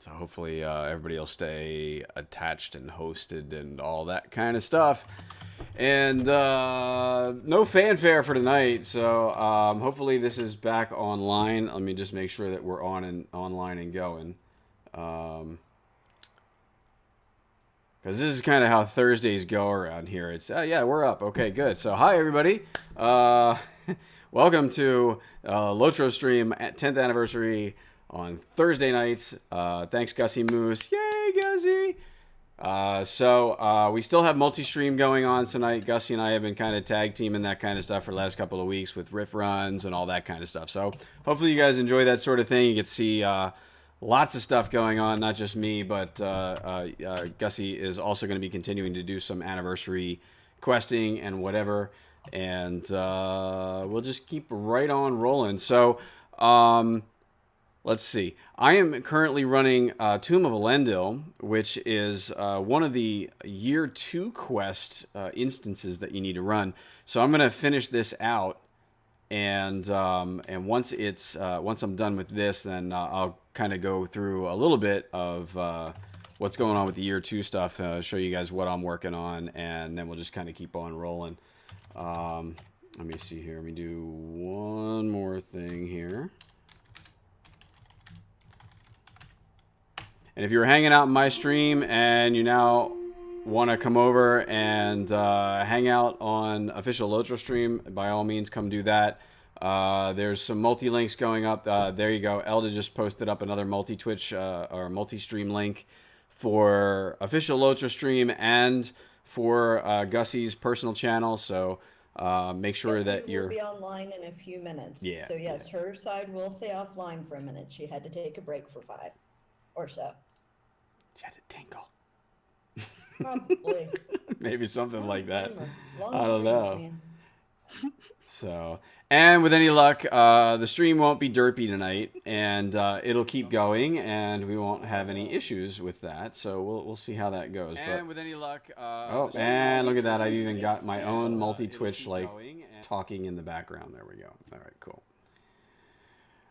So hopefully everybody will stay attached and hosted and all that kind of stuff. And no fanfare for tonight, so hopefully this is back online. Let me just make sure that we're on and online and going. Because this is kind of how Thursdays go around here. It's, yeah, we're up. Okay, good. So, hi, everybody. Welcome to Lotro Stream at 10th anniversary on Thursday nights. Thanks, Gussie Moose. Yay, Gussie! We still have multi-stream going on tonight. Gussie and I have been kind of tag teaming that kind of stuff for the last couple of weeks with riff runs and all that kind of stuff. So, hopefully you guys enjoy that sort of thing. You get to see... lots of stuff going on, not just me, but Gussie is also going to be continuing to do some anniversary questing and whatever. And we'll just keep right on rolling. So let's see. I am currently running Tomb of Elendil, which is one of the Year 2 quest instances that you need to run. So I'm going to finish this out. And once I'm done with this, then I'll kind of go through a little bit of what's going on with the Year 2 stuff, show you guys what I'm working on, and then we'll just kind of keep on rolling. Let me see here. Let me do one more thing here. And if you're hanging out in my stream and you now want to come over and hang out on official Lotro stream, by all means come do that. There's some multi-links going up. There you go. Elda just posted up another multi-Twitch or multi-stream link for official Lotro stream and for Gussie's personal channel. So make sure that you're... will be online in a few minutes. Yeah. So yes, her side will stay offline for a minute. She had to take a break for 5 or so. She had to tinkle. Probably. Maybe something like that. Long I don't know. man. So, and with any luck, the stream won't be derpy tonight, and it'll keep going, and we won't have any issues with that. So we'll see how that goes. And with any luck, oh, and look at that! I've even got my own multi-Twitch like talking in the background. There we go. All right, cool.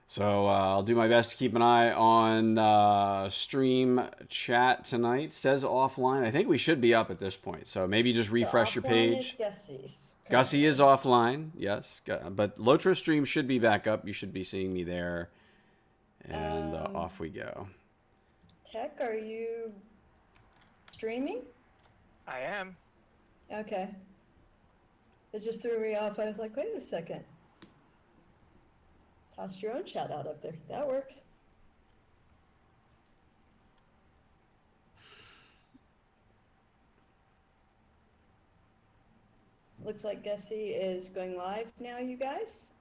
So I'll do my best to keep an eye on stream chat tonight. Says offline. I think we should be up at this point. So maybe just refresh your page. Gussie is offline, yes. But Lotro stream should be back up. You should be seeing me there. And off we go. Tech, are you streaming? I am. Okay. It just threw me off. I was like, wait a second. Toss your own shout out up there. That works. Looks like Gussie is going live now, you guys.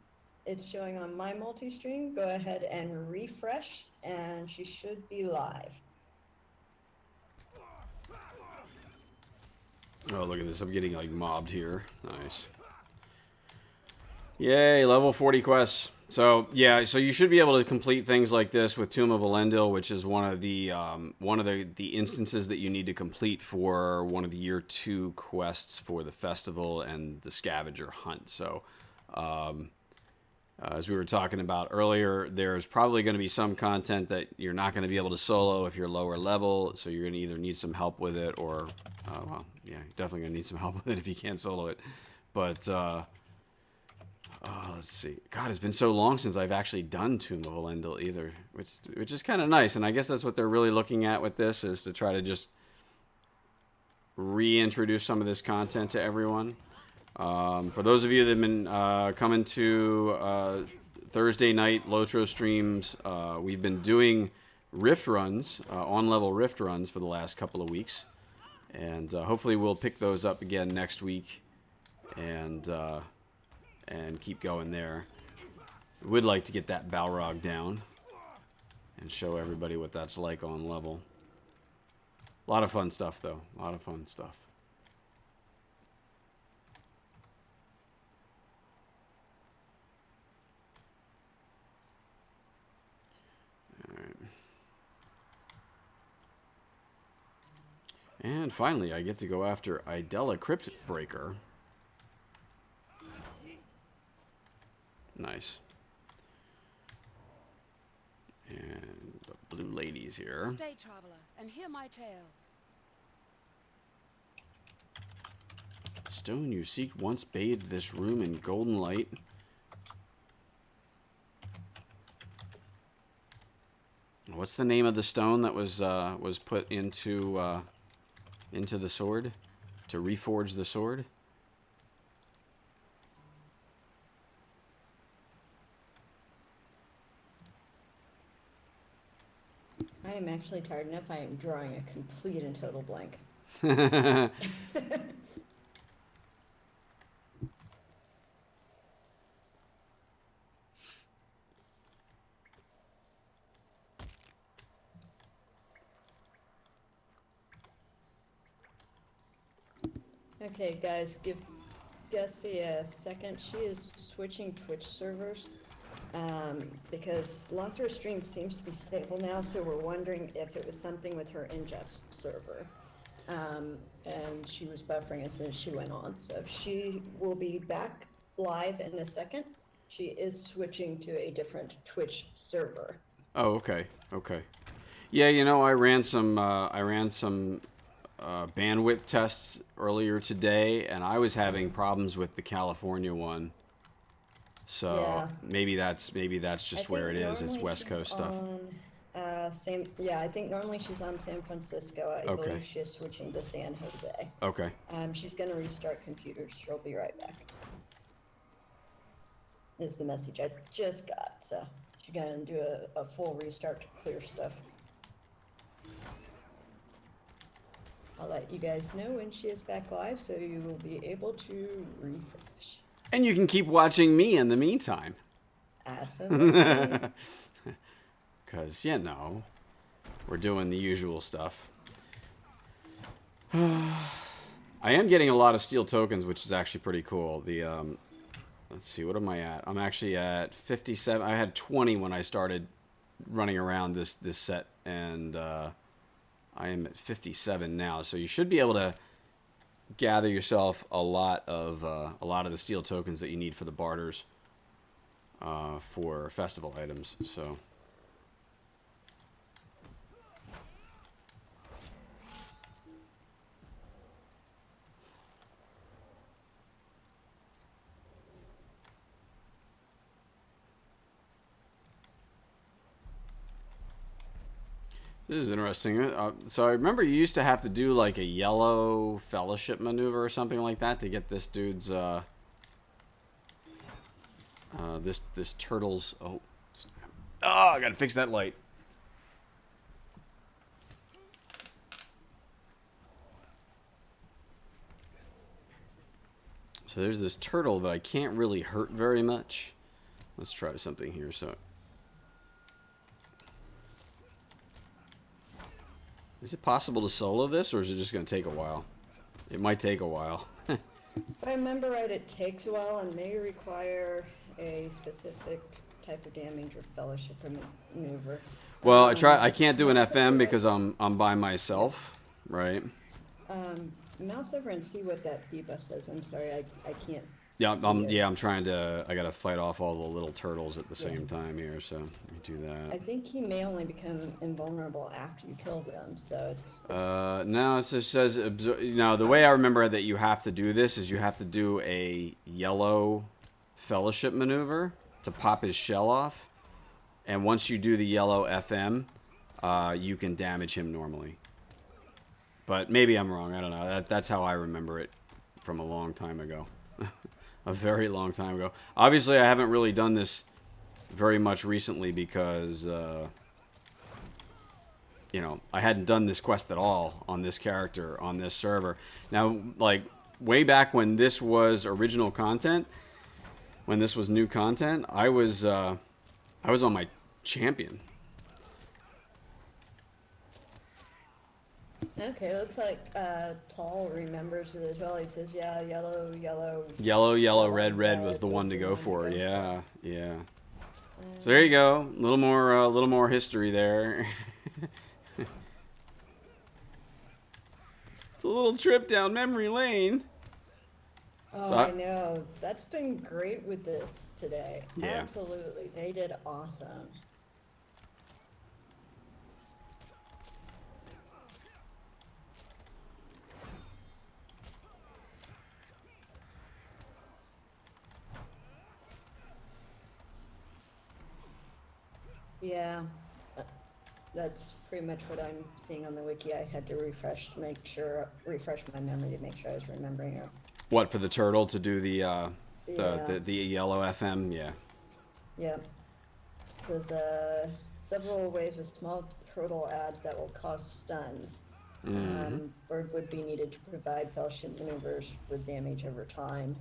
It's showing on my multi-stream. Go ahead and refresh, and she should be live. Oh, look at this. I'm getting, like, mobbed here. Nice. Yay, level 40 quests. So yeah, so you should be able to complete things like this with Tomb of Elendil, which is one of the instances that you need to complete for one of the Year 2 quests for the festival and the scavenger hunt. So as we were talking about earlier, there's probably going to be some content that you're not going to be able to solo if you're lower level. So you're going to either need some help with it, or well, yeah, you're definitely going to need some help with it if you can't solo it. But let's see. God, it's been so long since I've actually done Tomb of Elendil either, which is kind of nice. And I guess that's what they're really looking at with this, is to try to just reintroduce some of this content to everyone. For those of you that have been coming to Thursday night Lotro streams, we've been doing rift runs, on-level rift runs for the last couple of weeks. And hopefully we'll pick those up again next week. And keep going there. Would like to get that Balrog down and show everybody what that's like on level. A lot of fun stuff, though. A lot of fun stuff. All right. And finally, I get to go after Idella Crypt Breaker. Nice. And the blue ladies here. Stay, traveler, and hear my tale. Stone you seek once bathed this room in golden light. What's the name of the stone that was put into the sword to reforge the sword? I am actually tired enough. I am drawing a complete and total blank. Okay, guys, give Gussie a second. She is switching Twitch servers because Lonthor's stream seems to be stable now, so we're wondering if it was something with her ingest server. And she was buffering as soon as she went on. So she will be back live in a second. She is switching to a different Twitch server. Oh, okay, okay. Yeah, you know, I ran some bandwidth tests earlier today, and I was having problems with the California one. So Yeah. maybe that's just where it is. It's West Coast stuff. I think normally she's on San Francisco. I Okay. believe she's switching to San Jose. Okay. She's going to restart computers. She'll be right back. Is the message I just got. So she's going to do a full restart to clear stuff. I'll let you guys know when she is back live, so you will be able to refresh. And you can keep watching me in the meantime. Absolutely. Because, you know, we're doing the usual stuff. I am getting a lot of steel tokens, which is actually pretty cool. The let's see, what am I at? I'm actually at 57. I had 20 when I started running around this set, and I am at 57 now. So you should be able to gather yourself a lot of the steel tokens that you need for the barters for festival items. So. This is interesting. So I remember you used to have to do like a yellow fellowship maneuver or something like that to get this dude's this turtle's. Oh, I gotta fix that light. So there's this turtle that I can't really hurt very much. Let's try something here. So. Is it possible to solo this, or is it just going to take a while? It might take a while. If I remember right, it takes a while and may require a specific type of damage or fellowship maneuver. Well, I can't do an FM because I'm by myself, right? Mouse over and see what that debuff says. I'm sorry, I can't. Yeah, I'm trying to. I gotta fight off all the little turtles at the same time here, so let me do that. I think he may only become invulnerable after you kill them, so it's. No, it just says the way I remember that you have to do this is you have to do a yellow fellowship maneuver to pop his shell off, and once you do the yellow FM, you can damage him normally. But maybe I'm wrong. I don't know. That's how I remember it from a long time ago. A very long time ago. Obviously, I haven't really done this very much recently because, I hadn't done this quest at all on this character, on this server. Now, like, way back when this was original content, when this was new content, I was on my champion. Okay, looks like Tall remembers it as well. He says, yeah, yellow. Yellow, red was the one to go for. Yeah. So there you go. A little more history there. It's a little trip down memory lane. Oh, So I know. That's been great with this today. Yeah. Absolutely. They did awesome. Yeah, uh, that's pretty much what I'm seeing on the wiki. I had to refresh my memory to make sure I was remembering it. What, for the turtle to do the Yeah, the yellow FM? Yeah. yeah. It says several waves of small turtle adds that will cause stuns. Bird would be needed to provide fellowship maneuvers with damage over time,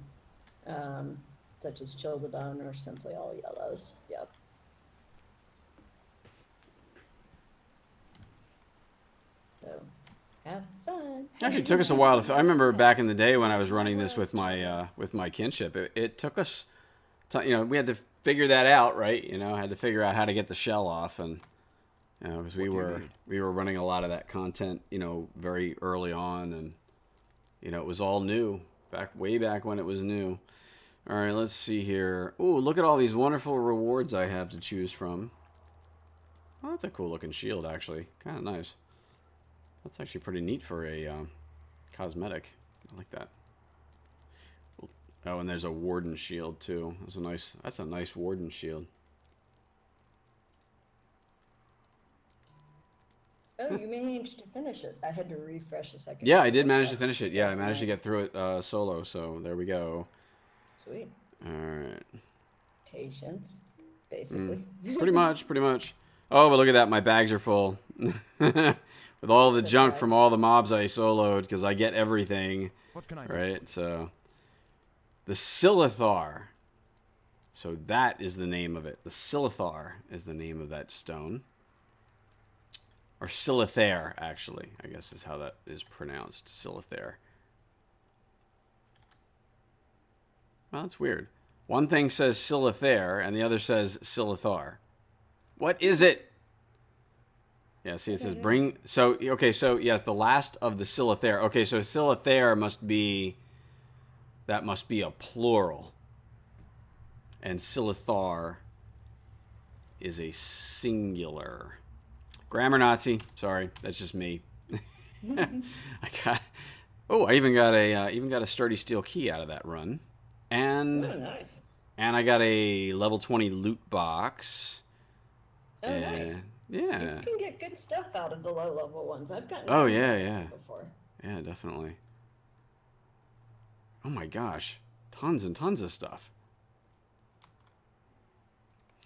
um, such as chill the bone or simply all yellows. Yep. So, have fun. Actually, it took us a while. I remember back in the day when I was running this with my kinship. It took us, we had to figure that out, right? Had to figure out how to get the shell off, and because we were running a lot of that content, very early on, and it was all new way back when it was new. All right, let's see here. Ooh, look at all these wonderful rewards I have to choose from. Oh, that's a cool looking shield, actually. Kind of nice. That's actually pretty neat for a cosmetic. I like that. Oh, and there's a warden shield too. That's a nice warden shield. Oh, you managed to finish it. I had to refresh a second. Yeah, I did manage to finish it. Yeah, I managed to get through it solo. So there we go. Sweet. All right. Patience, basically. Pretty much, pretty much. Oh, but look at that. My bags are full. With all the junk from all the mobs I soloed, because I get everything. What can I do? Right, so. The Silithar. So that is the name of it. The Silithar is the name of that stone. Or Silithair, actually, I guess is how that is pronounced. Silithair. Well, that's weird. One thing says Silithair, and the other says Silithar. What is it? Yeah, see, it says bring... So, okay, so, yes, the last of the Silithair. Okay, so Silithair must be... That must be a plural. And Silithar is a singular. Grammar Nazi. Sorry, that's just me. I even got a sturdy steel key out of that run. And nice. And I got a level 20 loot box. Oh, nice. Yeah. You can get good stuff out of the low level ones. I've gotten before. Yeah, definitely. Oh my gosh. Tons and tons of stuff.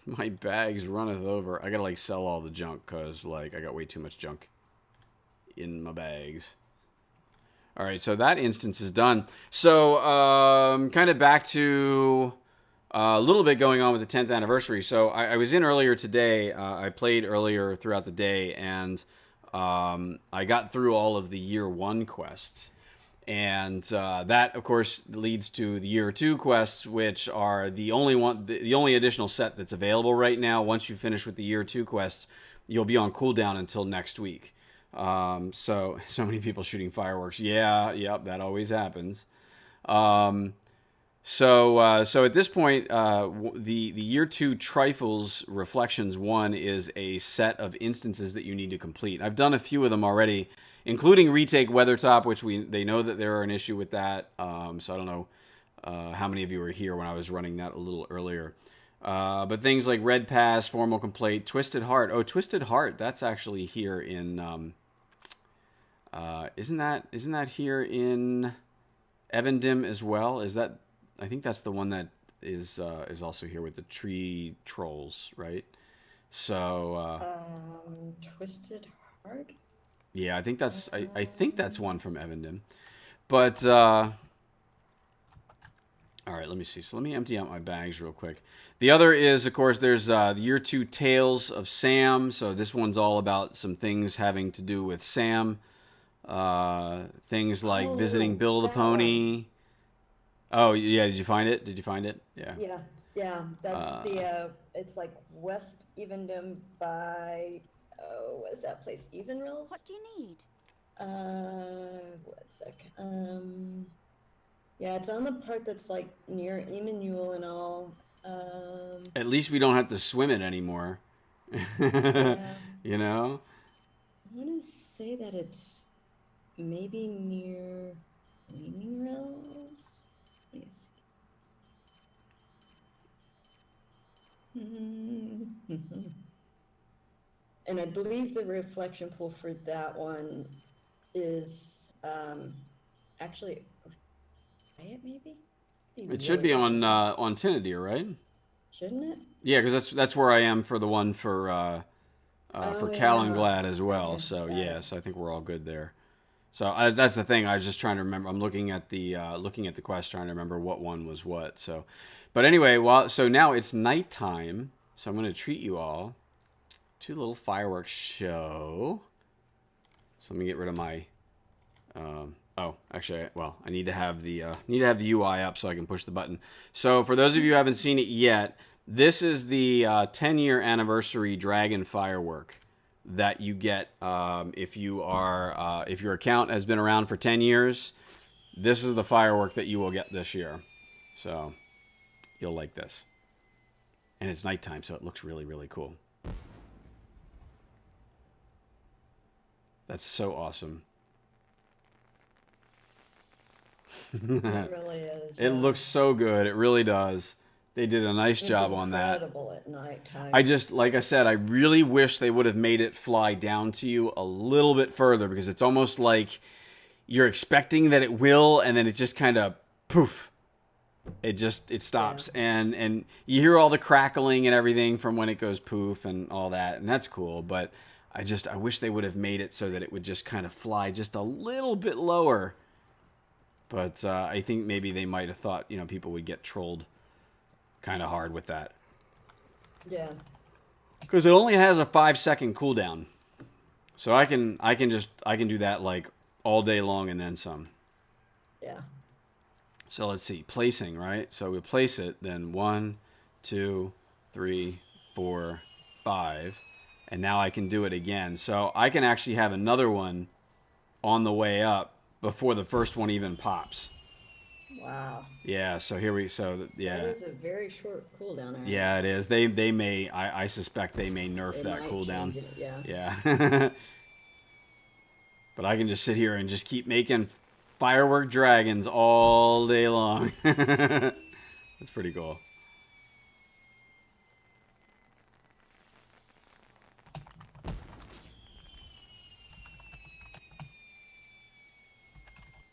My bags runneth over. I gotta like sell all the junk because like I got way too much junk in my bags. All right, so that instance is done. So kind of back to a little bit going on with the 10th anniversary. So I was in earlier today. I played earlier throughout the day, and I got through all of the year 1 quests. And that, of course, leads to the year 2 quests, which are the only additional set that's available right now. Once you finish with the year 2 quests, you'll be on cooldown until next week. So many people shooting fireworks. Yeah, yep, that always happens. So at this point, the year 2 Trifles Reflections 1 is a set of instances that you need to complete. I've done a few of them already, including Retake Weathertop, which they know that there are an issue with that. So I don't know how many of you were here when I was running that a little earlier. But things like Red Pass, Formal Complaint, Twisted Heart. Oh, Twisted Heart, that's actually here in... isn't that here in xEv1LTw1Nx as well? Is that... I think that's the one that is also here with the tree trolls, right? So Twisted Heart? Yeah, I think that's I think that's one from xEv1LTw1Nx. But all right, let me see. So let me empty out my bags real quick. The other is, of course, there's the year 2 Tales of Sam. So this one's all about some things having to do with Sam. Things like visiting Bill the Pony. Oh, yeah, did you find it? Yeah. Yeah, that's it's like West Evendom by, what is that place? Evenrills? What do you need? One sec. Yeah, it's on the part that's like near Emmanuel and all. At least we don't have to swim it anymore. Yeah. You know? I want to say that it's maybe near Flaming Rose. Let me see. And I believe the reflection pool for that one is actually Riot, maybe? It should be on Tinadir, right? Shouldn't it? Yeah, because that's where I am for the one for Oh, yeah. Kalinglad as well. Okay, So got yeah, it. so I think we're all good there. So that's the thing. I was just trying to remember. I'm looking at the quest, trying to remember what one was what. So, but anyway, so now it's nighttime. So I'm going to treat you all to a little fireworks show. So let me get rid of my. Oh, actually, well, I need to have the UI up so I can push the button. So for those of you who haven't seen it yet, this is the 10-year anniversary dragon firework that you get if your account has been around for 10 years. This is the firework that you will get this year. So you'll like this. And it's nighttime, so it looks really, really cool. That's so awesome. It really is. It looks so good. It really does. They did a nice job on that. Incredible at nighttime. I just, like I said, I really wish they would have made it fly down to you a little bit further, because it's almost like you're expecting that it will, and then it just kind of poof. It stops, Yeah. and you hear all the crackling and everything from when it goes poof and all that, and that's cool. But I wish they would have made it so that it would just kind of fly just a little bit lower. But I think maybe they might have thought, people would get trolled kind of hard with that. Yeah. Because it only has a 5-second cooldown. So I can do that like all day long and then some. Yeah. So let's see, placing, right? So we place it, then 1, 2, 3, 4, 5, and now I can do it again. So I can actually have another one on the way up before the first one even pops. Wow. Yeah, so yeah. That is a very short cooldown. Yeah, it is. They may, I suspect they may nerf They that might cooldown. change it, yeah. Yeah. But I can just sit here and just keep making firework dragons all day long. That's pretty cool.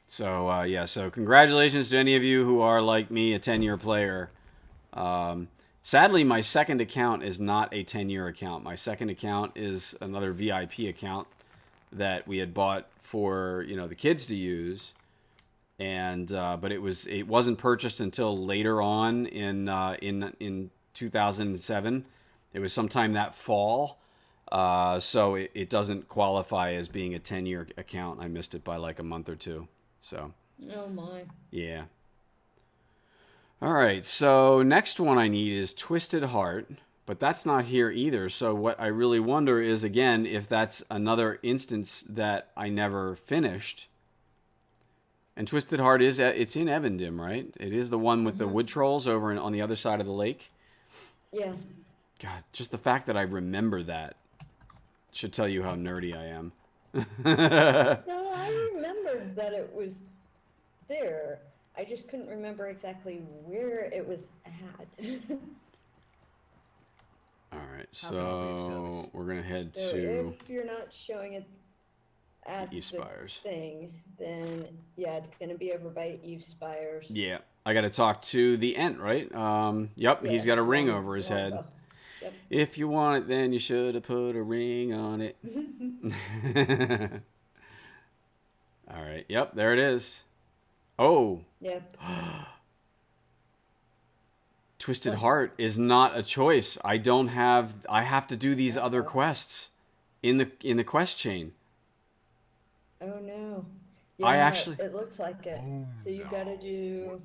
So, yeah, so congratulations to any of you who are, like me, a 10-year player. Sadly, my second account is not a 10-year account. My second account is another VIP account that we had bought for, the kids to use. And but it wasn't purchased until later on in 2007. It was sometime that fall. So it doesn't qualify as being a 10-year account. I missed it by like a month or two. So, Oh my. yeah. All right, so next one I need is Twisted Heart, but that's not here either. So what I really wonder is, again, if that's another instance that I never finished. And Twisted Heart it's in Evendim, right? It is the one with the wood trolls over on the other side of the lake. Yeah. God, just the fact that I remember that should tell you how nerdy I am. No, I remembered that it was there. I just couldn't remember exactly where it was at. All right, How can I be of so service? we're gonna head So to if you're not showing it at Eve the Spires. thing, then yeah, it's gonna be over by Eve Spires. Yeah, I got to talk to the Ent, right? Yep, he's Yes, got a ring over his head. longbow. Yep. If you want it, then you should have put a ring on it. All right. Yep, there it is. Oh, Yep. Twisted Heart is not a choice. I have to do these other Uh-oh. quests in the quest chain. Oh no. I Yeah, actually- it looks like it. So you gotta do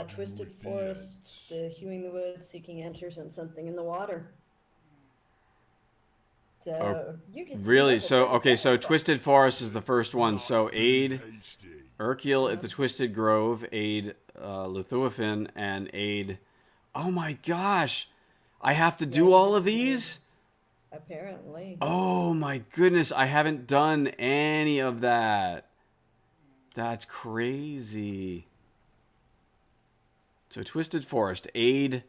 Twisted Forest, the Hewing the Wood, Seeking Answers, and something in the water. So you can Really? So okay, so Twisted. Twisted Forest is the first one. So aid Urkiel at the Twisted Grove, aid Lithuafin, and aid. Oh my gosh, I have to do all of these? Apparently. Oh my goodness, I haven't done any of that. That's crazy. So Twisted Forest, aid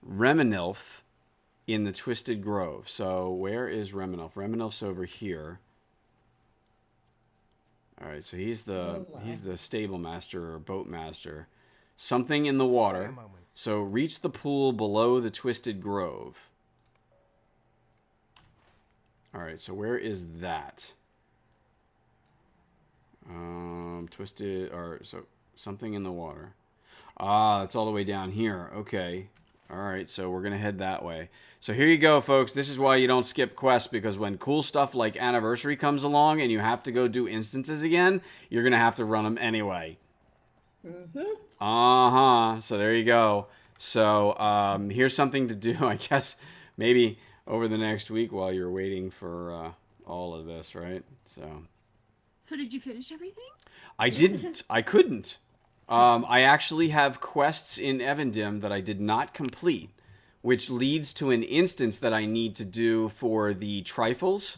Remenilf, in the Twisted Grove. So where is Reminulf? Reminulf's over here. All right, so he's the stable master or boat master. Something in the water. So reach the pool below the Twisted Grove. All right, so where is that? Twisted, or so something in the water. Ah, it's all the way down here. Okay. All right, so we're going to head that way. So here you go, folks. This is why you don't skip quests, because when cool stuff like Anniversary comes along and you have to go do instances again, you're going to have to run them anyway. Uh-huh. So there you go. So here's something to do, I guess, maybe over the next week while you're waiting for all of this, right? So did you finish everything? I didn't. I couldn't. I actually have quests in Evendim that I did not complete, which leads to an instance that I need to do for the trifles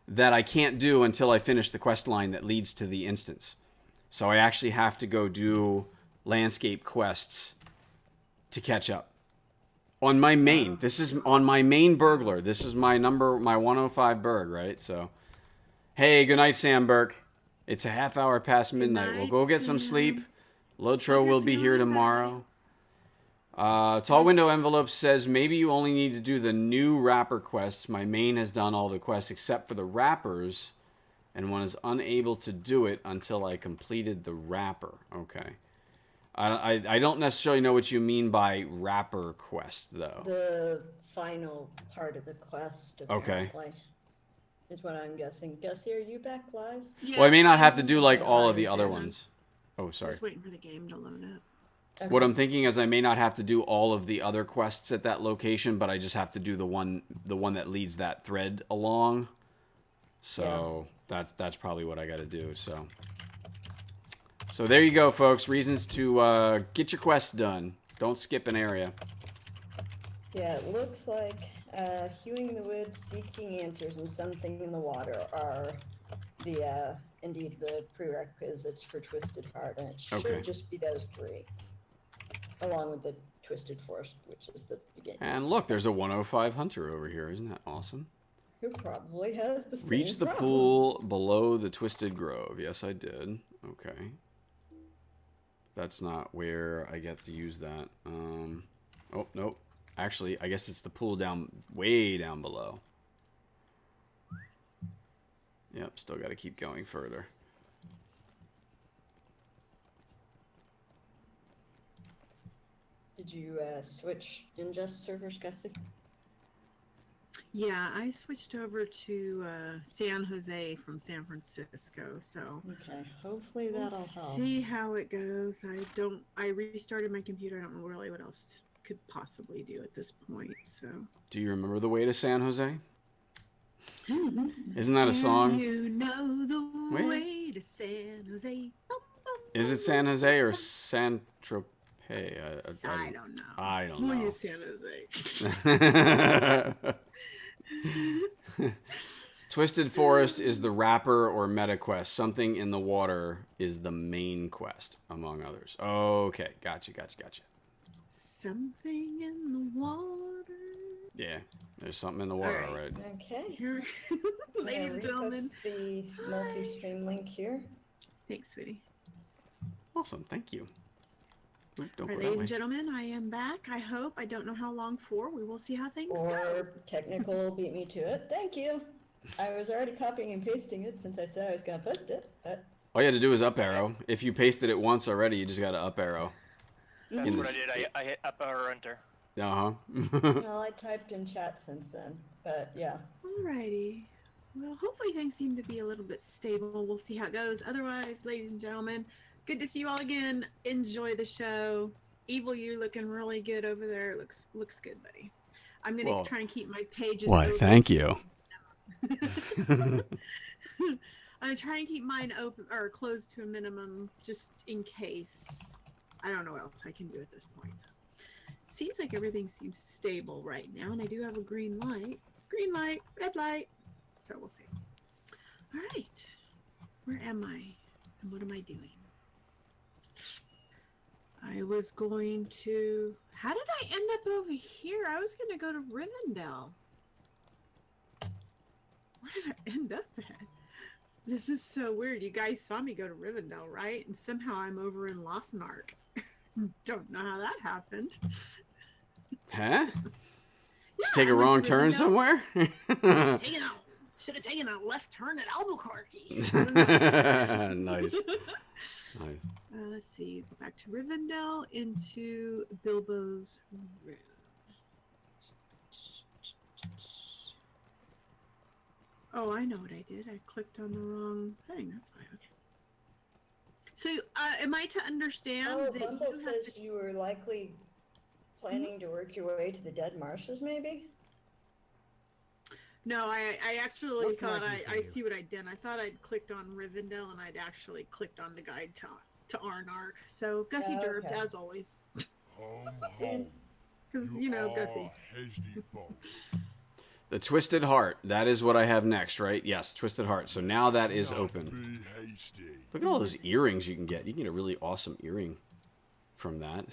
that I can't do until I finish the quest line that leads to the instance. So I actually have to go do landscape quests to catch up. On my main. This is on my main burglar. This is my 105 burg, right? So, hey, good night, Sam Burke. It's a half hour past midnight. We'll go get some sleep. Lotro will be here tomorrow. Tall Window Envelope says, maybe you only need to do the new wrapper quests. My main has done all the quests except for the wrappers and was unable to do it until I completed the wrapper. Okay. I don't necessarily know what you mean by wrapper quest, though. The final part of the quest, apparently, is what I'm guessing. Gussie, are you back live? Yeah, well, I may not have to do like all of the other ones. Oh, sorry. Just waiting for the game to load up. Okay. What I'm thinking is I may not have to do all of the other quests at that location, but I just have to do the one that leads that thread along. So that's probably what I got to do. So there you go, folks. Reasons to get your quests done. Don't skip an area. Yeah, it looks like hewing the wood, seeking answers, and something in the water are indeed the prerequisites for Twisted Heart, and it should just be those three, along with the Twisted Forest, which is the beginning. And look, there's a 105 hunter over here. Isn't that awesome? Who probably has the same Reach the problem. pool below the Twisted Grove. Yes, I did. Okay. That's not where I get to use that. Oh, nope. Actually, I guess it's the pool way down below. Yep, still got to keep going further. Did you switch Ingest servers, Gussie? Yeah, I switched over to San Jose from San Francisco, so Okay, hopefully that'll help. see how it goes. I restarted my computer. I don't know really what else could possibly do at this point. So, do you remember the way to San Jose? Isn't that a song? Do you know the way to San Jose? Is it San Jose or San Tropez? I don't know. I don't know. We'll use San Jose. Twisted Forest is the wrapper or meta quest. Something in the water is the main quest, among others. Okay, gotcha. Something in the water. Yeah, there's something in the water, right? Okay. Ladies and gentlemen. The multi-stream link here. Thanks, sweetie. Awesome, thank you. Don't All go right, that ladies way. and gentlemen, I am back. I hope. I don't know how long for. We will see how things go. Or technical beat me to it. Thank you. I was already copying and pasting it since I said I was going to post it, but... All you had to do is up arrow. If you pasted it once already, you just got to up arrow. That's what I did. I hit up arrow enter. Uh-huh. Well, I typed in chat since then, but yeah. Alrighty. Well, hopefully things seem to be a little bit stable. We'll see how it goes. Otherwise, ladies and gentlemen, good to see you all again. Enjoy the show. Evil, you looking really good over there. Looks good, buddy. I'm gonna try and keep my pages. Why, thank you. I'm trying to keep mine open or closed to a minimum, just in case. I don't know what else I can do at this point. Seems like everything seems stable right now, and I do have a green light, red light. So we'll see. All right, where am I, and what am I doing? I was going to How did I end up over here? I was gonna go to Rivendell. Where did I end up at? This is so weird. You guys saw me go to Rivendell, right? And somehow I'm over in Losnark. Don't know how that happened. Huh? Yeah, Take I a went wrong to turn Rivendell. somewhere? Should have taken a left turn at Albuquerque. Nice. Nice. Let's see. Go back to Rivendell into Bilbo's room. Oh, I know what I did. I clicked on the wrong thing. That's why. Okay. So, am I to understand Oh, that Bumble you have says to... you were likely planning to work your way to the Dead Marshes, maybe? No, I actually What can I thought do for I you? see what I did. I thought I'd clicked on Rivendell and I'd actually clicked on the guide to Arnark. So Gussie Oh, derped okay. as always, Home, home. because you know Gussie. hasty folk. The Twisted Heart. That is what I have next, right? Yes, Twisted Heart. So now that is Not open. Be hasty. Look at all those earrings you can get. You can get a really awesome earring from that.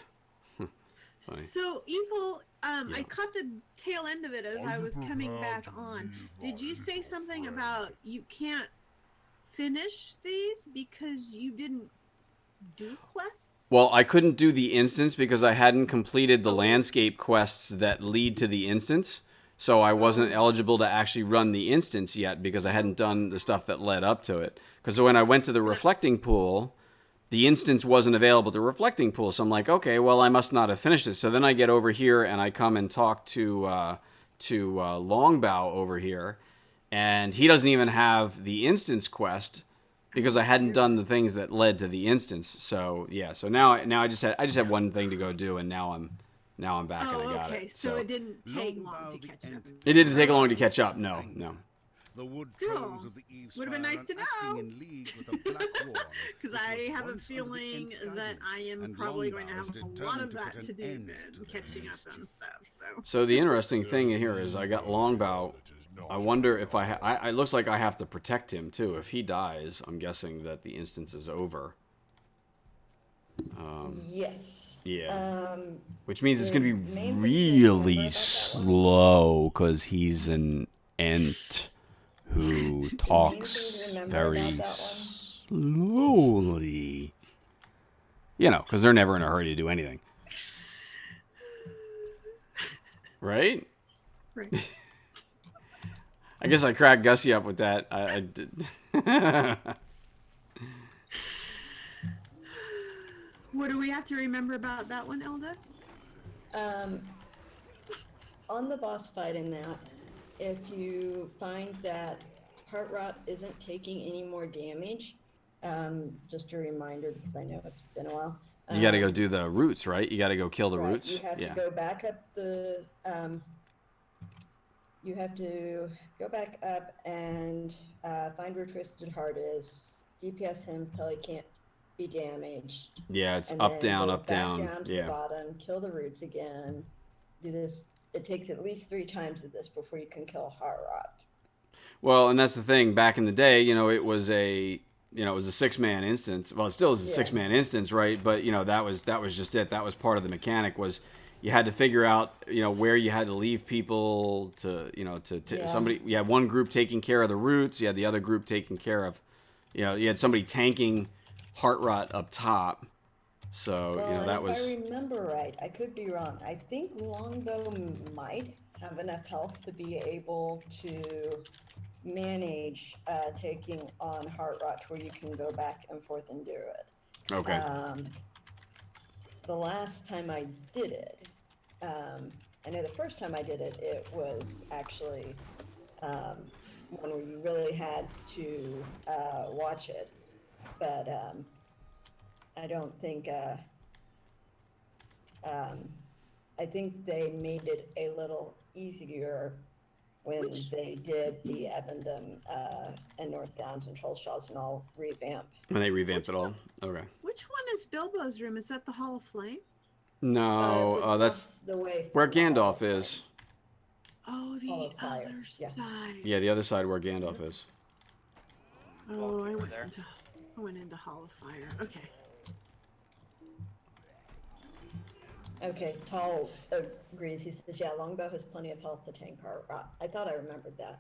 Funny. So Evil, Yeah. I caught the tail end of it as Are I you was coming prepared back to on. leave Did my you say little something friend? about you can't finish these because you didn't do quests? Well, I couldn't do the instance because I hadn't completed the Oh. landscape quests that lead to the instance. So I wasn't eligible to actually run the instance yet because I hadn't done the stuff that led up to it. Because when I went to the reflecting pool, the instance wasn't available to reflecting pool. So I'm like, okay, well, I must not have finished it. So then I get over here and I come and talk to Longbow over here, and he doesn't even have the instance quest because I hadn't done the things that led to the instance. So yeah, so now I just had one thing to go do, and now I'm back and I got okay. it. So it didn't take long Longbow to the catch up. Ent It didn't take long to catch up. No. The wood Still, trolls of the eaves would've been nice to know. in league with the Black Warren, Because which I was have a once under the feeling Ent's that guidance, I am and probably going to Longbow have is a lot determined of to that put to an do end then, to their catching up mischief. and stuff. So the interesting thing here is I got Longbow. I wonder if I it looks like I have to protect him too. If he dies, I'm guessing that the instance is over. Yes. Yeah. Um, Which means it's going to the be main thing to remember really about that one- slow because he's an ent who talks thing to remember very about that one- slowly. You know, because they're never in a hurry to do anything. Right? Right. I guess I cracked Gussie up with that. I did. What do we have to remember about that one, Elda? On the boss fight in that, if you find that heart rot isn't taking any more damage, just a reminder because I know it's been a while. You got to go do the roots, right? You got to go kill the Right, roots. you have to go back up the. You have to go back up and find where Twisted Heart is. DPS him till he can't be damaged. Yeah, it's And up, then down, go up, back down. to the Yeah. bottom, kill the roots again. Do this. It takes at least 3 times of this before you can kill heart rot. Well, and that's the thing. Back in the day, it was a 6-man instance. Well, it still is a Yeah. 6-man instance, right? But that was just it. That was part of the mechanic. Was you had to figure out where you had to leave people to Yeah. somebody. You had one group taking care of the roots. You had the other group taking care of you had somebody tanking heart rot up top. So Well, that if was. I remember right, I could be wrong. I think Longbow might have enough health to be able to manage taking on heart rot to where you can go back and forth and do it. Okay. The last time I did it, I know the first time I did it, it was actually one where you really had to watch it, but I don't think. I think they made it a little easier when they did the Evendom and North Downs and Trollshaws and all revamp. When they revamped it all. Okay. Which one is Bilbo's room? Is that the Hall of Flame? No, It's that's across the way where from the Hall Gandalf of Flame. is. Oh, the Hall of Fire, other yeah. side. Yeah, the other side where Gandalf is. Oh, Walking I over went, there. I went into Hall of Fire. Okay. Okay, Tall agrees. He says, yeah, Longbow has plenty of health to tank Heart Rot. I thought I remembered that.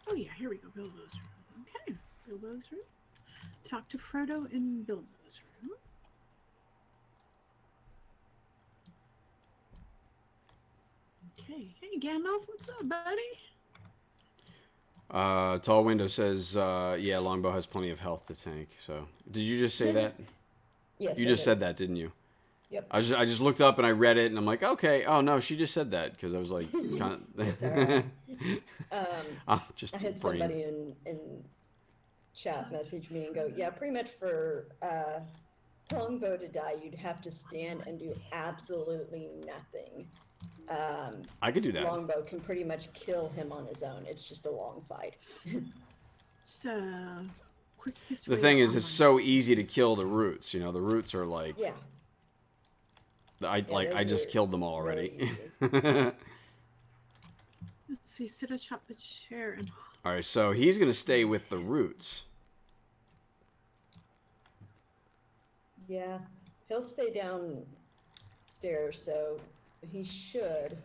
Oh yeah, here we go. Bilbo's room. Okay, Bilbo's room. Talk to Frodo in Bilbo's room. Okay, hey Gandalf, what's up, buddy? Tall Window says, yeah, Longbow has plenty of health to tank. So, did you just say that? Yes, You I just did. said that, didn't you? Yep. I just looked up and I read it and I'm like, okay, oh no, she just said that because I was like, kind It's all of. right. I'm just I had brain. somebody in chat message me and go, yeah, pretty much for Longbow to die, you'd have to stand and do absolutely nothing. I could do that. Longbow can pretty much kill him on his own. It's just a long fight. So, quickest The way thing to is, it's unlock- so easy to kill the roots. You know, the roots are like, Yeah. I those just are killed them all really already. Let's see, sit atop the chair and All right, so he's gonna stay with the roots. Yeah. He'll stay downstairs, so he should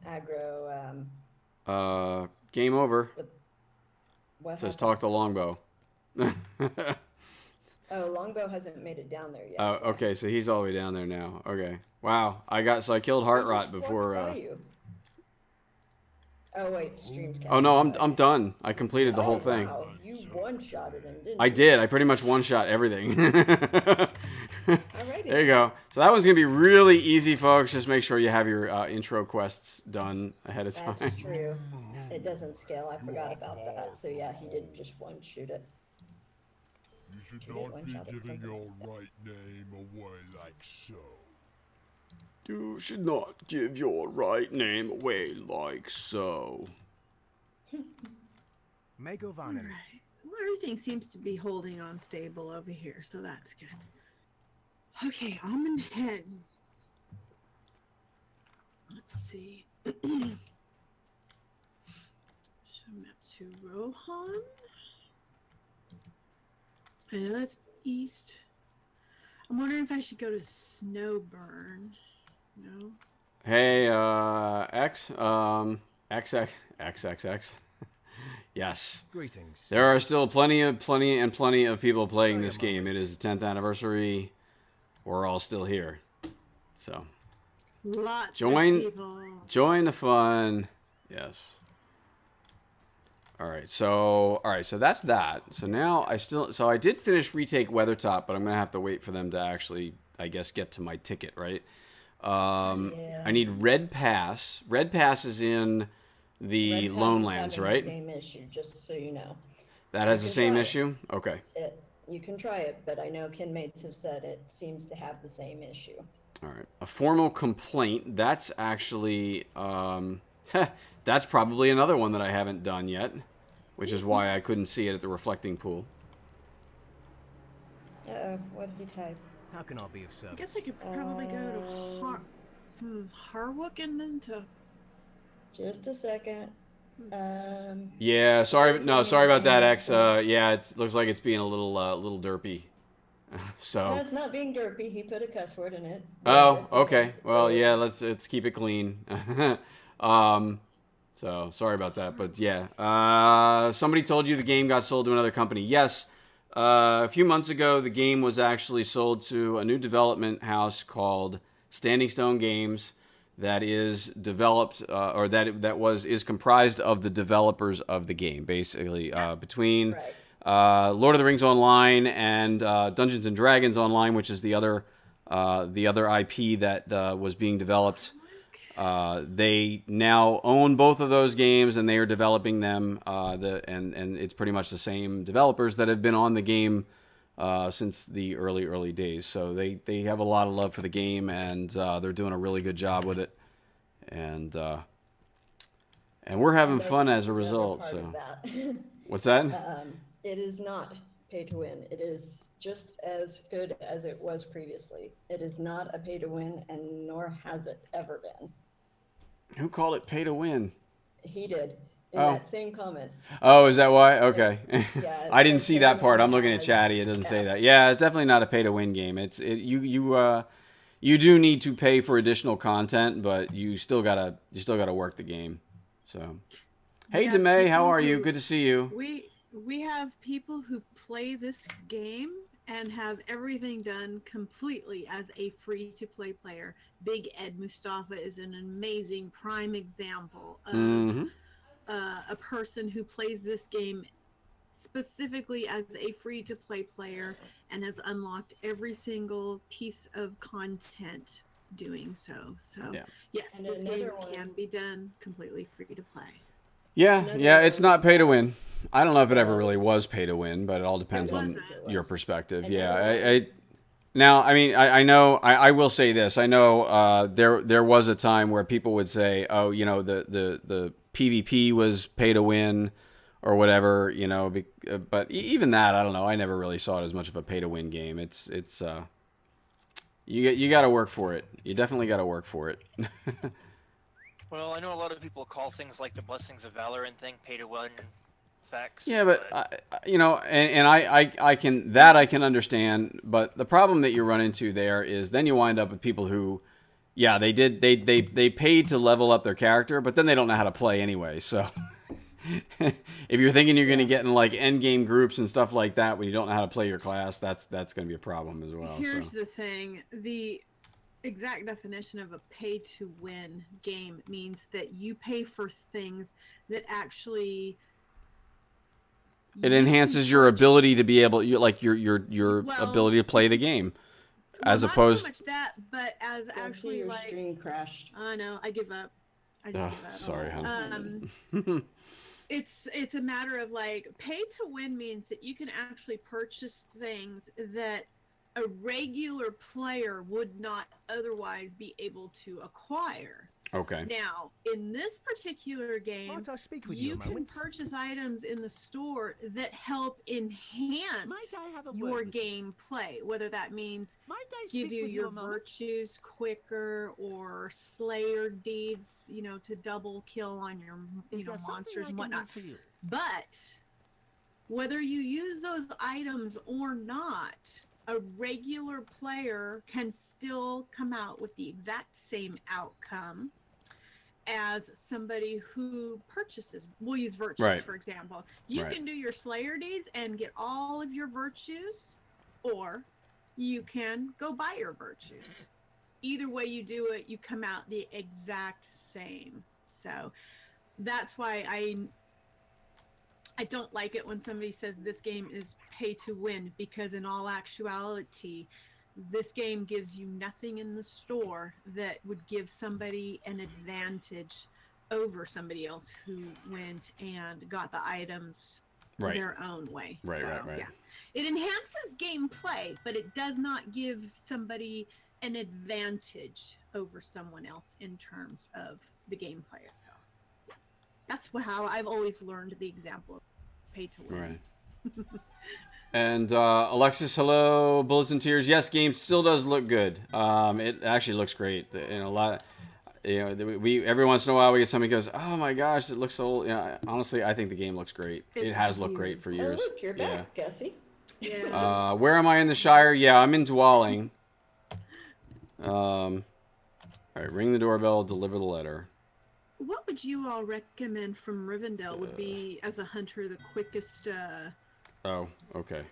aggro Game over. what Says happened? talk to Longbow. Oh, Longbow hasn't made it down there yet. Oh, okay, so he's all the way down there now. Okay. Wow, I killed Heart Rot before. Oh wait, stream's Oh no, catching I'm up. done. I completed the whole thing. Wow, you one-shotted him, didn't I you? did. I pretty much one-shot everything. Alrighty. There you go. So that one's gonna be really easy, folks. Just make sure you have your intro quests done ahead of time. That's true. It doesn't scale. I forgot about that. So yeah, he did just one-shoot it. You should did not one be shot at giving something. your right name away like so. You should not give your right name away like so. all right. Well, everything seems to be holding on stable over here, so that's good. Okay, Almond Head. Let's see. So map to Rohan. I know that's east. I'm wondering if I should go to Snowburn. No. Hey, XXX. Yes. Greetings. There are still plenty of people playing this game. It is the 10th anniversary. We're all still here. So, Lots Join- of people. join the fun. Yes. All right, so that's that. So now I did finish Retake Weathertop, but I'm gonna have to wait for them to actually, I guess, get to my ticket, right? Yeah. I need Red Pass. Red Pass is in the Red Pass Lone is Lands, having right? The same issue, just so you know. That has the can same try it. issue? Okay. You can try it, but I know Ken mates have said it seems to have the same issue. All right. A formal complaint. That's actually, that's probably another one that I haven't done yet, which is why I couldn't see it at the reflecting pool. Uh-oh, what did he type? How can I be of service? I guess I could probably go to Harwook and then to. Just a second. Yeah, sorry about that, X. Yeah, it looks like it's being a little derpy. No, So. it's not being derpy. He put a cuss word in it. Oh, But okay. because Well, yeah, it's- let's keep it clean. So sorry about that, but yeah. Somebody told you the game got sold to another company. Yes. A few months ago, the game was actually sold to a new development house called Standing Stone Games, that is developed or is comprised of the developers of the game, basically between Lord of the Rings Online and Dungeons and Dragons Online, which is the other IP that was being developed. They now own both of those games, and they are developing them. And it's pretty much the same developers that have been on the game since the early days. So they have a lot of love for the game, and they're doing a really good job with it. And we're having fun as a result. Part So of that. what's that? It is not pay to win. It is just as good as it was previously. It is not a pay to win, and nor has it ever been. Who called it pay to win? He did in Oh. that same comment. Oh, is that why? Okay. Yeah, I didn't it's see that part. I'm looking at has Chatty. It doesn't say F. that. Yeah, it's definitely not a pay to win game. You you do need to pay for additional content, but you still gotta work the game. So, hey, have Demay, how people are you? who- Good to see you. We have people who play this game and have everything done completely as a free-to-play player. Big Ed Mustafa is an amazing prime example of Mm-hmm. a person who plays this game specifically as a free-to-play player and has unlocked every single piece of content doing so. So, Yeah. yes, And this game another one- can be done completely free to play. Yeah, Another yeah, it's one, not pay to win. I don't know if it ever well, really it's- was pay to win, but it all depends It on wasn't. your perspective. Another Yeah, one- now, I mean, I know, I will say this. I know there was a time where people would say, oh, you know, the PvP was pay to win or whatever, you know, but even that, I don't know. I never really saw it as much of a pay to win game. It's you got to work for it. You definitely got to work for it. Well, I know a lot of people call things like the Blessings of Valorant thing pay to win effects. Yeah, but you know, and I can understand, but the problem that you run into there is then you wind up with people who, yeah, they paid to level up their character, but then they don't know how to play anyway. So if you're thinking you're going to get in like end game groups and stuff like that when you don't know how to play your class, that's going to be a problem as well. Here's So. the thing. The exact definition of a pay to win game means that you pay for things that actually It you enhances can your purchase. ability to be able, like your Well, ability to play the game, Well, as not opposed. so much that, but as Jesse, actually your like stream crashed. I know, I give up. I just Ugh, give up. sorry, hon. It's a matter of like pay to win means that you can actually purchase things that a regular player would not otherwise be able to acquire. Okay. Now, in this particular game, Might I speak with you you a can moment? purchase items in the store that help enhance Might I have a word your with you? gameplay, whether that means Might I give speak you with your a moment? virtues quicker or slayer deeds, you know, to double kill on your, Is you know, there something monsters I and can do whatnot. for you? But whether you use those items or not, a regular player can still come out with the exact same outcome as somebody who purchases. We'll use virtues, Right. for example. You Right. can do your slayer deeds and get all of your virtues, or you can go buy your virtues. Either way you do it, you come out the exact same. So that's why I don't like it when somebody says this game is pay to win, because in all actuality, this game gives you nothing in the store that would give somebody an advantage over somebody else who went and got the items Right. their own way. Right, So, right. yeah. It enhances gameplay, but it does not give somebody an advantage over someone else in terms of the gameplay itself. Yeah. That's how I've always learned the example of pay to win. Right. And Alexis, hello. Bullets and Tears. Yes, game still does look good. It actually looks great. And a lot, you know, we every once in a while we get somebody who goes, "Oh my gosh, it looks so." You know, honestly, I think the game looks great. It It's has looked great for Oh, years. look, you're back, Gussie. Yeah. Where am I in the Shire? Yeah, I'm in Dwalling. All right, ring the doorbell, deliver the letter. What would you all recommend from Rivendell would be, as a hunter, the quickest Oh, okay.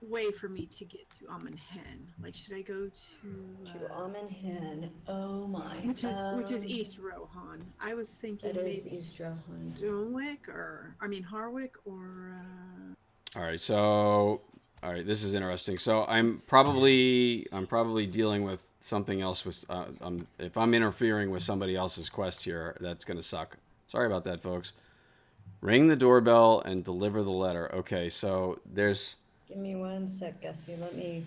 way for me to get to Amon Hen? Like, should I go to Amon Hen. Oh my. which is East Rohan? I was thinking That is maybe East Rohan. Stonewick, or I mean Harwick, or All right, so this is interesting. So I'm probably dealing with something else with if I'm interfering with somebody else's quest here, that's gonna suck. Sorry about that, folks. Ring the doorbell and deliver the letter. Okay, so there's Give me one sec, Gussie. Let me.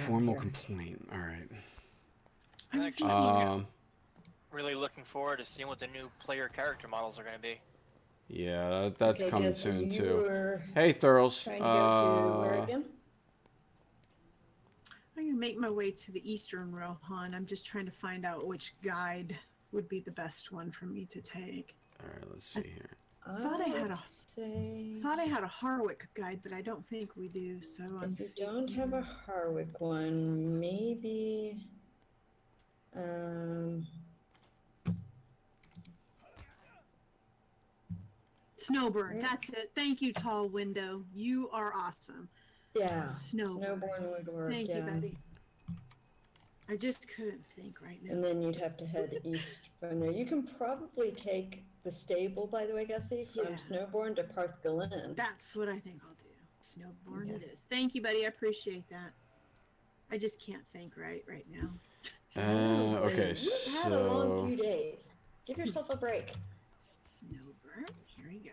formal complaint. All right. I'm Actually, thinking really looking forward to seeing what the new player character models are going to be. Yeah, that's Okay, coming Gussie, soon you too. were Hey, Thurls. trying to go to where again? I'm gonna make my way to the Eastern Rohan. I'm just trying to find out which guide would be the best one for me to take. All right, let's see here. thought I had Let's say. Thought I had a Harwick guide, but I don't think we do. So I'm If you don't have a Harwick one, maybe. Um, Snowburn, that's it. Thank you, Tall Window. You are awesome. yeah, Snowburn. Snowborn would work. Thank yeah. you, buddy. I just couldn't think right now. And then you'd have to head east from there. You can probably take the stable, by the way, Gussie, from Yeah. Snowborn to Parthgalen. That's what I think I'll do. Snowborn Okay. it is. Thank you, buddy. I appreciate that. I just can't think right now. Okay, You've had a long so few days. Give yourself a break. Snowburn. Here we go.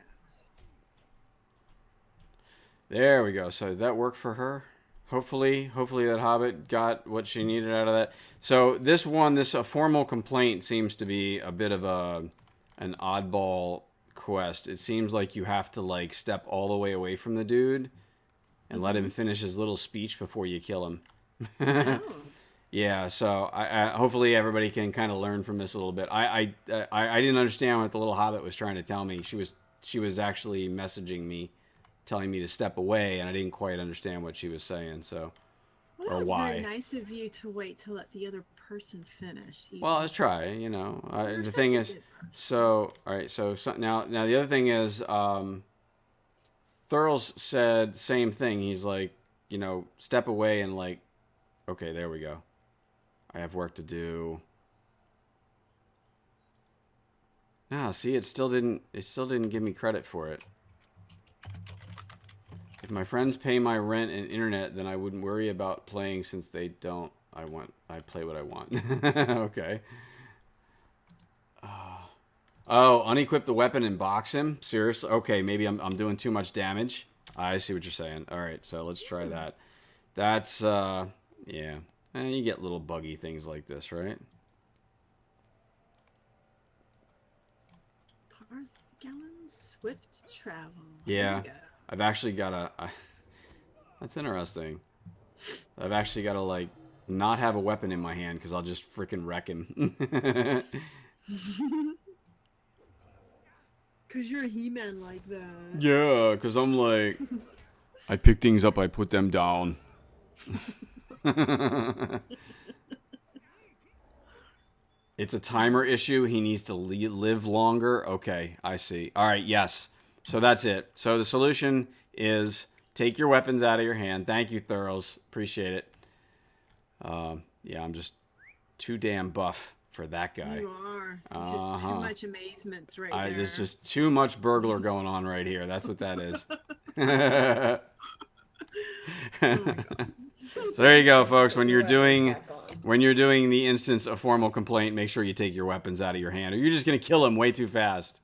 there we go. So did that work for her? Hopefully that hobbit got what she needed out of that. So this formal complaint seems to be a bit of an oddball quest. It seems like you have to like step all the way away from the dude and let him finish his little speech before you kill him. Oh. Yeah, so I hopefully everybody can kind of learn from this a little bit. I didn't understand what the little hobbit was trying to tell me. She was actually messaging me, telling me to step away, and I didn't quite understand what she was saying. So, Well, that or was why? very nice of you to wait to let the other person finish. Well, let's try. You know, You're the such thing a is, good person. so all right. So now the other thing is, Thurls said same thing. He's like, you know, step away and like, okay, there we go. I have work to do. Ah, see, it still didn't give me credit for it. If my friends pay my rent and internet, then I wouldn't worry about playing since they don't. I play what I want. Okay. Oh, unequip the weapon and box him? Seriously? Okay, maybe I'm doing too much damage. I see what you're saying. All right, so let's try that. That's yeah. And you get little buggy things like this, right? Parthgalen swift travel. Yeah. There we go. I've actually got to... That's interesting. I've actually got to, like, not have a weapon in my hand because I'll just freaking wreck him. Because you're a He-Man like that. Yeah, because I'm like... I pick things up, I put them down. It's a timer issue. He needs to live longer. Okay, I see. All right, yes. So that's it. So the solution is take your weapons out of your hand. Thank you, Thurls. Appreciate it. Yeah, I'm just too damn buff for that guy. You are. It's just too much amazements right there. There's just too much burglar going on right here. That's what that is. So there you go, folks. When you're doing the instance of formal complaint, make sure you take your weapons out of your hand, or you're just gonna kill him way too fast.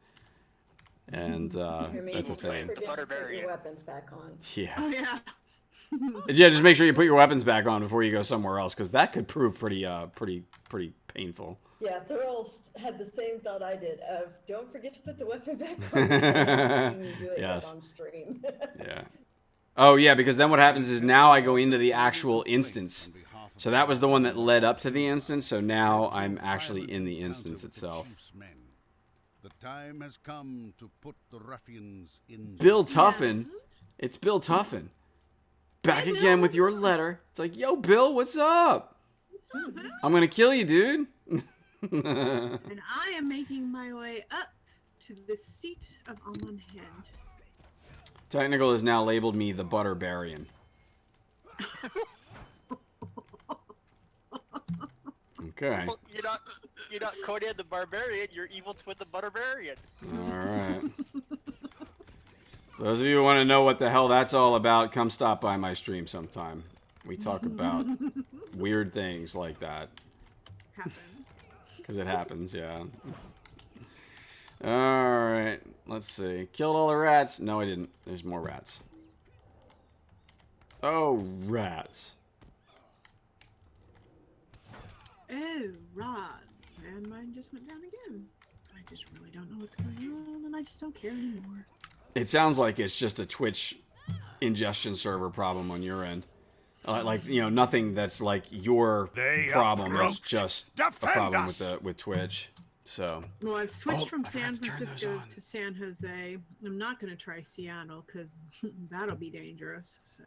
And that's the thing. Forget to put your weapons back on. Yeah. Oh, yeah. Yeah. Just make sure you put your weapons back on before you go somewhere else, because that could prove pretty painful. Yeah, Thurls had the same thought I did of don't forget to put the weapon back on. I've seen you do it Yes. on stream. Yeah. Oh yeah, because then what happens is now I go into the actual instance. So that was the one that led up to the instance. So now I'm actually in the instance itself. The time has come to put the ruffians in. Bill Tuffin. It's Bill Tuffin. Back again with your letter. It's like, yo, Bill, what's up? What's up, Bill? I'm gonna kill you, dude. And I am making my way up to the seat of Amonhen. Technical has now labeled me the Butterbarian. Okay. Well, you're not Conan the Barbarian. You're evil twin the Butterbarian. All right. Those of you who want to know what the hell that's all about, come stop by my stream sometime. We talk about weird things like that. Happen. Because it happens, yeah. Alright, let's see. Killed all the rats? No, I didn't. There's more rats. Oh, rats. Oh, rods. And mine just went down again. I just really don't know what's going on, and I just don't care anymore. It sounds like it's just a Twitch ingestion server problem on your end. Like, you know, nothing that's like your problem. It's just a problem with Twitch. So. Well, I've switched from I San forgot to turn those Francisco on. to San Jose. I'm not going to try Seattle because that'll be dangerous. So.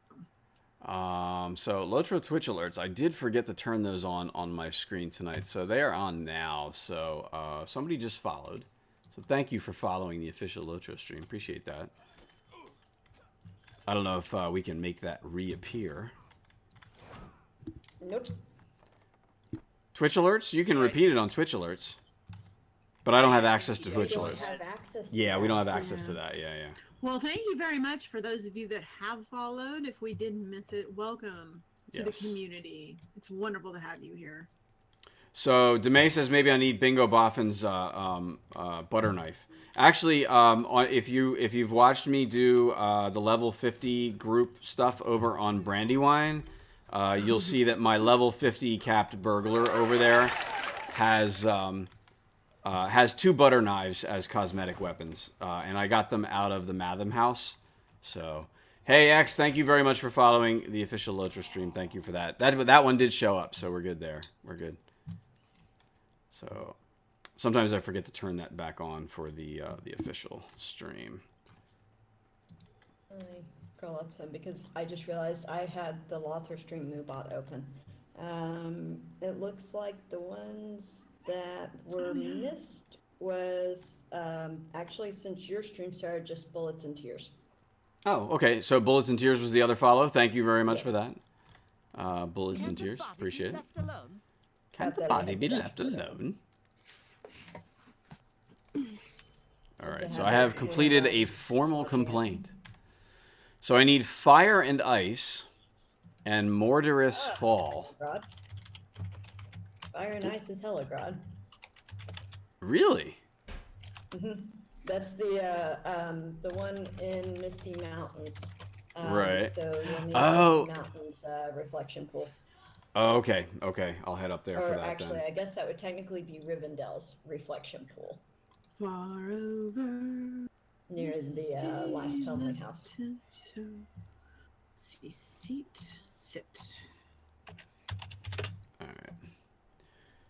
So Lotro Twitch alerts, I did forget to turn those on my screen tonight, so they are on now. So somebody just followed, so thank you for following the official Lotro stream. Appreciate that. I don't know if we can make that reappear. Nope. Twitch alerts, you can repeat it on Twitch alerts, but I don't have access to Twitch We don't alerts. have access to Yeah, we don't that. have access to that. Yeah. Well, thank you very much for those of you that have followed. If we didn't miss it, welcome to the community. It's wonderful to have you here. So Demay says maybe I need Bingo Boffin's butter knife. Actually, if you've watched me do the level 50 group stuff over on Brandywine, you'll see that my level 50 capped burglar over there has 2 butter knives as cosmetic weapons, and I got them out of the Matham house. So, hey X, thank you very much for following the official Lotro stream. Thank you for that. That one did show up, so we're good there. We're good. So, sometimes I forget to turn that back on for the official stream. Let me scroll up some because I just realized I had the Lothar stream Moobot open. It looks like the ones that were missed was actually, since your stream started, just Bullets and Tears. Oh, okay. So Bullets and Tears was the other follow. Thank you very much Yes. for that. Bullets and Tears. Appreciate it. Can't the that I body had be to left do. alone? All right, To so have I have that completed a universe formal looking at. complaint. So I need Fire and Ice and Mordorous Fall. Grod. Fire and Ice is Heligrod. Really? That's the one in Misty Mountains. Right. So you'll need Oh. Misty Mountains reflection pool. Oh, okay. Okay, I'll head up there for Or that actually, then. I guess that would technically be Rivendell's reflection pool Far over. near the last homely house. Seat, sit. All right.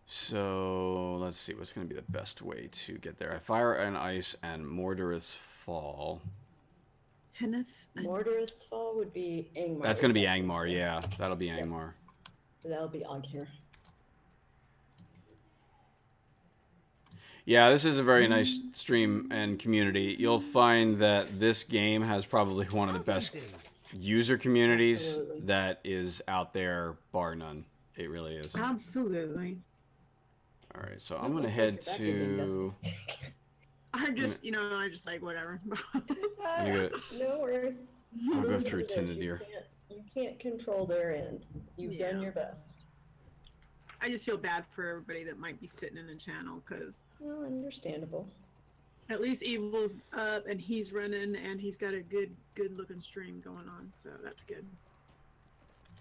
So let's see what's going to be the best way to get there. Fire and Ice and Mordorous Fall. Henneth. Mordorous Fall would be Angmar. That's going to be reflection Angmar, pool. yeah. That'll be Angmar. So that'll be Oghir. Yeah, this is a very nice stream and community. You'll find that this game has probably one of the best user communities Absolutely. that is out there, bar none. It really is. Absolutely. All right, so I'm It going to looks head like you're back in, to... I just, I just like whatever. No worries. I'll go Remember through this, Tinadir. You can't control their end. You've done Yeah. your best. I just feel bad for everybody that might be sitting in the channel because Well, understandable. at least Evil's up and he's running and he's got a good looking stream going on, so that's good.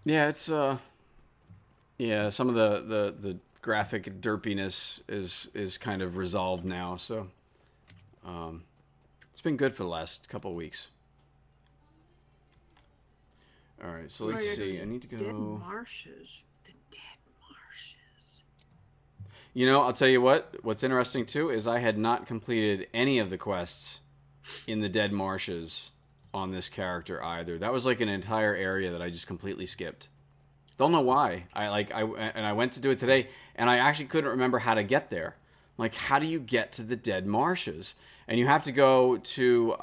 Yeah, it's yeah, some of the graphic derpiness is kind of resolved now, so it's been good for the last couple weeks. All right, so let's see. I need to Dead go. marshes. The dead marshes. You know, I'll tell you what. What's interesting too is I had not completed any of the quests in the Dead Marshes on this character either. That was like an entire area that I just completely skipped. Don't know why. I went to do it today, and I actually couldn't remember how to get there. Like, how do you get to the Dead Marshes? And you have to go to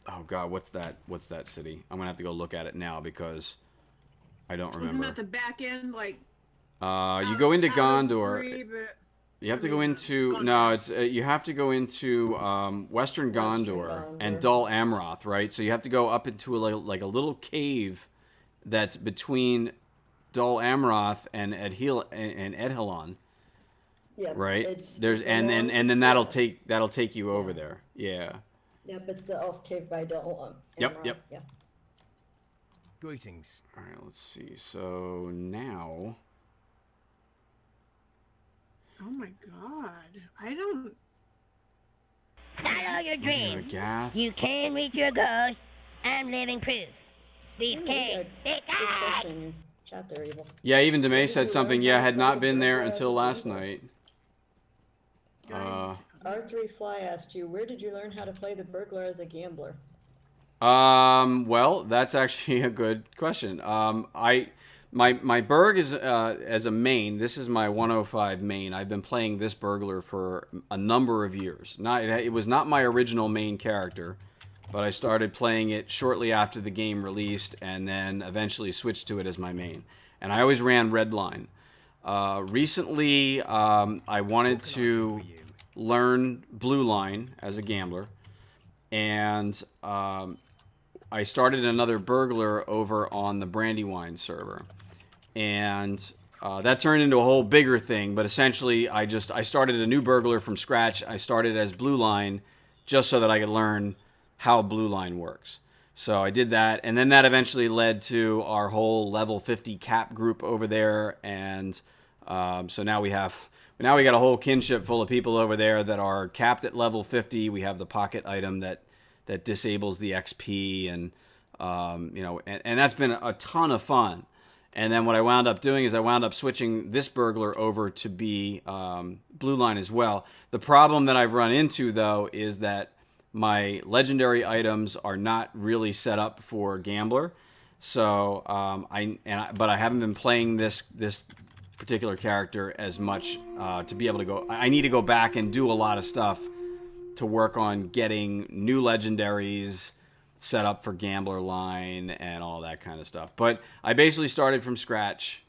oh god, what's that city? I'm gonna have to go look at it now because I don't remember. Isn't that the back end, like? You go into out of Gondor. three, but- You have to I go mean, into Gondor. no, it's you have to go into Western Gondor Gondor. and Dol Amroth, right? So you have to go up into like a little cave that's between Dol Amroth and Edhilon, Yep. right? It's There's a and long- then that'll take you over there. Yeah. Yep, it's the elf cave by Dol. Yep, Amroth, yep. Yeah. Greetings. All right, let's see. So now Oh my god, I don't. Follow your go to dreams. Gath. You can reach your goals. I'm living proof. These Ooh, caves, good question in your chat there, Evil. Yeah, even Demay Did said you something. learn Yeah, how had to not play been there Burglar until as a last Weaver? night. Guys, R3 Fly asked you, where did you learn how to play the burglar as a gambler? Well, that's actually a good question. My Berg is as a main. This is my 105 main. I've been playing this burglar for a number of years. It was not my original main character, but I started playing it shortly after the game released, and then eventually switched to it as my main. And I always ran Redline. Recently, I wanted to learn Blue Line as a gambler, and I started another burglar over on the Brandywine server, and that turned into a whole bigger thing. But essentially, I started a new burglar from scratch. I started as Blue Line, just so that I could learn how Blue Line works. So I did that, and then that eventually led to our whole level 50 cap group over there, and so now we got a whole kinship full of people over there that are capped at level 50. We have the pocket item that disables the XP, and and that's been a ton of fun. And then what I wound up doing is I wound up switching this burglar over to be Blue Line as well. The problem that I've run into, though, is that my legendary items are not really set up for gambler. So but I haven't been playing this particular character as much to be able to go. I need to go back and do a lot of stuff to work on getting new legendaries set up for gambler line and all that kind of stuff. But I basically started from scratch.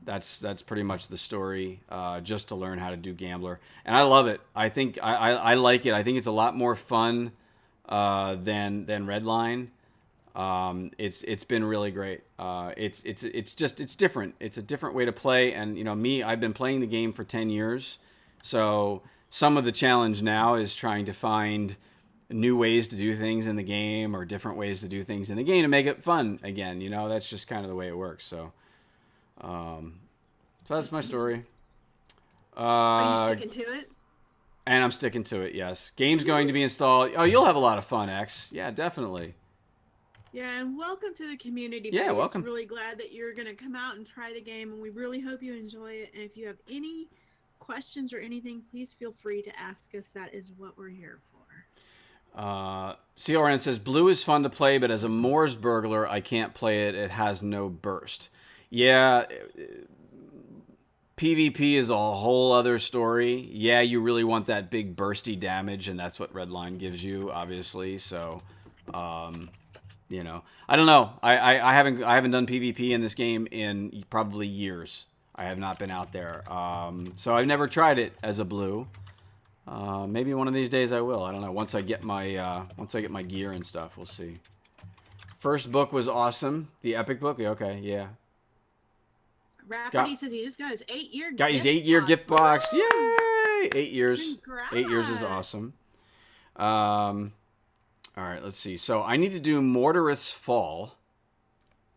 That's pretty much the story, just to learn how to do gambler, and I love it. I think I like it. I think it's a lot more fun than Redline. It's been really great. It's different. It's a different way to play, and I've been playing the game for 10 years, so some of the challenge now is trying to find new ways to do things in the game, or different ways to do things in the game to make it fun again. That's just kind of the way it works. So that's my story. Are you sticking to it? And I'm sticking to it, yes. Game's going to be installed. Oh, you'll have a lot of fun, X. Yeah, definitely. Yeah, and welcome to the community. Yeah, buddy. welcome. It's really glad that you're going to come out and try the game, and we really hope you enjoy it. And if you have any questions or anything, please feel free to ask us. That is what we're here for. CRN says, Blue is fun to play, but as a Moors burglar, I can't play it. It has no burst. Yeah, PvP is a whole other story. Yeah, you really want that big bursty damage, and that's what Redline gives you, obviously. So, I don't know. I haven't done PvP in this game in probably years. I have not been out there. So I've never tried it as a Blue. Maybe one of these days I will. I don't know. Once I get my gear and stuff, we'll see. First book was awesome. The epic book. Okay, yeah. Rafferty says he just got his 8-year got his 8-year gift box. Yay! 8 years. Congrats. 8 years is awesome. All right, let's see. So I need to do Mortarith's Fall.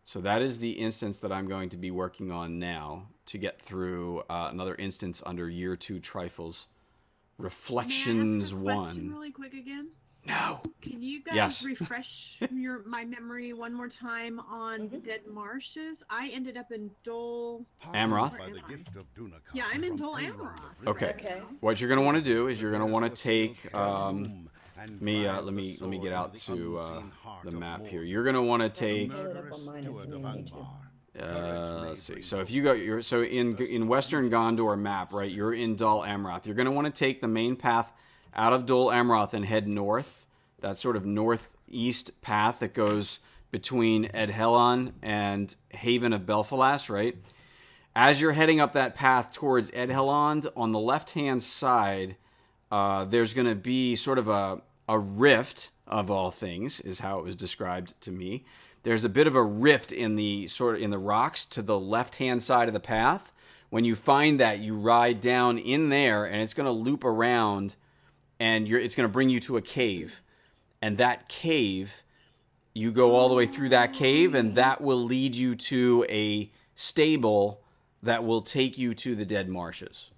So that is the instance that I'm going to be working on now to get through another instance under Year 2 Trifles. Reflections May I ask a 1. question really quick again? No. Can you guys Yes. refresh my memory one more time on the Dead Marshes? I ended up in Dole Amroth? By the gift of Dunakar Yeah, I'm in from Dole Elrond Amroth. of Okay. Okay. What you're going to want to do is you're going to want to There's take the home and let drive the me sword get out into to unseen heart the of map war. here. You're going to want to The take Pull it up on murderous mine if steward you of need me to. Angmar. let's see. So if you go, in Western Gondor map, right? You're in Dol Amroth. You're going to want to take the main path out of Dol Amroth and head north. That sort of northeast path that goes between Edhelon and Haven of Belfalas, right? As you're heading up that path towards Edhelond, on the left-hand side, there's going to be sort of a rift, of all things, is how it was described to me. There's a bit of a rift in the rocks to the left-hand side of the path. When you find that, you ride down in there, and it's going to loop around, and it's going to bring you to a cave. And that cave, you go all the way through that cave, and that will lead you to a stable that will take you to the Dead Marshes.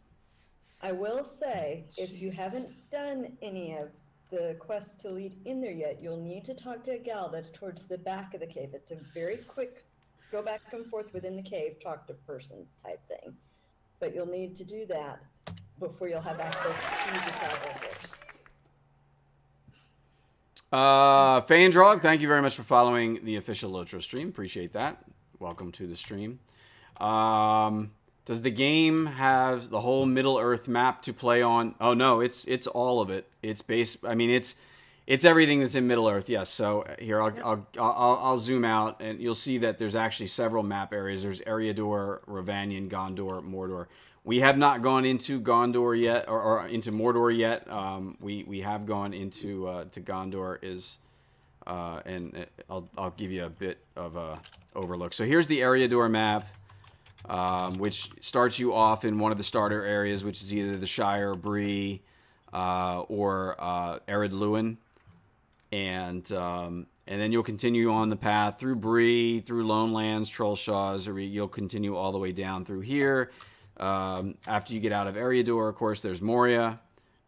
I will say, if you haven't done any of the quests to lead in there yet, you'll need to talk to a gal that's towards the back of the cave. It's a very quick go back and forth within the cave, talk to person type thing. But you'll need to do that before you'll have access to the travel books. Fandrog, thank you very much for following the official Lotro stream. Appreciate that. Welcome to the stream. Does the game have the whole Middle Earth map to play on? Oh no, it's all of it. It's it's everything that's in Middle Earth. Yes. So here I'll zoom out and you'll see that there's actually several map areas. There's Eriador, Ravanion, Gondor, Mordor. We have not gone into Gondor yet, or into Mordor yet. We have gone into to Gondor and I'll give you a bit of a overlook. So here's the Eriador map. Which starts you off in one of the starter areas, which is either the Shire, Bree, or Ered Luin, and then you'll continue on the path through Bree, through Lone Lands, Trollshaws, or you'll continue all the way down through here. After you get out of Eriador, of course, there's Moria,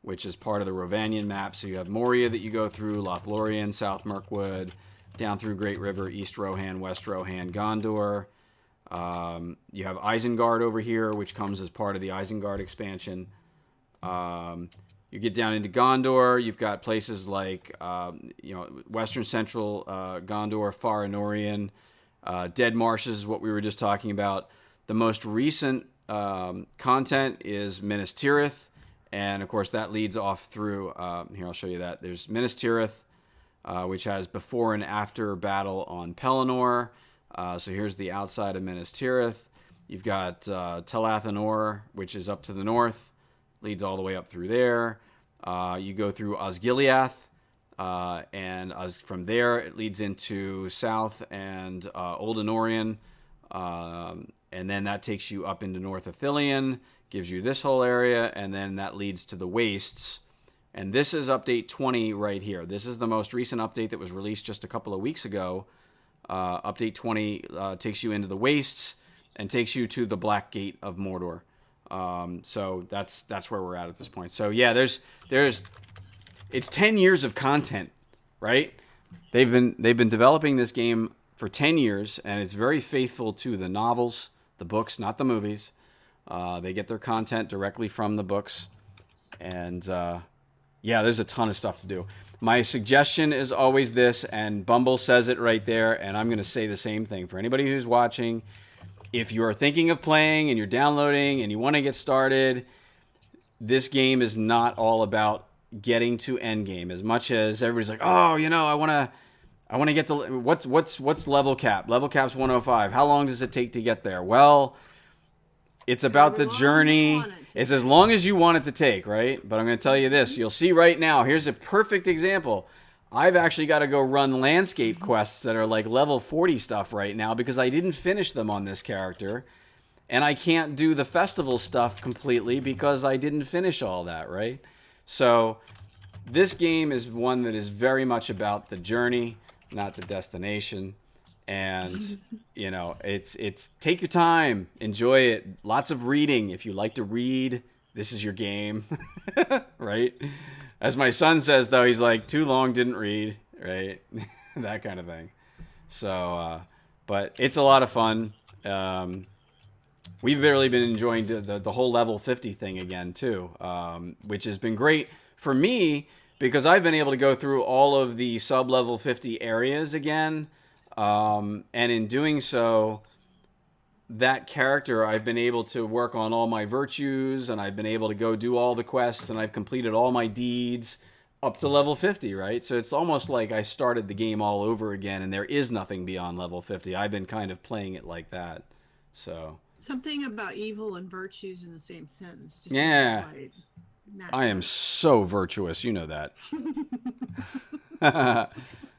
which is part of the Rovanian map. So you have Moria that you go through, Lothlorien, South Mirkwood, down through Great River, East Rohan, West Rohan, Gondor. You have Isengard over here, which comes as part of the Isengard expansion. You get down into Gondor. You've got places like, Western Central Gondor, Far Anorian, Dead Marshes is what we were just talking about. The most recent content is Minas Tirith, and of course that leads off through. Here, I'll show you that. There's Minas Tirith, which has before and after battle on Pelennor. So here's the outside of Minas Tirith. You've got Tel Athanor, which is up to the north, leads all the way up through there. You go through Osgiliath, and from there it leads into south and Old Anorian, and then that takes you up into North Ithilien, gives you this whole area, and then that leads to the Wastes. And this is update 20 right here. This is the most recent update that was released just a couple of weeks ago. Update 20 takes you into the Wastes and takes you to the Black Gate of Mordor. So that's where we're at this point. So yeah, it's 10 years of content, right? They've been developing this game for 10 years, and it's very faithful to the novels, the books, not the movies. They get their content directly from the books, and there's a ton of stuff to do. My suggestion is always this, and Bumble says it right there, and I'm going to say the same thing. For anybody who's watching, if you are thinking of playing and you're downloading and you want to get started, this game is not all about getting to endgame as much as everybody's like, oh, I want to get to, what's level cap? Level cap's 105. How long does it take to get there? Well, it's about the journey. It's as long as you want it to take, right? But I'm going to tell you this. You'll see right now, here's a perfect example. I've actually got to go run landscape quests that are like level 40 stuff right now because I didn't finish them on this character. And I can't do the festival stuff completely because I didn't finish all that, right? So this game is one that is very much about the journey, not the destination. And, it's take your time, enjoy it. Lots of reading. If you like to read, this is your game, right? As my son says, though, he's like, too long, didn't read, right? That kind of thing. So, but it's a lot of fun. We've really been enjoying the whole level 50 thing again, too, which has been great for me because I've been able to go through all of the sub-level 50 areas again. And in doing so, that character, I've been able to work on all my virtues, and I've been able to go do all the quests, and I've completed all my deeds up to level 50, right? So it's almost like I started the game all over again, and there is nothing beyond level 50. I've been kind of playing it like that. So something about evil and virtues in the same sentence. Just yeah. I am so virtuous. You know that.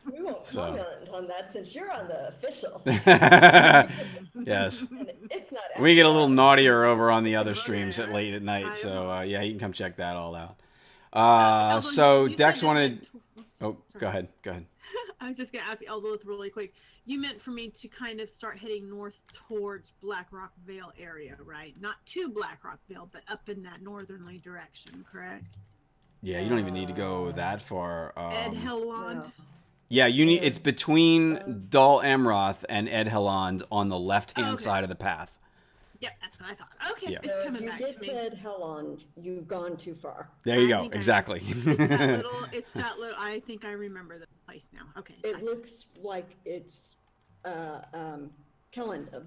We won't comment on that since you're on the official. Yes. And it's not. We get a little naughtier over on the other streams at late at night. So you can come check that all out. So Dex wanted. Oh, go ahead. Go ahead. I was just gonna ask Eldolith really quick. You meant for me to kind of start heading north towards Blackrock Vale area, right? Not to Blackrock Vale, but up in that northerly direction, correct? Yeah, you don't even need to go that far. Ed Helland. No. Yeah, you need. It's between Dol Amroth and Ed Helland on the left-hand side of the path. Yep, that's what I thought. Okay, Yeah. it's So if coming you back get to me. Ted Hellon, you've gone too far. There you I go. think Exactly. It's that little. I think I remember the place now. Okay. It gotcha. looks like it's Kellendom.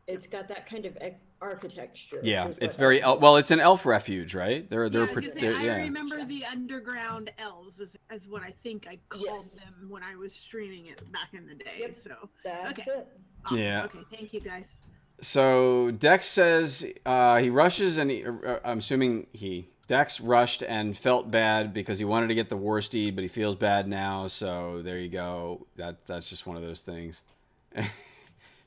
It's got that kind of architecture. Yeah, is it's what very Elf well. It's an elf refuge, right? Yeah, I was gonna say, I yeah. remember the underground elves as what I think I called Yes. them when I was streaming it back in the day. Yep. So That's okay. it. Awesome. Yeah. Okay, thank you guys. So Dex says he rushes, and I'm assuming Dex rushed and felt bad because he wanted to get the war steed, but he feels bad now. So there you go. That's just one of those things.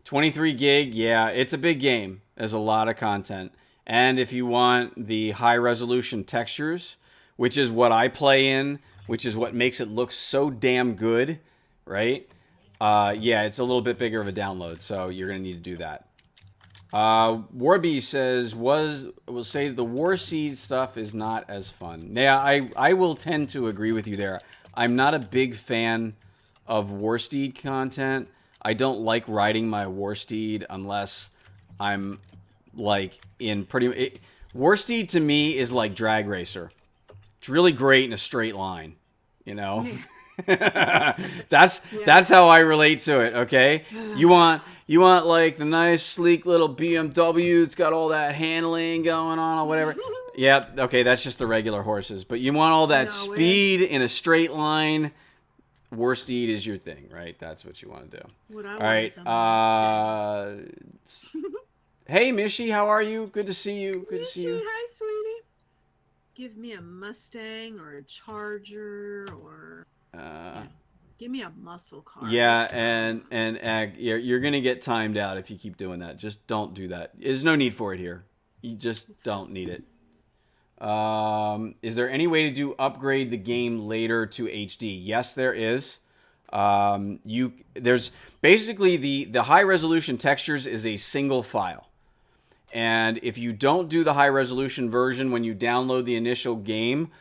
23 gig, yeah, it's a big game. There's a lot of content, and if you want the high resolution textures, which is what I play in, which is what makes it look so damn good, right? Yeah, it's a little bit bigger of a download, so you're gonna need to do that. Warby says will say the War Seed stuff is not as fun. Yeah, I will tend to agree with you there. I'm not a big fan of War Steed content. I don't like riding my War Steed unless I'm like in War Steed to me is like Drag Racer. It's really great in a straight line, you know. that's how I relate to it. Okay, you want like the nice sleek little BMW that's got all that handling going on or whatever. Yeah, okay, that's just the regular horses. But you want all that speed in a straight line. War Steed is your thing, right? That's what you want to do. What I all want right. Hey, Mishy, how are you? Good to see you. Good to see you. Hi, sweetie. Give me a Mustang or a Charger or give me a muscle car. Yeah, and Ag, you're gonna get timed out if you keep doing that. Just don't do that. There's no need for it here. You just don't need it. Is there any way to upgrade the game later to HD? Yes, there is. There's basically the high resolution textures is a single file. And if you don't do the high resolution version when you download the initial game,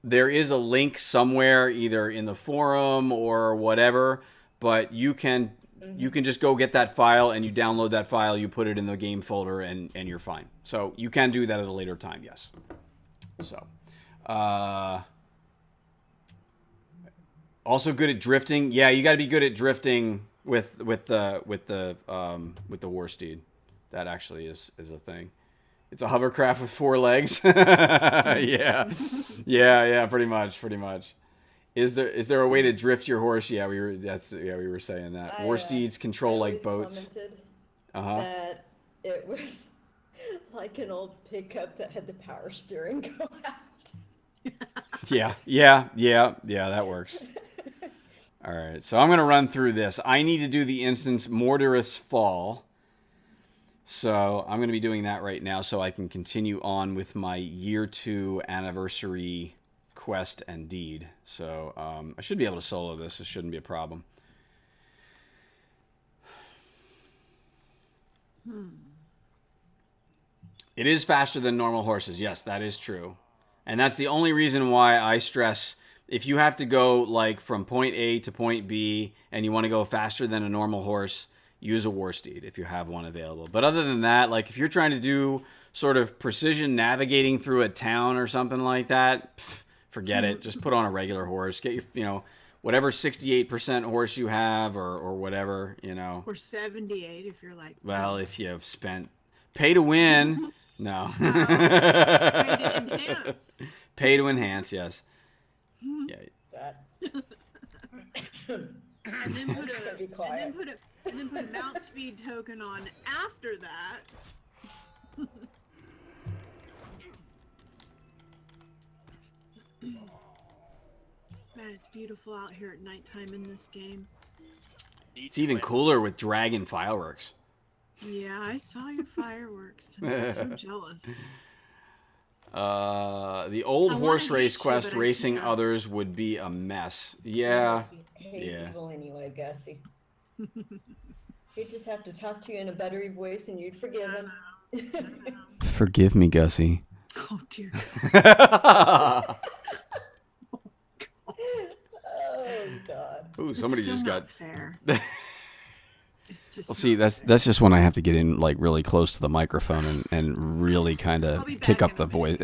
there is a link somewhere either in the forum or whatever, but you can just go get that file and you download that file, you put it in the game folder and you're fine. So you can do that at a later time, yes. So, also good at drifting. Yeah, you got to be good at drifting with the War Steed. That actually is a thing. It's a hovercraft with 4 legs. yeah, pretty much. Is there a way to drift your horse? Yeah, we were saying that. War Steeds control like boats. That it was like an old pickup that had the power steering go out. Yeah, that works. All right, so I'm going to run through this. I need to do the instance Mortarous Fall. So I'm going to be doing that right now so I can continue on with my year 2 anniversary quest and deed. So I should be able to solo this. It shouldn't be a problem. It is faster than normal horses. Yes, that is true. And that's the only reason why I stress if you have to go like from point A to point B and you want to go faster than a normal horse, use a War Steed if you have one available. But other than that, like if you're trying to do sort of precision navigating through a town or something like that, forget it. Just put on a regular horse. Get your, whatever 68% horse you have or whatever, Or 78 if you're like. Well, if you've spent pay to win. No. Pay to enhance. Pay to enhance, yes. Yeah. That. And then put a mount speed token on after that. Man, it's beautiful out here at nighttime in this game. It's even cooler with dragon fireworks. Yeah, I saw your fireworks. I'm so jealous. The old horse race quest racing others would be a mess. Yeah. People anyway, Gussie. He'd just have to talk to you in a buttery voice and you'd forgive him. Forgive me, Gussie. Oh dear. Oh God. Ooh, somebody It's so just not got fair. It's just Well, see, not that's just when I have to get in like really close to the microphone and really kind I'll of be kick back up in a the voice.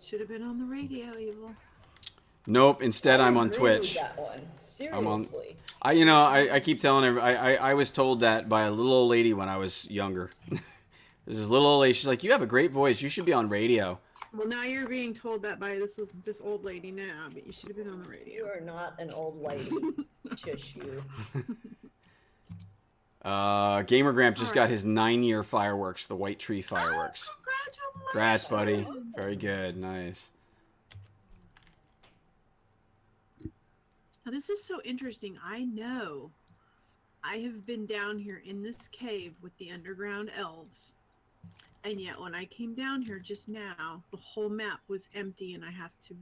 Should have been on the radio, Evil. Nope. Instead, I I'm on agree with Twitch. that one. I'm on. Seriously. I keep telling everybody. I was told that by a little old lady when I was younger. There's this little old lady. She's like, "You have a great voice. You should be on radio." Well, now you're being told that by this old lady now, but you should have been on the You radio. are not an old lady. Shush you. Gamer Gramp just got Alright. his 9-year fireworks, the White Tree fireworks. Congratulations! Congrats, buddy. Very good. Nice. Now, this is so interesting. I know I have been down here in this cave with the underground elves. And yet, when I came down here just now, the whole map was empty, and I have to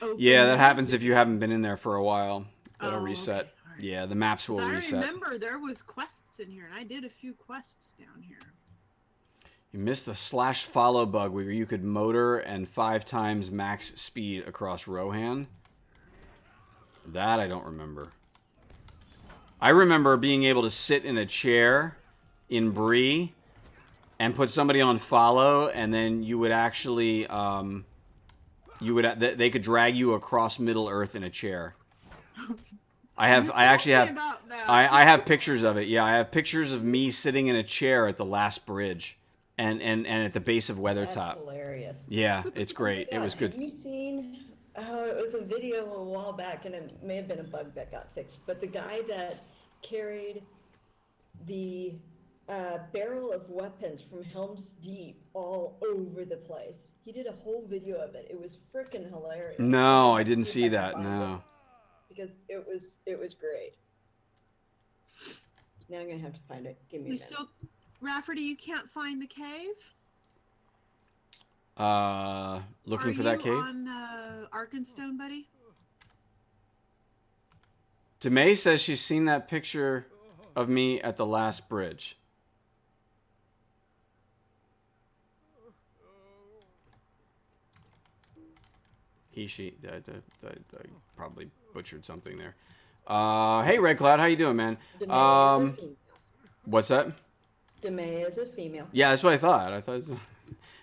open Yeah, the that map happens if you again. haven't been in there for a while. That'll Oh, reset. okay. All right. Yeah, the maps will 'Cause I reset. remember there was quests in here, and I did a few quests down here. You missed the /follow bug where you could motor and 5 times max speed across Rohan. That I don't remember. I remember being able to sit in a chair in Bree and put somebody on follow, and then you would actually they could drag you across Middle Earth in a chair. I actually have About that. I have pictures of it. Yeah, I have pictures of me sitting in a chair at the last bridge and at the base of That's Weathertop. hilarious. Yeah, it's great. Oh It my was God, good. Have you seen? Oh, it was a video a while back, and it may have been a bug that got fixed. But the guy that carried the barrel of weapons from Helm's Deep all over the place. He did a whole video of it. It was freaking hilarious. No, I'll I have to didn't see if see I can that. find No. it, because it was great. Now I'm gonna have to find it. Give me a We minute. still, Rafferty, you can't find the cave? Looking Are for that you cave. on Arkenstone, buddy? Demay says she's seen that picture of me at the last bridge. She probably butchered something there. Hey Red Cloud, how you doing, man? Demay is a female. What's that? Demay is a female. Yeah, that's what I thought. I was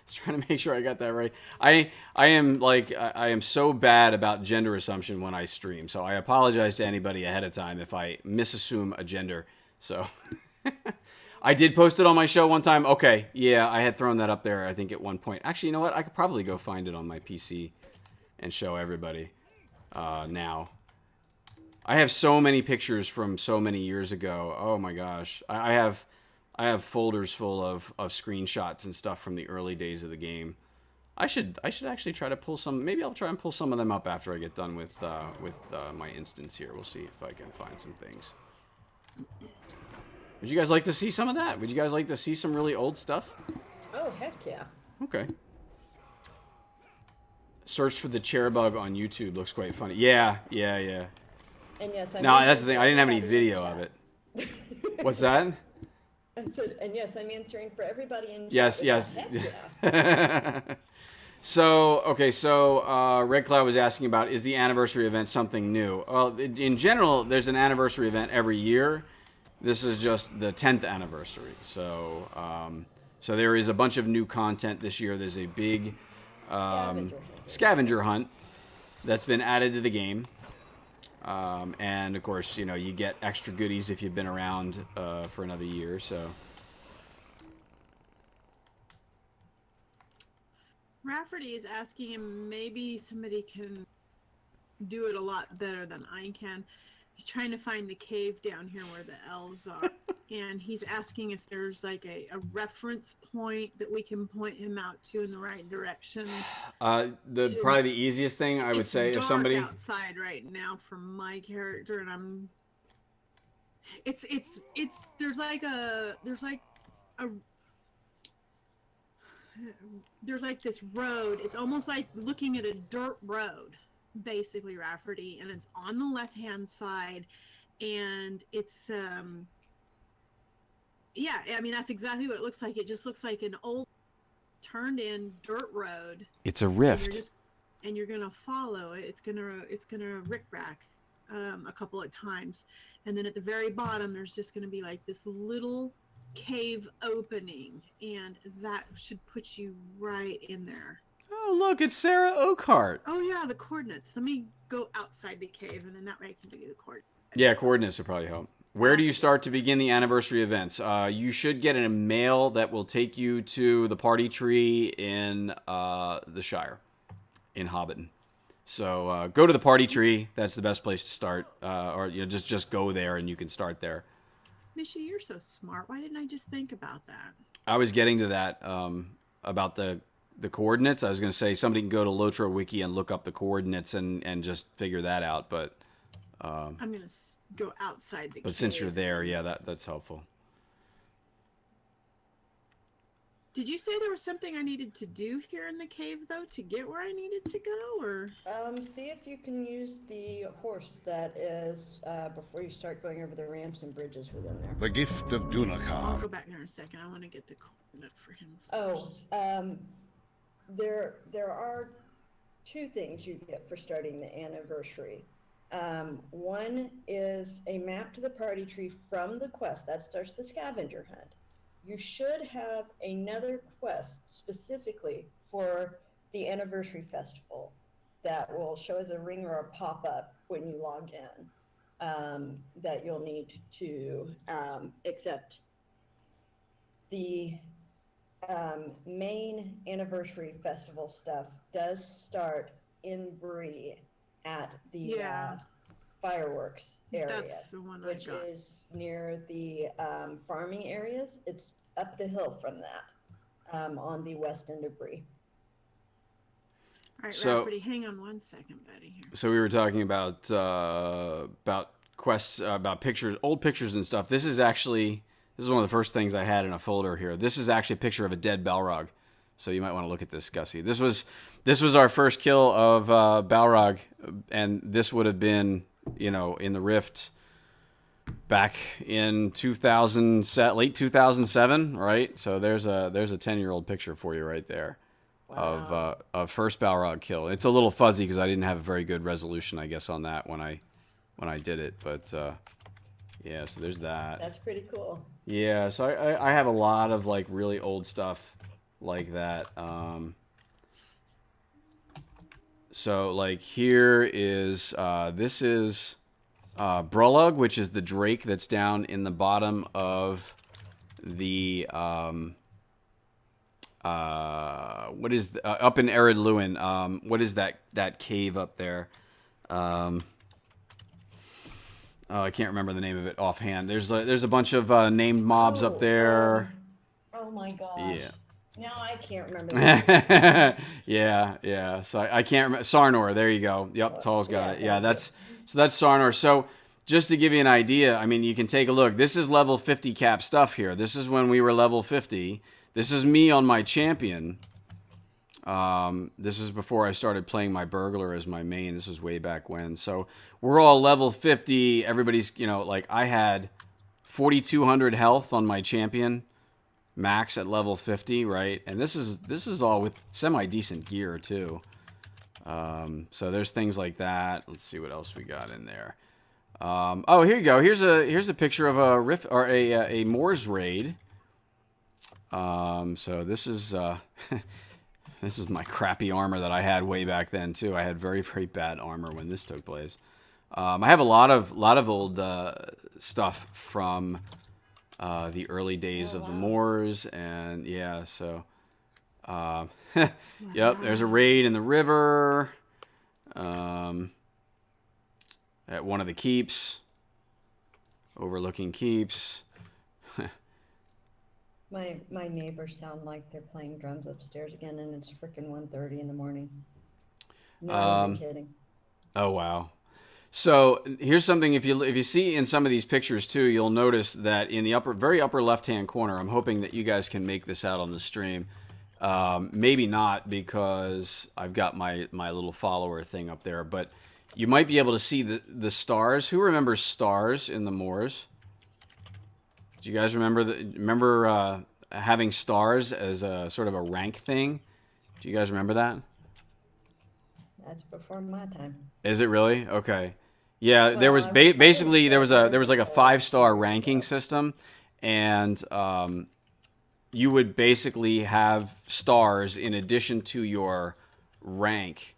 trying to make sure I got that right. I am so bad about gender assumption when I stream, so I apologize to anybody ahead of time if I misassume a gender. So I did post it on my show one time. Okay, yeah, I had thrown that up there, I think, at one point. Actually, you know what? I could probably go find it on my PC and show everybody now. I have so many pictures from so many years ago. Oh my gosh. I have folders full of screenshots and stuff from the early days of the game. I should actually try to pull some. Maybe I'll try and pull some of them up after I get done with my instance here. We'll see if I can find some things. Would you guys like to see some of that? Would you guys like to see some really old stuff? Oh, heck yeah. Okay. Search for the chair bug on YouTube. Looks quite funny. Yeah. And yes, No, that's the thing. I didn't have any video of it. What's that? I said, and yes, I'm answering for everybody in chat. Yes, with yes. a heck yeah. So Red Cloud was asking about, is the anniversary event something new? Well, in general, there's an anniversary event every year. This is just the 10th anniversary. So there is a bunch of new content this year. There's a big scavenger hunt that's been added to the game. And of course, you know, you get extra goodies if you've been around for another year. So Rafferty is asking him maybe somebody can do it a lot better than I can. He's trying to find the cave down here where the elves are. And he's asking if there's like a reference point that we can point him out to in the right direction. probably the easiest thing I would say, It's if dark somebody outside right now for my character, and there's like this road. It's almost like looking at a dirt road, basically, Rafferty, and it's on the left-hand side, and it's yeah, I mean, that's exactly what it looks like. It just looks like an old turned in dirt road. It's a And rift. you're gonna follow it. It's gonna rick-rack a couple of times, and then at the very bottom there's just gonna be like this little cave opening, and that should put you right in there. Oh, look, it's Sarah Oakhart. Oh yeah, the coordinates. Let me go outside the cave, and then that way I can give you the coordinates. Yeah, coordinates would probably help. Where do you start to begin the anniversary events? You should get a mail that will take you to the party tree in the Shire, in Hobbiton. So go to the party tree. That's the best place to start. Or just go there and you can start there. Mishy, you're so smart. Why didn't I just think about that? I was getting to that about the coordinates. I was going to say somebody can go to Lotro Wiki and look up the coordinates and just figure that out. But I'm gonna go outside the cave. but since you're there, yeah, that's helpful. Did you say there was something I needed to do here in the cave, though, to get where I needed to go, or? See if you can use the horse that is before you start going over the ramps and bridges within there. The gift of I'll Dunakar. go back there in a second. I want to get the coordinate for him Oh, first. there are two things you get for starting the anniversary. One is a map to the party tree from the quest. That starts the scavenger hunt. You should have another quest specifically for the anniversary festival that will show as a ring or a pop-up when you log in, that you'll need to accept. The main anniversary festival stuff does start in Bree at the Yeah. fireworks area, That's the one which I got. is near the farming areas. It's up the hill from that, on the west end of Bree. All right, So- Rafferty, hang on one second, buddy. Here. So we were talking about quests, about pictures, old pictures and stuff. This is one of the first things I had in a folder here. This is actually a picture of a dead Balrog. So you might want to look at this, Gussie. This was our first kill of Balrog, and this would have been, in the Rift back in 2000, late 2007, right? So there's a 10-year-old picture for you right there. Wow. Of first Balrog kill. It's a little fuzzy because I didn't have a very good resolution, I guess, on that when I did it. But yeah, so there's that. That's pretty cool. Yeah, so I have a lot of like really old stuff like that. So like here is this is Brulug, which is the drake that's down in the bottom of the what is up in Ered Luin. What is that cave up there? Oh, I can't remember the name of it offhand. There's a bunch of named mobs up there. Oh my gosh. Yeah. Now I can't remember. The yeah. So I can't remember. Sarnor, there you go. Yep, Tall's got it. Yeah, that's that's Sarnor. So just to give you an idea, I mean, you can take a look. This is level 50 cap stuff here. This is when we were level 50. This is me on my champion. This is before I started playing my burglar as my main. This was way back when. So we're all level 50. Everybody's, like I had 4,200 health on my champion. Max at level 50, right? And this is all with semi-decent gear too. So there's things like that. Let's see what else we got in there. Oh, here you go. Here's a picture of a rift or a Moors raid. So this is this is my crappy armor that I had way back then too. I had very, very bad armor when this took place. I have a lot of old stuff from the early days of the Moors, and yeah, so yep, there's a raid in the river at one of the keeps, overlooking keeps. My neighbors sound like they're playing drums upstairs again, and it's freaking 1:30 in the morning. Not even kidding. Oh wow. So here's something. If you see in some of these pictures too, you'll notice that in the very upper left-hand corner, I'm hoping that you guys can make this out on the stream. Maybe not because I've got my little follower thing up there, but you might be able to see the stars. Who remembers stars in the Moors? Do you guys remember having stars as a sort of a rank thing. Do you guys remember that? That's before my time. Is it really? Okay. Yeah, there Well, was I was probably basically there was a stars like a until like 5-star 2 years ranking ago. system, and you would basically have stars in addition to your rank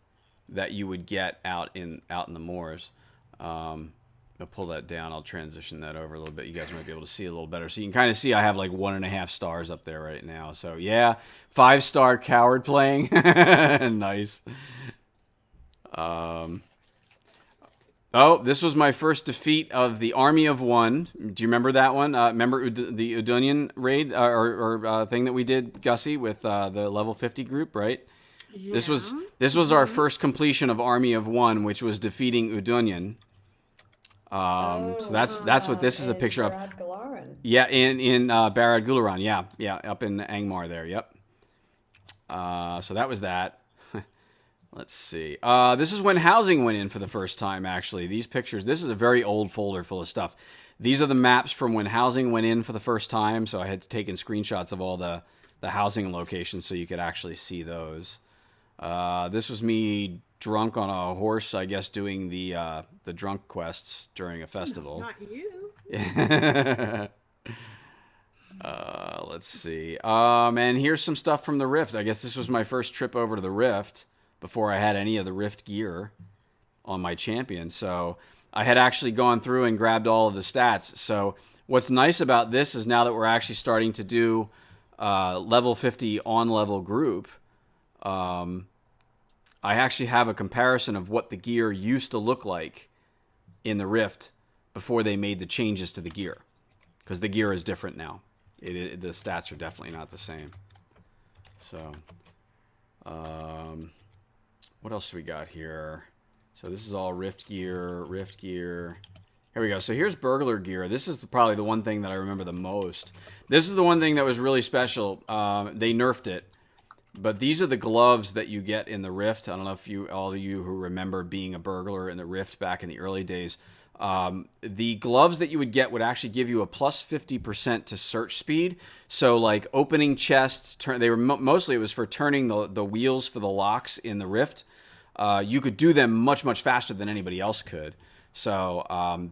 that you would get out in the moors. I'll pull that down. I'll transition that over a little bit. You guys might be able to see a little better. So you can kind of see I have like 1.5 stars up there right now. So yeah, 5-star coward playing. Nice. Oh, this was my first defeat of the Army of One. Do you remember that one? Remember the Udunian raid or thing that we did, Gussie, with the level 50 group, right? Yeah. This was our first completion of Army of One, which was defeating Udunian. So that's what this is a and picture of. Barad Galaran. Yeah, in Barad Gularan. Yeah, up in Angmar there. Yep. So that was that. Let's see. This is when housing went in for the first time, actually. These pictures, this is a very old folder full of stuff. These are the maps from when housing went in for the first time, so I had taken screenshots of all the housing locations so you could actually see those. This was me drunk on a horse, I guess, doing the drunk quests during a festival. Not you. Let's see. And here's some stuff from the Rift. I guess this was my first trip over to the Rift before I had any of the Rift gear on my champion. So I had actually gone through and grabbed all of the stats. So what's nice about this is now that we're actually starting to do level 50 on-level group, I actually have a comparison of what the gear used to look like in the Rift before they made the changes to the gear. Because the gear is different now. The stats are definitely not the same. So, what else do we got here? So this is all Rift gear. Here we go. So here's burglar gear. This is probably the one thing that I remember the most. This is the one thing that was really special. They nerfed it. But these are the gloves that you get in the Rift. I don't know if all of you who remember being a burglar in the Rift back in the early days. The gloves that you would get would actually give you a plus 50% to search speed. So like opening chests, they were mostly it was for turning the wheels for the locks in the Rift. You could do them much faster than anybody else could. So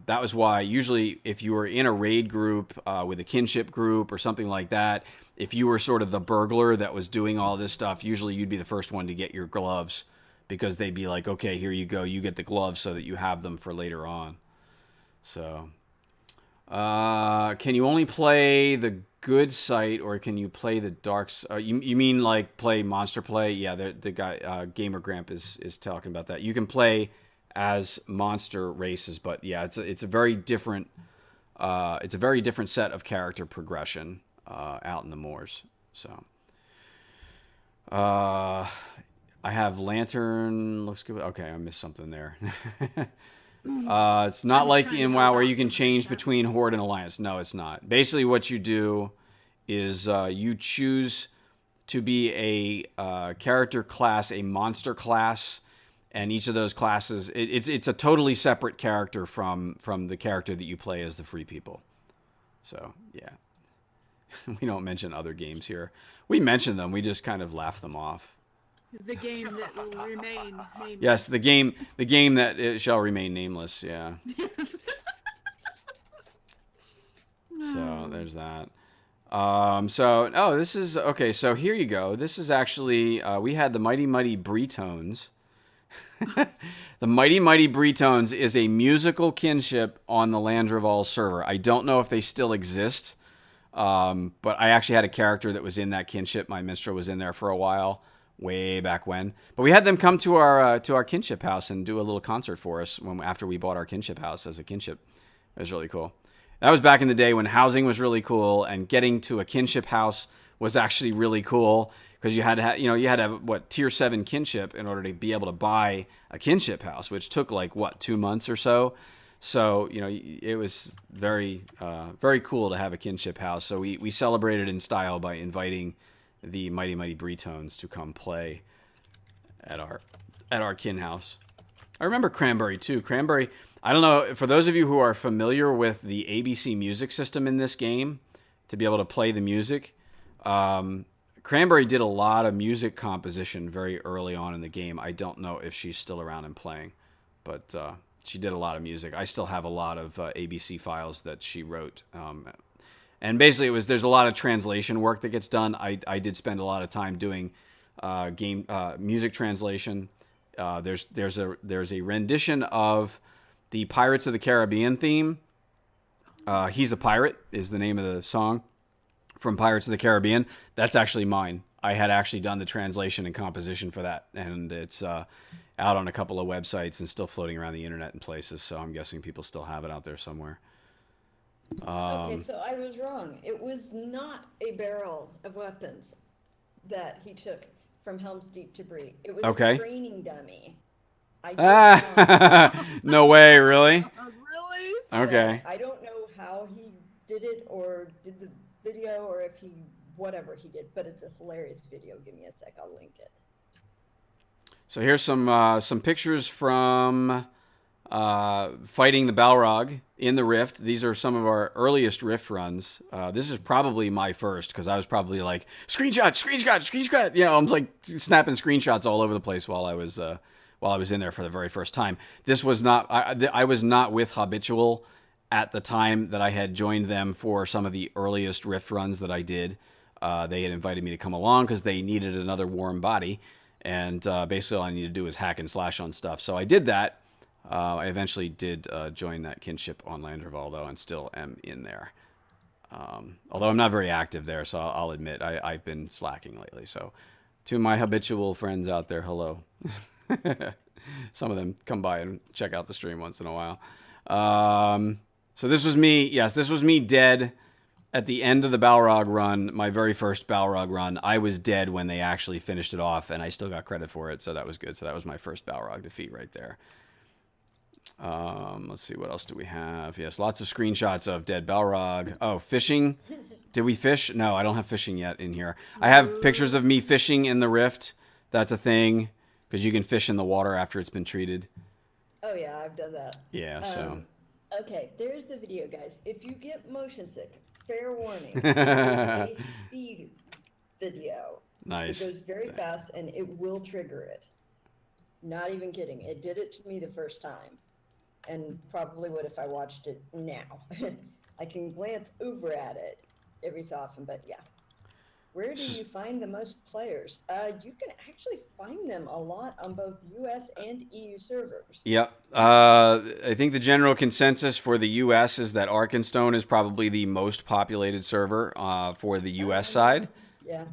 that was why usually if you were in a raid group with a kinship group or something like that, if you were sort of the burglar that was doing all this stuff, usually you'd be the first one to get your gloves because they'd be like, okay, here you go. You get the gloves so that you have them for later on. So can you only play the good site or can you play the dark you mean like play monster play? Yeah, the guy Gamer Gramp is talking about that. You can play as monster races, but yeah, it's a very different set of character progression out in the moors. So I have Lantern, looks good. Okay, I missed something there. It's not like in WoW where you can change between Horde and Alliance. No, it's not. Basically what you do is you choose to be a character class, a monster class, and each of those classes, it's a totally separate character from the character that you play as the free people. So, yeah. We don't mention other games here. We mention them, we just kind of laugh them off. The game that will remain nameless. Yes, the game that it shall remain nameless, yeah. So, there's that. This is, okay, so here you go. This is actually, we had the Mighty Bretones. The Mighty Bretones is a musical kinship on the Landreval server. I don't know if they still exist, but I actually had a character that was in that kinship. My minstrel was in there for a while, way back when. But we had them come to our kinship house and do a little concert for us after we bought our kinship house as a kinship. It was really cool. That was back in the day when housing was really cool and getting to a kinship house was actually really cool because you had to have tier 7 kinship in order to be able to buy a kinship house, which took like 2 months or so. So, it was very, very cool to have a kinship house. So we celebrated in style by inviting the Mighty Bretones to come play at our kin house. I remember Cranberry too. Cranberry, I don't know, for those of you who are familiar with the ABC music system in this game, to be able to play the music, Cranberry did a lot of music composition very early on in the game. I don't know if she's still around and playing, but she did a lot of music. I still have a lot of ABC files that she wrote. And basically, there's a lot of translation work that gets done. I did spend a lot of time doing music translation. There's a rendition of the Pirates of the Caribbean theme. He's a Pirate is the name of the song from Pirates of the Caribbean. That's actually mine. I had actually done the translation and composition for that, and it's out on a couple of websites and still floating around the internet in places, so I'm guessing people still have it out there somewhere. Okay, so I was wrong. It was not a barrel of weapons that he took from Helm's Deep debris. It was Okay. a training dummy. I did not. No way, really? Really? Okay. I don't know how he did it or did the video or if whatever he did, but it's a hilarious video. Give me a sec, I'll link it. So here's some pictures from fighting the Balrog in the Rift. These are some of our earliest Rift runs. This is probably my first because I was probably like screenshot. You know, I was like snapping screenshots all over the place while I was in there for the very first time. This was not. I was not with Habitual at the time that I had joined them for some of the earliest Rift runs that I did. They had invited me to come along because they needed another warm body, and basically all I needed to do was hack and slash on stuff. So I did that. I eventually did join that kinship on Landreval, though, and still am in there. Although I'm not very active there, so I'll admit I've been slacking lately. So to my habitual friends out there, hello. Some of them come by and check out the stream once in a while. So this was me. Yes, this was me dead at the end of the Balrog run, my very first Balrog run. I was dead when they actually finished it off, and I still got credit for it, so that was good. So that was my first Balrog defeat right there. Let's see, what else do we have? Yes, lots of screenshots of dead Balrog. Oh, fishing. Did we fish? No, I don't have fishing yet in here. I have pictures of me fishing in the Rift. That's a thing, because you can fish in the water after it's been treated. Oh yeah, I've done that. Yeah, so. Okay, there's the video, guys. If you get motion sick, fair warning. It's a speed video. Nice. It goes very fast and it will trigger it. Not even kidding. It did it to me the first time. And probably would if I watched it now. I can glance over at it every so often, but yeah. Where do you find the most players? You can actually find them a lot on both US and EU servers. Yep. I think the general consensus for the US is that Arkenstone is probably the most populated server for the US side. Yeah.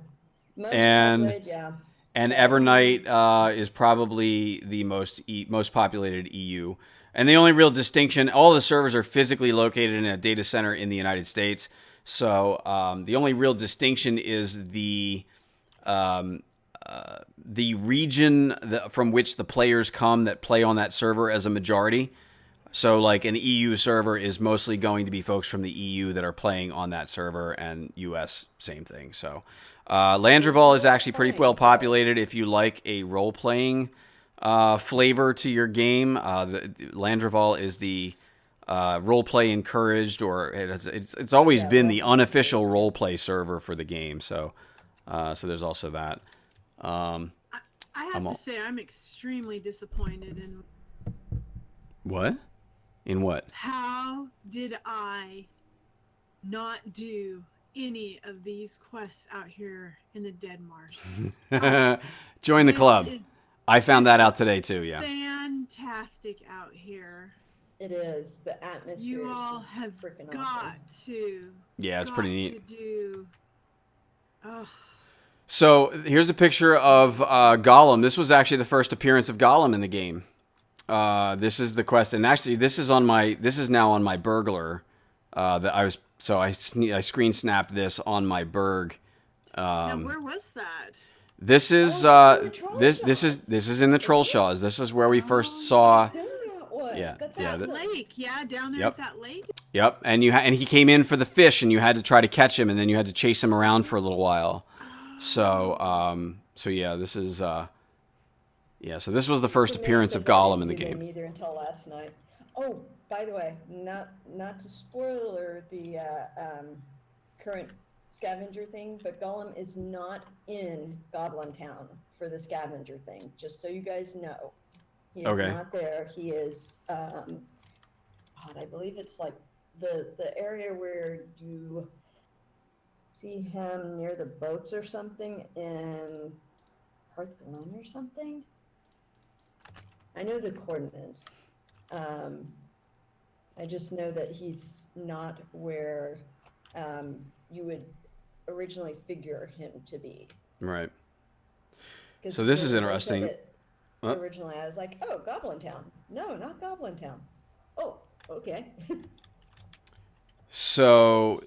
Most And- populated, yeah. And Evernight is probably the most populated EU. And the only real distinction, all the servers are physically located in a data center in the United States. So the only real distinction is the region from which the players come that play on that server as a majority. So like an EU server is mostly going to be folks from the EU that are playing on that server, and US, same thing. So Landreval is actually pretty well populated if you like a role-playing flavor to your game. Landreval is the roleplay encouraged, or it's always been the unofficial roleplay server for the game. So so there's also that. I have to say, I'm extremely disappointed in What? In what? how did I not do any of these quests out here in the Dead Marsh. Join the club. I found that out is today too. Yeah. fantastic out here. It is. The atmosphere You is all just have freaking got awesome. to. Yeah, it's got pretty neat. To do. Oh, So here's a picture of Gollum. This was actually the first appearance of Gollum in the game. This is the quest, and actually, this is now on my burglar. That I was I screen snapped this on my Berg. now where was that? This is this is in the Troll Shaws. This is where we first saw. Done that one. Yeah, That's yeah, awesome. Lake, yeah, down there Yep. at that lake. Yep, and and he came in for the fish, and you had to try to catch him, and then you had to chase him around for a little while. So so yeah, this is so this was the first appearance of Gollum in the game. Neither until last night. Oh, by the way, not to spoiler the current scavenger thing, but Gollum is not in Goblin Town for the scavenger thing, just so you guys know. He is Okay. not there. He is, God, I believe it's like the area where you see him near the boats or something in Hearthglen or something. I know the coordinates. I just know that he's not where you would originally figure him to be. Right. 'Cause So this is when I looked at interesting. it Huh? originally, I was like, oh, Goblin Town. No, not Goblin Town. Oh, okay. So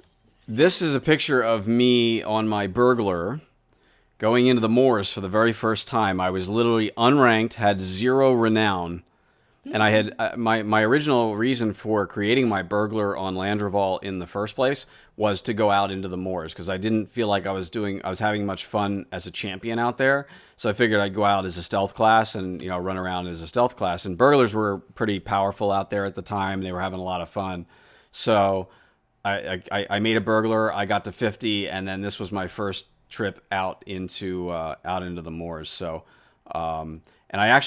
this is a picture of me on my burglar going into the moors for the very first time. I was literally unranked, had 0 renown, and I had my original reason for creating my burglar on Landreval in the first place was to go out into the moors because I didn't feel like I was having much fun as a champion out there. So I figured I'd go out as a stealth class and run around as a stealth class. And burglars were pretty powerful out there at the time. They were having a lot of fun. So I made a burglar. I got to 50, and then this was my first trip out into the moors. So, and I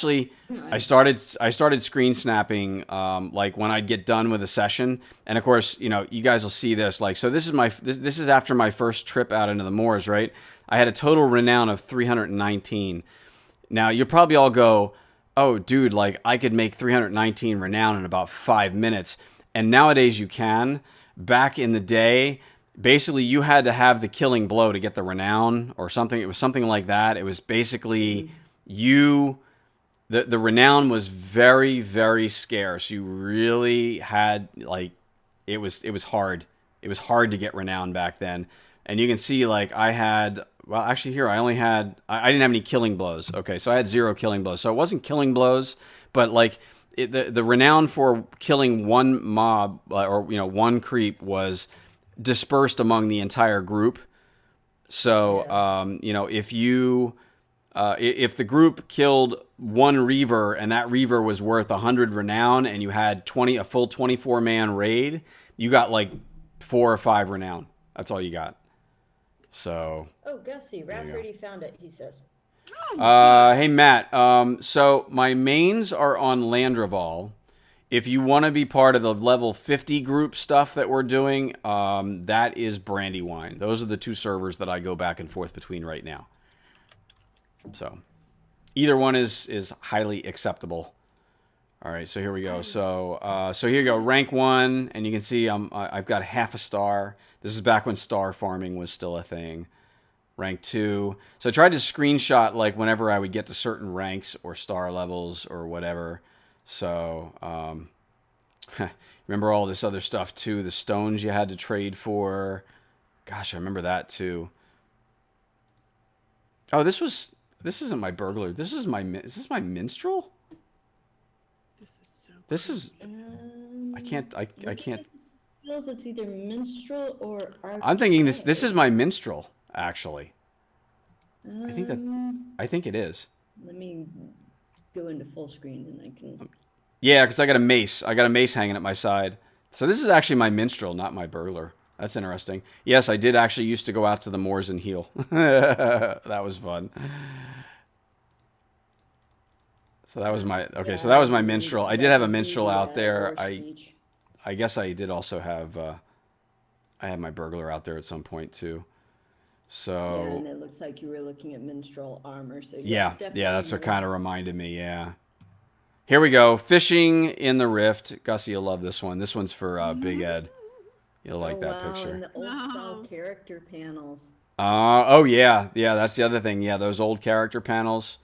started screen snapping like when I'd get done with a session, and of course you guys will see this. Like, so this is after my first trip out into the moors, right? I had a total renown of 319. Now you'll probably all go, "Oh, dude, like I could make 319 renown in about 5 minutes," and nowadays you can. Back in the day, basically you had to have the killing blow to get the renown or something. It was something like that. It was basically the renown was very, very scarce. You really had it was hard. It was hard to get renown back then. And you can see like I had, well, actually here I didn't have any killing blows. Okay, so I had 0 killing blows. So it wasn't killing blows, but like the renown for killing one mob or one creep was dispersed among the entire group. So if the group killed one Reaver and that Reaver was worth 100 renown and you had a full 24-man raid, you got like 4 or 5 renown. That's all you got. So. Oh, Gussie, Rafferty found it, he says. Hey Matt. So my mains are on Landreval. If you want to be part of the level 50 group stuff that we're doing, that is Brandywine. Those are the 2 servers that I go back and forth between right now. So either one is highly acceptable. All right, so here we go. So here you go, rank 1, and you can see I've got half a star. This is back when star farming was still a thing. Rank 2. So I tried to screenshot like whenever I would get to certain ranks or star levels or whatever. So remember all this other stuff too. The stones you had to trade for. Gosh, I remember that too. Oh, this isn't my burglar. Is this my minstrel? This is so. This is. I can't. Feels it's either minstrel or I'm thinking this is my minstrel actually. I think it is. Let me go into full screen and I can. Yeah, because I got a mace. I got a mace hanging at my side. So this is actually my minstrel, not my burglar. That's interesting. Yes, I did actually used to go out to the moors and heal. That was fun. So that was my So that was my minstrel. I did have a minstrel out there. I guess I did also have. I had my burglar out there at some point too. So. Yeah, and it looks like you were looking at minstrel armor. So yeah, that's what kind of reminded me. Yeah. Here we go. Fishing in the Rift. Gussie, you'll love this one. This one's for Big Ed. You'll like that picture. And the old style character panels. Oh yeah, that's the other thing. Yeah, those old character panels.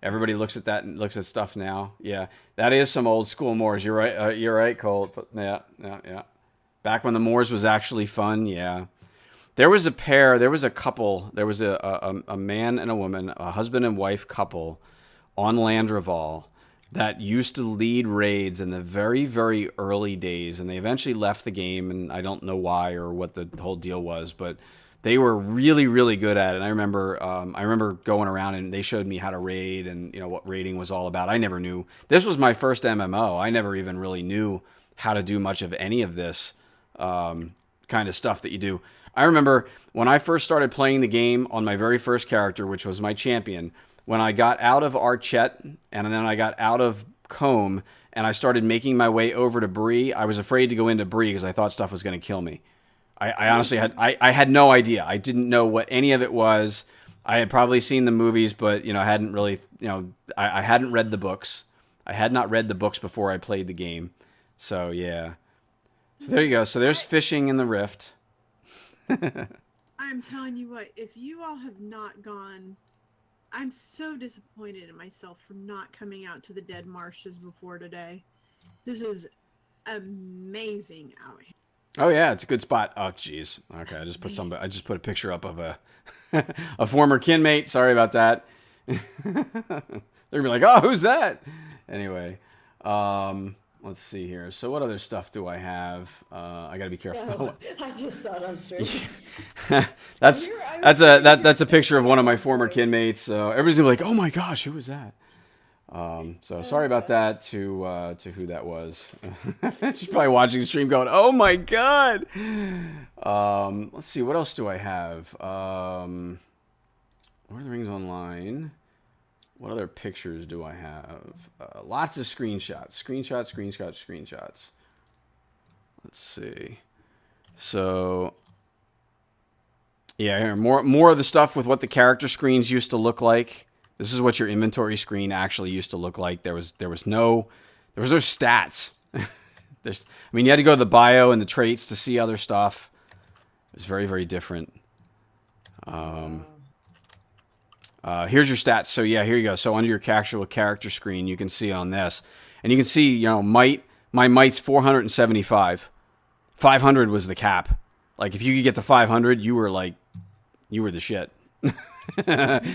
Everybody looks at that and looks at stuff now. Yeah, that is some old school Moors. You're right. You're right, Colt. But yeah. Back when the Moors was actually fun. Yeah. There was a pair. There was a couple. There was a man and a woman, a husband and wife couple, on Landreval that used to lead raids in the very, very early days, and they eventually left the game, and I don't know why or what the whole deal was, but they were really, really good at it. And I remember going around and they showed me how to raid and what raiding was all about. I never knew. This was my first MMO. I never even really knew how to do much of any of this kind of stuff that you do. I remember when I first started playing the game on my very first character, which was my champion, when I got out of Archette and then I got out of Combe and I started making my way over to Bree, I was afraid to go into Bree because I thought stuff was going to kill me. I honestly had no idea. I didn't know what any of it was. I had probably seen the movies, but, I hadn't really, I hadn't read the books. I had not read the books before I played the game. So, yeah. So there you go. So there's fishing in the rift. I'm telling you what, if you all have not gone, I'm so disappointed in myself for not coming out to the dead marshes before today. This is amazing out here. Oh yeah, it's a good spot. Oh jeez. Okay, I just put a picture up of a a former kinmate. Sorry about that. They're gonna be like, "Oh, who's that?" Anyway, let's see here. So what other stuff do I have? I gotta be careful. Yeah, I just saw it on stream. that's a picture of one of my former kinmates. So everybody's gonna be like, "Oh my gosh, who was that?" So sorry about that to who that was. She's probably watching the stream going, "Oh my god." Let's see, what else do I have? Lord of the Rings Online. What other pictures do I have? Lots of screenshots. Screenshots. Let's see. So yeah, here more of the stuff with what the character screens used to look like. This is what your inventory screen actually used to look like. There was no stats. You had to go to the bio and the traits to see other stuff. It was very, very different. Here's your stats. So yeah, here you go. So under your actual character screen, you can see on this, and you can see, might. My might's 475. 500 was the cap. Like if you could get to 500, you were the shit. That's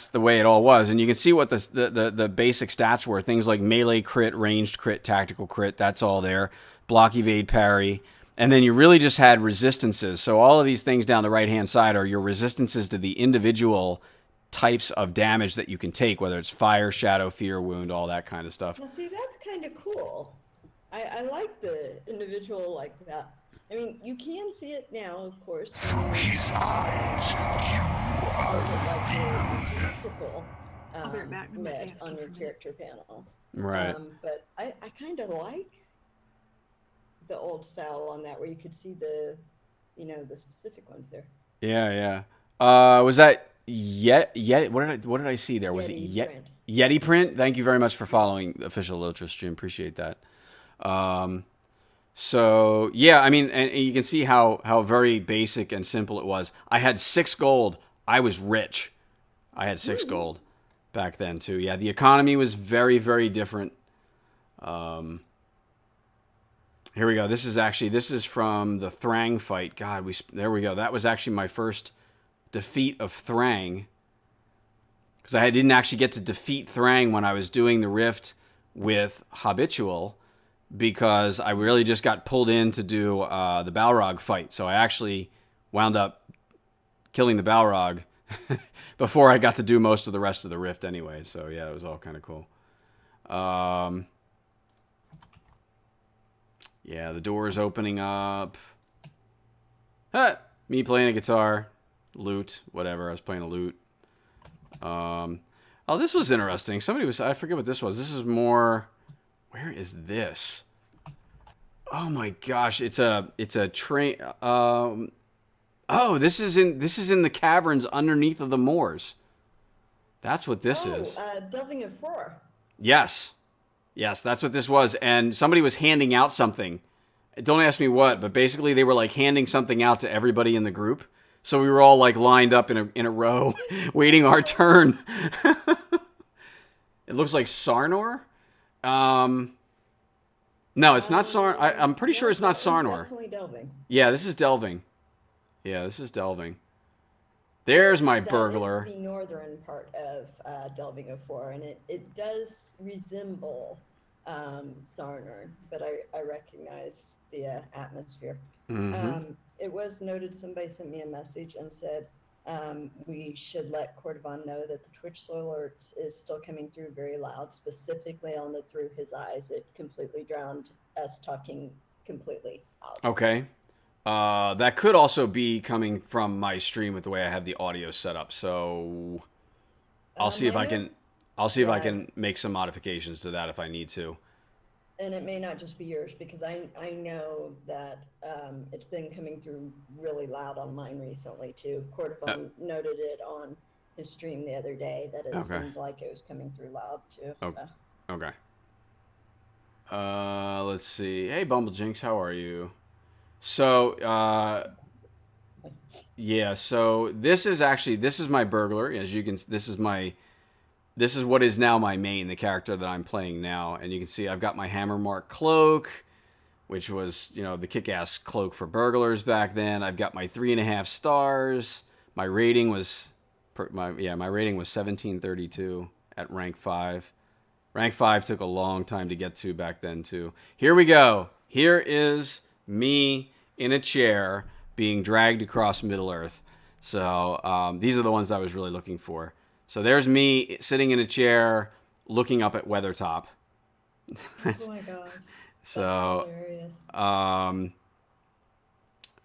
the way it all was. And you can see what the basic stats were. Things like melee crit, ranged crit, tactical crit, that's all there. Block, evade, parry. And then you really just had resistances. So all of these things down the right-hand side are your resistances to the individual types of damage that you can take, whether it's fire, shadow, fear, wound, all that kind of stuff. Now see, that's kind of cool. I like the individual like that. I mean, you can see it now, of course. Through his eyes, you are Tactical, I'll be right back. I'm gonna AFK on your for a minute. character panel. Right. But I kind of like the old style on that, where you could see the specific ones there. Yeah. Was that Yet? What did I see there? Was it Print. Yeti print? Thank you very much for following the official Ultra stream. Appreciate that. So yeah, I mean, and you can see how very basic and simple it was. I had 6 gold. I was rich. I had 6 gold back then too. Yeah, the economy was very, very different. Here we go. This is from the Thrang fight. God, there we go. That was actually my first defeat of Thrang, because I didn't actually get to defeat Thrang when I was doing the Rift with Habitual, because I really just got pulled in to do the Balrog fight. So I actually wound up killing the Balrog before I got to do most of the rest of the Rift anyway. So yeah, it was all kind of cool. Yeah, the door is opening up. Me playing a guitar. Lute, whatever. I was playing a lute. Oh, this was interesting. I forget what this was. This is more... Where is this? Oh my gosh, it's a train. Oh, this is in the caverns underneath of the moors. That's what this is. Delving of Four. Yes, that's what this was. And somebody was handing out something. Don't ask me what, but basically they were like handing something out to everybody in the group. So we were all like lined up in a row, waiting our turn. It looks like Sarnor. No, it's not Sarnor. I'm pretty sure it's not Sarnor. Definitely Delving. Yeah, this is Delving. There's my burglar. That is the northern part of Delving of Four, and it does resemble Sarnor, but I recognize the atmosphere. Mm-hmm. It was noted, somebody sent me a message and said we should let Cordovan know that the Twitch alerts is still coming through very loud, specifically on the Through His Eyes. It completely drowned us talking completely out. Okay. That could also be coming from my stream with the way I have the audio set up. So I'll see if I can. I'll see if I can make some modifications to that if I need to. And it may not just be yours, because I know that it's been coming through really loud on mine recently too. Cordovan noted it on his stream the other day that it seemed like it was coming through loud too. Oh, So. okay. Let's see. Hey, Bumblejinx, how are you? So, yeah. So this is my burglar. As you can, this is what is now my main, the character that I'm playing now, and you can see I've got my hammer mark cloak, which was, the kick-ass cloak for burglars back then. I've got my 3.5 stars. My rating was, my rating was 1732 at rank 5. Rank 5 took a long time to get to back then too. Here we go. Here is me in a chair being dragged across Middle-earth. So these are the ones I was really looking for. So there's me sitting in a chair looking up at Weathertop. Oh my god. So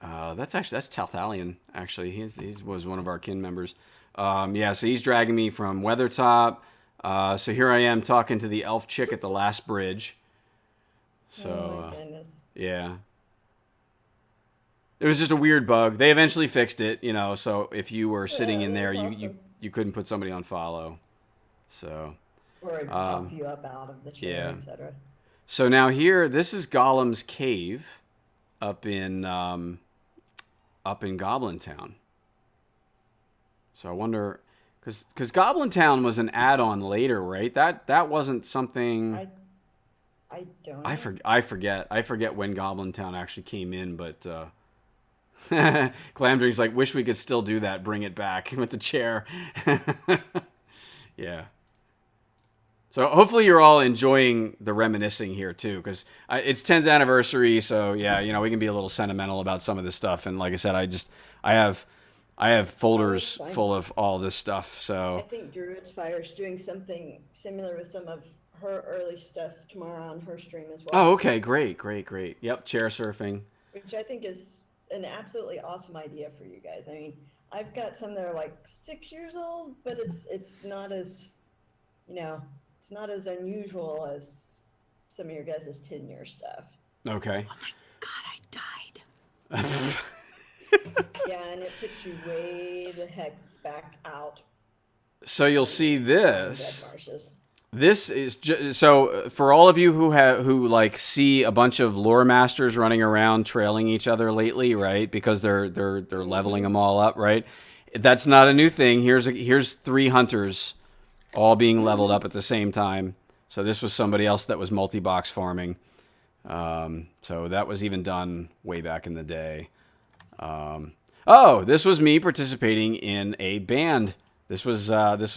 That's hilarious. that's Talthalion, actually. He was one of our kin members. Yeah, so he's dragging me from Weathertop. So here I am talking to the elf chick at the last bridge. So Oh my goodness. yeah. It was just a weird bug. They eventually fixed it, so if you were sitting in there, you couldn't put somebody on follow. So Or it'd pop you up out of the chair, yeah. etc. So now here, this is Gollum's cave up in Goblin Town. So I wonder, because Goblin Town was an add-on later, right? That wasn't something. I don't. I forget when Goblin Town actually came in, but Glamdring's like, wish we could still do that. Bring it back with the chair. Yeah. So hopefully you're all enjoying the reminiscing here too, because it's 10th anniversary. So yeah, we can be a little sentimental about some of this stuff. And like I said, I have folders full of all this stuff. So I think Druid's Fire is doing something similar with some of her early stuff tomorrow on her stream as well. Oh, okay, great. Yep, chair surfing. Which I think is an absolutely awesome idea for you guys. I mean, I've got some that are like 6 years old, but it's not as, it's not as unusual as some of your guys' 10-year stuff. Okay. Oh my god, I died. Yeah, and it puts you way the heck back out. So you'll see this. Dead marshes. This is so for all of you who like see a bunch of lore masters running around trailing each other lately, right? Because they're leveling them all up, right? That's not a new thing. Here's 3 hunters all being leveled up at the same time. So this was somebody else that was multi-box farming. So that was even done way back in the day. Oh, this was me participating in a band. This was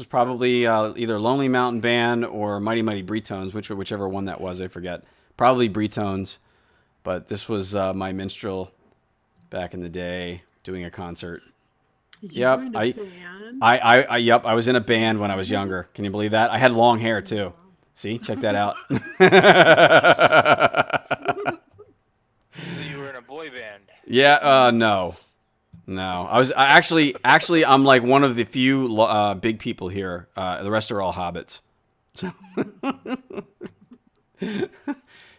probably either Lonely Mountain Band or Mighty Mighty Bretones, whichever one that was, I forget. Probably Bretones, but this was my minstrel back in the day doing a concert. Yep, yep, I was in a band when I was younger. Can you believe that? I had long hair too. See, check that out. So you were in a boy band? Yeah, no. I was actually I'm like one of the few big people here. The rest are all hobbits. So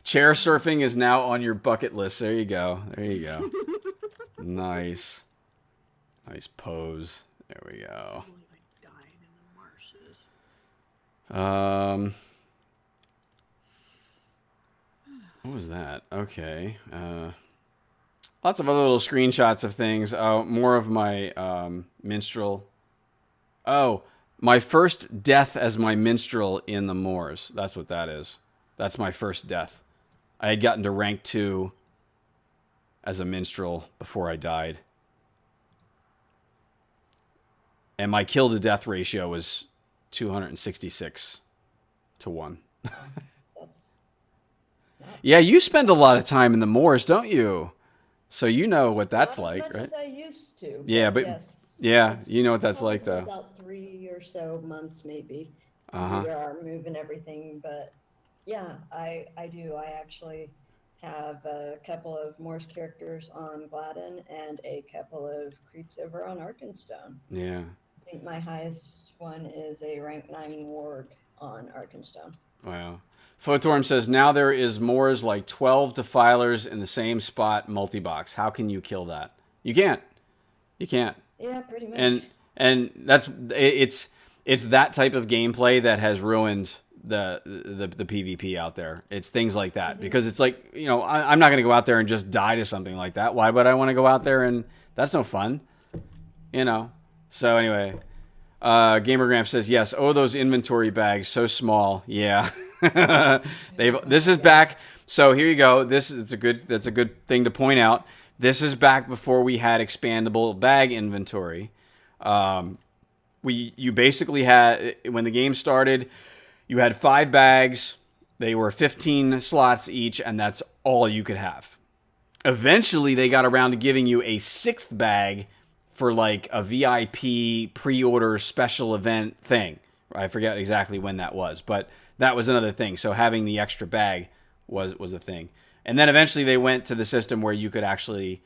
chair surfing is now on your bucket list. There you go. Nice pose. There we go. I died in the marshes. What was that? Okay. Lots of other little screenshots of things. More of my minstrel. Oh, my first death as my minstrel in the moors. That's what that is. That's my first death. I had gotten to rank 2 as a minstrel before I died. And my kill to death ratio was 266 to 1. Yeah, you spend a lot of time in the moors, don't you? So you know what that's Not like, as much right? as I used to. Yeah, but yes, yeah, it's you know what that's like, probably though. About 3 or so months, maybe. Uh-huh. We are moving everything, but yeah, I do. I actually have a couple of Morse characters on Gladden and a couple of creeps over on Arkenstone. Yeah. I think my highest one is a rank 9 warg on Arkenstone. Wow. Photorm says now there is Moors like 12 defilers in the same spot multi-box. How can you kill that? You can't. You can't. Yeah, pretty much. And that's it's that type of gameplay that has ruined the PvP out there. It's things like that because it's like, you know, I'm not going to go out there and just die to something like that. Why would I want to go out there and that's no fun, you know? So anyway, Gamergram says yes. Oh, those inventory bags, so small. Yeah, this is back. So here you go. That's a good thing to point out. This is back before we had expandable bag inventory. You basically had, when the game started, you had 5 bags. They were 15 slots each, and that's all you could have. Eventually, they got around to giving you a 6th bag for like a VIP pre-order special event thing. I forget exactly when that was, but that was another thing. So having the extra bag was a thing. And then eventually they went to the system where you could actually,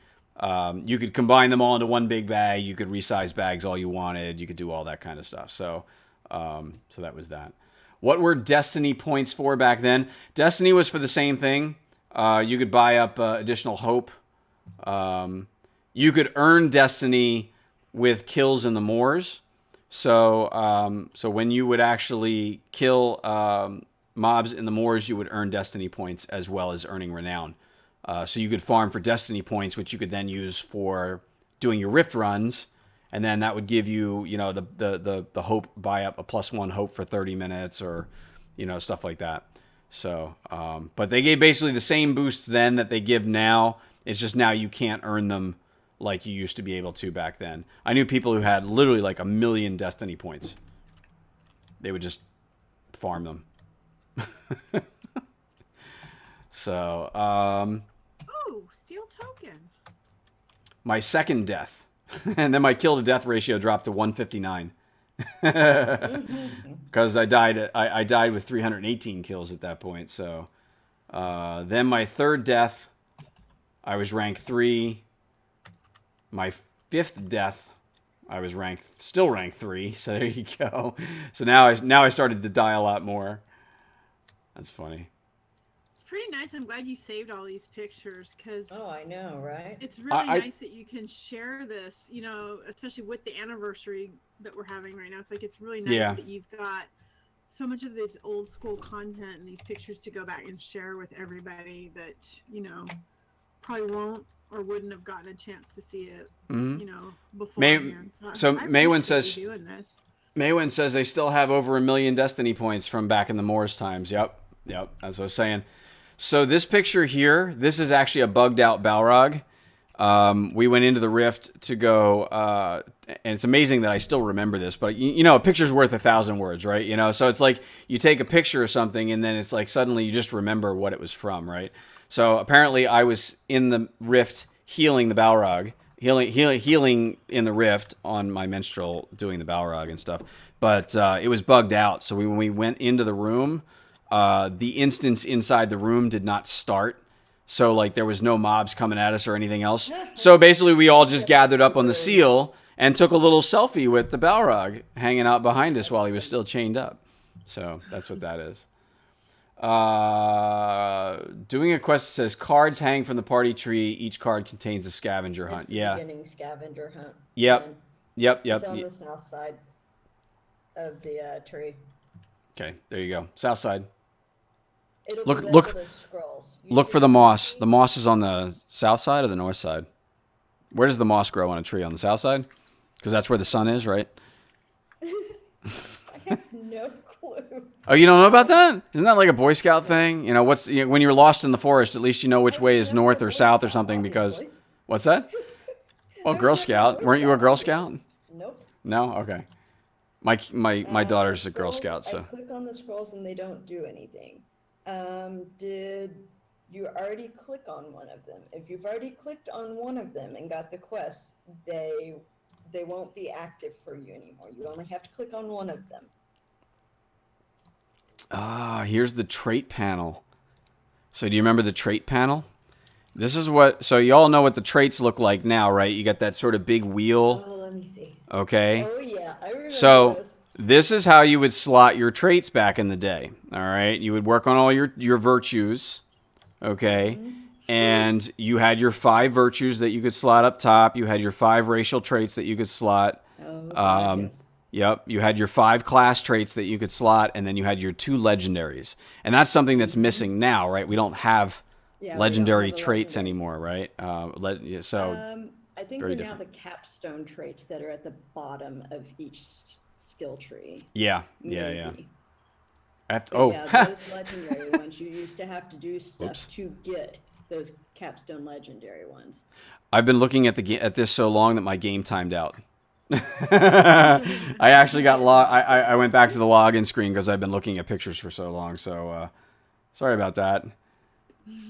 you could combine them all into one big bag. You could resize bags all you wanted. You could do all that kind of stuff. So that was that. What were Destiny points for back then? Destiny was for the same thing. You could buy up additional hope. You could earn Destiny with kills in the moors. So when you would actually kill mobs in the moors, you would earn Destiny points as well as earning renown. So you could farm for Destiny points, which you could then use for doing your Rift runs, and then that would give you, you know, the hope, buy up a +1 hope for 30 minutes or, you know, stuff like that. So, but they gave basically the same boosts then that they give now. It's just now you can't earn them like you used to be able to back then. I knew people who had literally like 1 million Destiny points. They would just farm them. So, Oh, steel token. my second death. And then my kill to death ratio dropped to 159. Because I died with 318 kills at that point. So, then my third death, I was rank 3. My 5th death, I was still rank 3. So there you go. So now I started to die a lot more. That's funny. It's pretty nice. I'm glad you saved all these pictures because Oh, I know, right? it's really nice that you can share this, you know, especially with the anniversary that we're having right now. It's like, it's really nice that you've got so much of this old school content and these pictures to go back and share with everybody that, you know, probably won't or wouldn't have gotten a chance to see it, you know, before. Maywin says they still have over 1 million Destiny points from back in the Moors times. Yep, that's what I was saying. So this picture here, this is actually a bugged out Balrog. We went into the Rift to go, and it's amazing that I still remember this, but you know, a picture's worth 1,000 words, right? You know, so it's like you take a picture of something and then it's like suddenly you just remember what it was from, right? So apparently I was in the Rift healing the Balrog, healing in the Rift on my menstrual, doing the Balrog and stuff, but it was bugged out. So when we went into the room, the instance inside the room did not start. So, like, there was no mobs coming at us or anything else. So, basically, we all just gathered up on the seal and took a little selfie with the Balrog hanging out behind us while he was still chained up. So, that's what that is. Doing a quest that says, cards hang from the party tree. Each card contains a scavenger hunt. It's the beginning scavenger hunt. Yep. It's on the south side of the tree. Okay, there you go. South side. Look for the moss. The moss is on the south side or the north side? Where does the moss grow on a tree? On the south side? Because that's where the sun is, right? I have no clue. Oh, you don't know about that? Isn't that like a Boy Scout thing? You know, when you're lost in the forest, at least you know which way is north or south or something because... What's that? Well, Girl Scout. Weren't you a Girl Scout? Nope. No? Okay. My daughter's a Girl Scout, so... I click on the scrolls and they don't do anything. Did you already click on one of them? If you've already clicked on one of them and got the quest, they won't be active for you anymore. You only have to click on one of them. Here's the trait panel. So do you remember the trait panel? This is what, so you all know what the traits look like now, right? You got that sort of big wheel. Oh, let me see. Okay. Oh yeah, I remember So those. this is how you would slot your traits back in the day. All right. You would work on all your virtues. Okay. And you had your 5 virtues that you could slot up top. You had your 5 racial traits that you could slot. Oh, God, yes. Yep. You had your 5 class traits that you could slot, and then you had your 2 legendaries. And that's something that's missing now, right? We don't have Yeah, we don't legendary have the traits legendary. anymore, right? I think very they're now different. the capstone traits that are at the bottom of each skill tree. Yeah. Maybe. But Oh, oh, yeah, those legendary ones, you used to have to do stuff Whoops. to get those capstone legendary ones. I've been looking at at this so long that my game timed out. I actually got I went back to the login screen because I've been looking at pictures for so long. So sorry about that.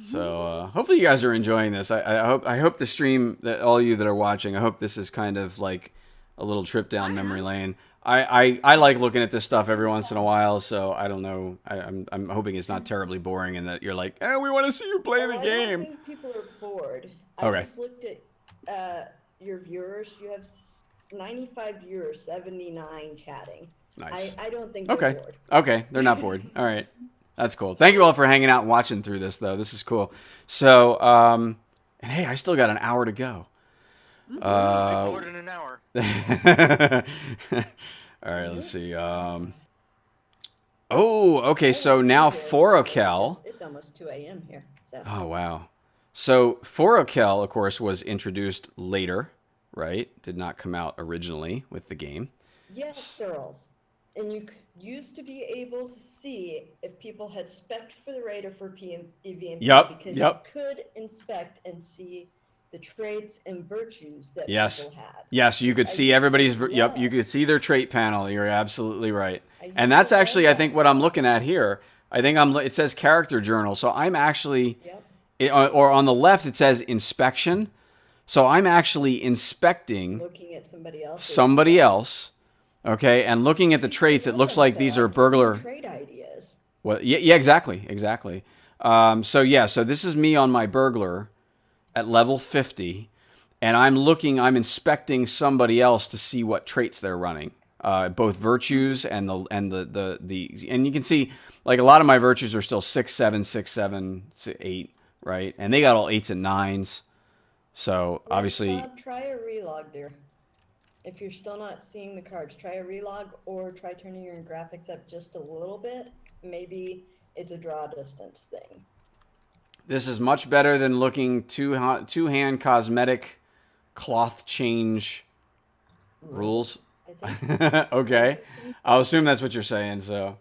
So hopefully you guys are enjoying this. I hope the stream, that all you that are watching, I hope this is kind of like a little trip down memory lane. I like looking at this stuff every once in a while, so I don't know. I'm hoping it's not terribly boring and that you're like, we want to see you play the I don't game. think people are bored. Okay. I just looked at your viewers. You have 95 viewers, 79 chatting. Nice. I don't think they're Okay. bored. Okay, they're not bored. All right. That's cool. Thank you all for hanging out and watching through this, though. This is cool. So, and hey, I still got an hour to go. More than an hour. All right, let's see. Okay, so now Forokel. It's almost 2 a.m. here. So. Oh, wow. So Forokel, of course, was introduced later, right? Did not come out originally with the game. Yes, girls. And you used to be able to see if people had spec'd for the raid or for EVMP. Yep, Because yep. you could inspect and see the traits and virtues that Yes. people had. Yes, you could I see used to everybody's. Yep, love. you could see their trait panel. You're absolutely right. used And that's to love actually, I that. think, what I'm looking at here. I think it says character journal. So I'm actually, Yep. or on the left it says inspection. So I'm actually inspecting Looking at somebody else. somebody else. Okay, and looking at the traits, it looks like these are burglar. Trait ideas. Well, yeah, exactly. So this is me on my burglar at level 50, and I'm inspecting somebody else to see what traits they're running, both virtues and and you can see like a lot of my virtues are still 6, 7, 6, 7, 8, right? And they got all 8s and 9s. So obviously, Bob, try a relog, dear. If you're still not seeing the cards, try a relog or try turning your graphics up just a little bit. Maybe it's a draw distance thing. this is much better than looking two-hand cosmetic cloth change rules. I think. Okay, I'll assume that's what you're saying. So,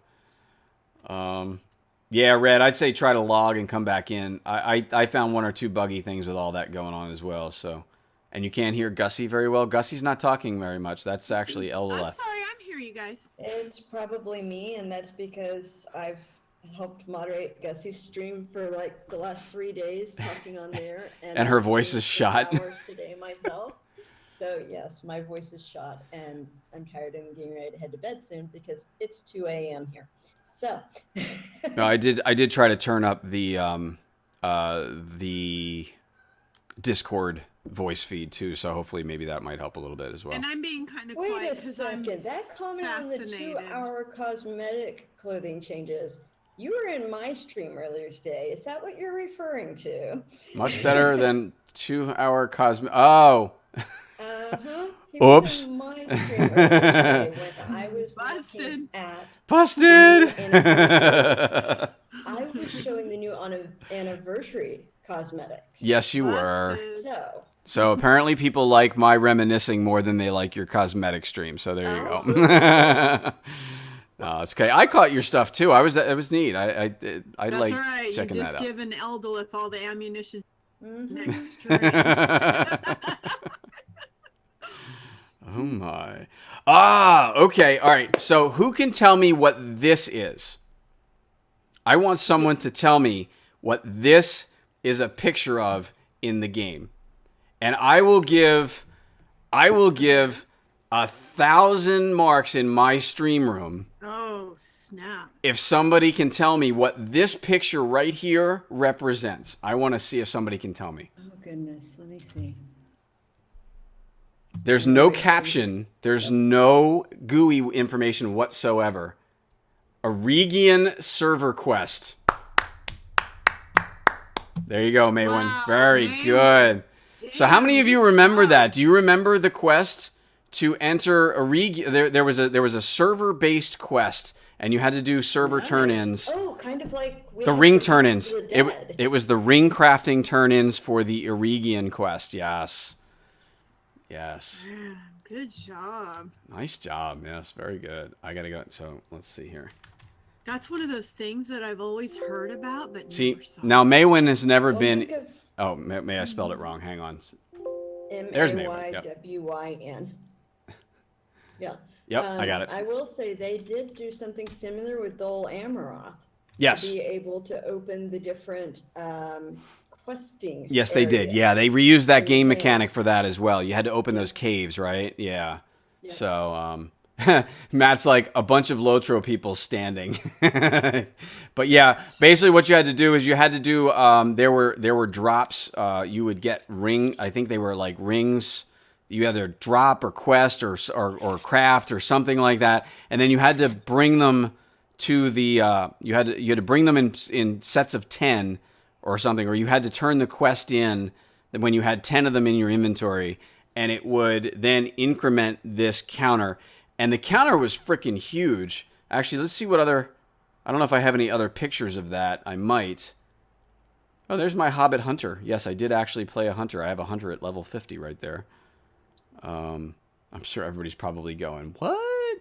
yeah, Red, I'd say try to log and come back in. I found 1 or 2 buggy things with all that going on as well. So, and you can't hear Gussie very well. Gussie's not talking very much. That's actually I'm Elda. sorry, I'm here, you guys. It's probably me, and that's because I've helped moderate Gussie's stream for like the last 3 days, talking on there, And her I've voice streamed is 6 shot. hours today myself. So yes, my voice is shot, and I'm tired and getting ready to head to bed soon because it's 2 a.m. here. So. No, I did try to turn up the Discord voice feed too, so hopefully maybe that might help a little bit as well. And I'm being kind of Wait quiet a because I'm second. That comment on the fascinated. 2-hour cosmetic clothing changes. You were in my stream earlier today. Is that what you're referring to? Much better than 2-hour cosmetic. Oh. Uh-huh. He Oops. was in my stream earlier today when I was looking at Busted. the new anniversary. I was showing the new anniversary cosmetics. Yes, you were. Busted. So apparently people like my reminiscing more than they like your cosmetic stream. So there you go. No, it's okay. I caught your stuff too. It was neat. I That's like all right. checking You that just out. given Eldolith all the ammunition Mhm. next stream. Oh my. Okay. All right. So who can tell me what this is? I want someone to tell me what this is a picture of in the game. And I will give 1,000 marks in my stream room Oh, snap. If somebody can tell me what this picture right here represents, I want to see if somebody can tell me. Oh goodness, let me see. There's no caption. There's no GUI information whatsoever. Eregion server quest. There you go, Maywin. Wow, Very Maywin. good. So how many of you remember job. that? Do you remember the quest to enter Eregion? There was a server-based quest, and you had to do server Nice. turn-ins. Oh, kind of like The Wake ring Up the turn-ins. House of the Dead. It was the ring crafting turn-ins for the Eregion quest. Yes. Yes. Man, good job. Nice job. Yes, very good. I gotta go. So let's see here. That's one of those things that I've always heard about, but See, never saw. now Maywin has never Well, been. think of Oh, may I spelled it wrong? Hang on. M There's A Maywin, Y yep. W Y N. Yeah. Yep, I got it. I will say they did do something similar with Dol Amroth. Yes. To be able to open the different questing. Yes, they did. areas. Yeah, they reused that in game the mechanic caves. for that as well. You had to open those caves, right? Yeah. So, Matt's like a bunch of Lotro people standing. But yeah, basically what you had to do is you had to do, there were drops, you would get I think they were like rings. You had to drop or quest or craft or something like that. And then you had to bring them to the, you had to bring them in sets of 10 or something, or you had to turn the quest in when you had 10 of them in your inventory, and it would then increment this counter. And the counter was freaking huge. Actually, let's see what other, I don't know if I have any other pictures of that. I might. Oh, there's my Hobbit Hunter. Yes, I did actually play a Hunter. I have a Hunter at level 50 right there. I'm sure everybody's probably going, what?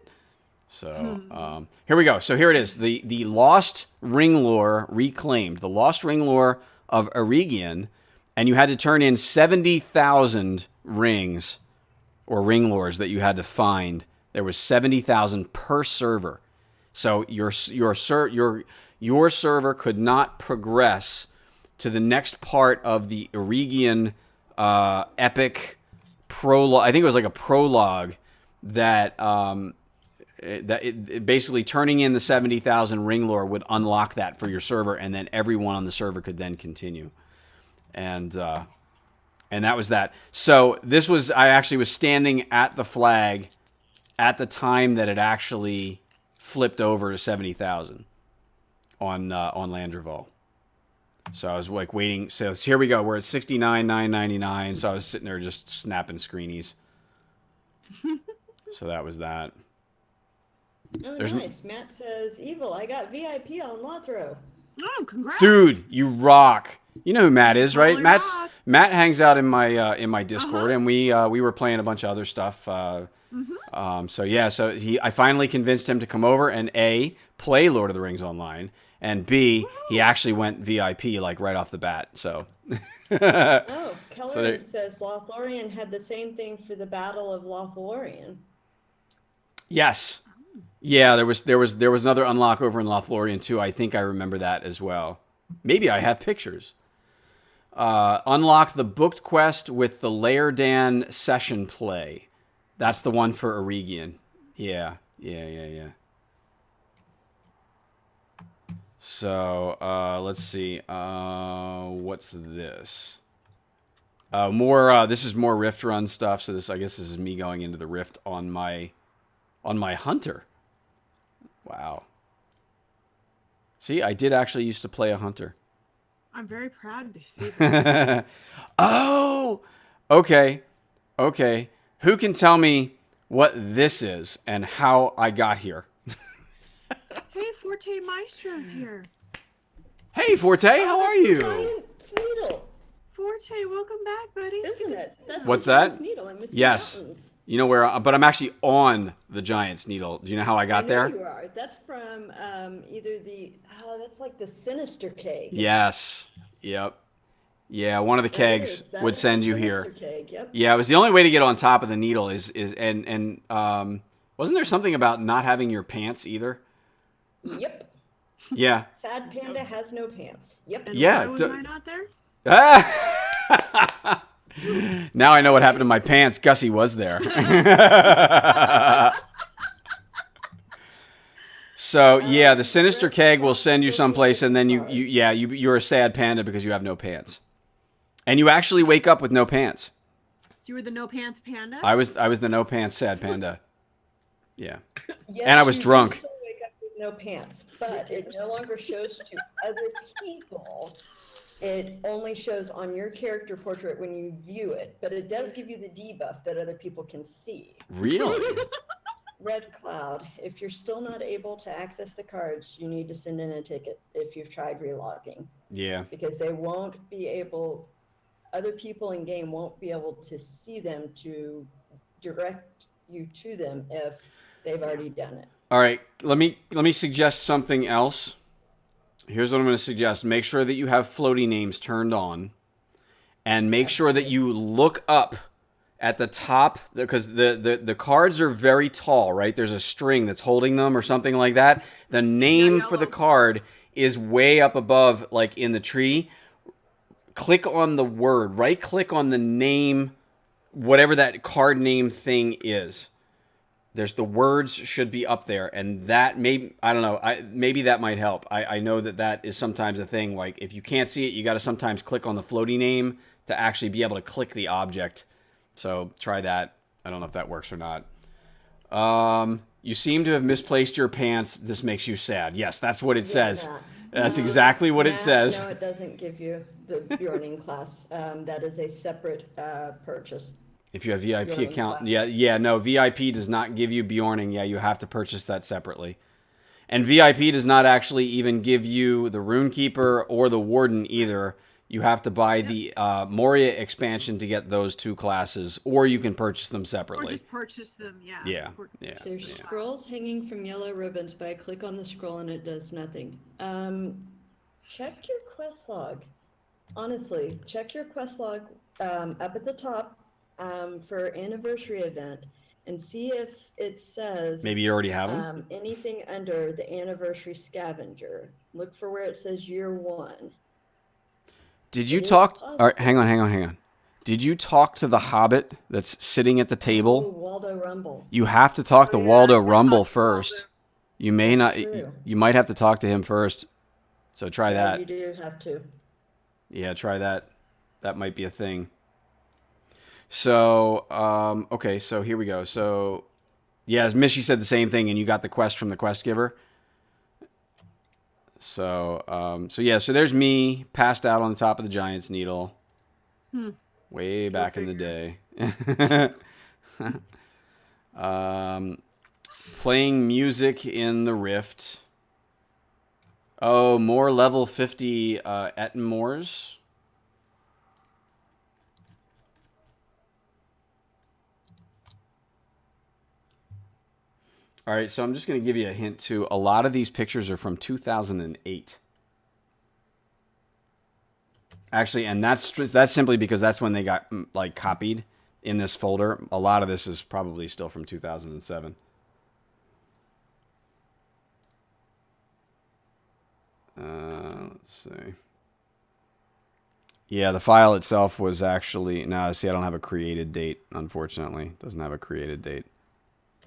So here we go. So here it is. The Lost Ring Lore reclaimed. The Lost Ring Lore of Eregion. And you had to turn in 70,000 rings or ring lores that you had to find. There was 70,000 per server. So your server could not progress to the next part of the Eregion epic prologue. I think it was like a prologue that basically turning in the 70,000 ring lore would unlock that for your server, and then everyone on the server could then continue. And that was that. So this was, I actually was standing at the flag at the time that it actually flipped over to 70,000 on Landreval. So I was like waiting. So here we go. We're at 69,999. So I was sitting there just snapping screenies. So that was that. Oh, nice. Matt says, Evil, I got VIP on Lothro. Oh, congrats. Dude, you rock. You know who Matt is, right? Totally rock. Matt hangs out in my Discord, and we were playing a bunch of other stuff. So yeah, I finally convinced him to come over and A, play Lord of the Rings online, and B, he actually went VIP like right off the bat. So Oh, Kelleran there- says Lothlorien had the same thing for the Battle of Lothlorien. yes. Yeah, there was another unlock over in Lothlorien too. I think I remember that as well. Maybe I have pictures. Unlocked the booked quest with the Laerdan session play. That's the one for Eregion. Yeah. So, let's see. What's this? This is more Rift Run stuff. So I guess this is me going into the Rift on my Hunter. Wow. See, I did actually used to play a Hunter. I'm very proud to see that. Oh, okay. Who can tell me what this is and how I got here? Hey, Forte Maestro's here. Hey, Forte, how are you? Giant Needle, Forte, welcome back, buddy. isn't it? That's What's the that? Giant's Needle in Misty Yes. Mountains. You know where? But I'm actually on the Giant's Needle. Do you know how I got I know there? you are. That's from either that's like the Sinister Keg. Yes. Yep. Yeah, one of the That kegs is. That would is send the you here. Sinister Keg, yep. Yeah, it was the only way to get on top of the needle and wasn't there something about not having your pants either? Yep. Yeah. Sad Panda has no pants. Yep. And Yeah, why was d- I not there? Now I know what happened to my pants. Gussie was there. So yeah, the sinister keg will send you someplace, and then you're a sad panda because you have no pants, and you actually wake up with no pants. So you were the no pants panda? I was the no pants sad panda. Yeah, Yes, and I was you do drunk. still wake up with no pants, but it no longer shows to other people. It only shows on your character portrait when you view it, but it does give you the debuff that other people can see. Really? Red Cloud, if you're still not able to access the cards, you need to send in a ticket if you've tried relogging. Yeah. Because they won't be able, other people in game won't be able to see them to direct you to them if they've already done it. All right, let me suggest something else. Here's what I'm going to suggest. Make sure that you have floaty names turned on, and make sure that you look up at the top, because the cards are very tall, right? There's a string that's holding them or something like that. The name for the card is way up above, like in the tree. Click on the word, right click on the name, whatever that card name thing is. There's the words should be up there, and that maybe, I don't know, maybe that might help. I know that is sometimes a thing. Like if you can't see it, you got to sometimes click on the floaty name to actually be able to click the object. So try that. I don't know if that works or not. You seem to have misplaced your pants. This makes you sad. Yes, that's what it says. That's exactly what it says. No, it doesn't give you the Bjorning class. That is a separate purchase. If you have VIP Bjorning account, class. no, VIP does not give you Bjorning. Yeah, you have to purchase that separately. And VIP does not actually even give you the Runekeeper or the Warden either. You have to buy the Moria expansion to get those two classes, or you can purchase them separately. Or just purchase them, yeah. Yeah. There's scrolls hanging from yellow ribbons, but I click on the scroll and it does nothing. Check your quest log. Honestly, check your quest log up at the top for anniversary event and see if it says Maybe you already have them. Anything under the anniversary scavenger. Look for where it says year 1. Did you talk? All right, hang on. Did you talk to the Hobbit that's sitting at the table? Oh, Waldo Rumble. You have to talk to Waldo Rumble talk to first. Waldo. You may That's not. true. You might have to talk to him first. So try Yeah, that. you do have to. Yeah, try that. That might be a thing. So, okay, so here we go. So, yeah, as Mishy said the same thing, and you got the quest from the quest giver. So, so there's me passed out on the top of the Giant's Needle. Way back in the day. Playing music in the Rift. Oh, more level 50 Ettenmoors. All right, so I'm just going to give you a hint too. A lot of these pictures are from 2008. Actually, and that's simply because that's when they got like copied in this folder. A lot of this is probably still from 2007. Let's see. Yeah, the file itself was actually... No, see, I don't have a created date, unfortunately. It doesn't have a created date.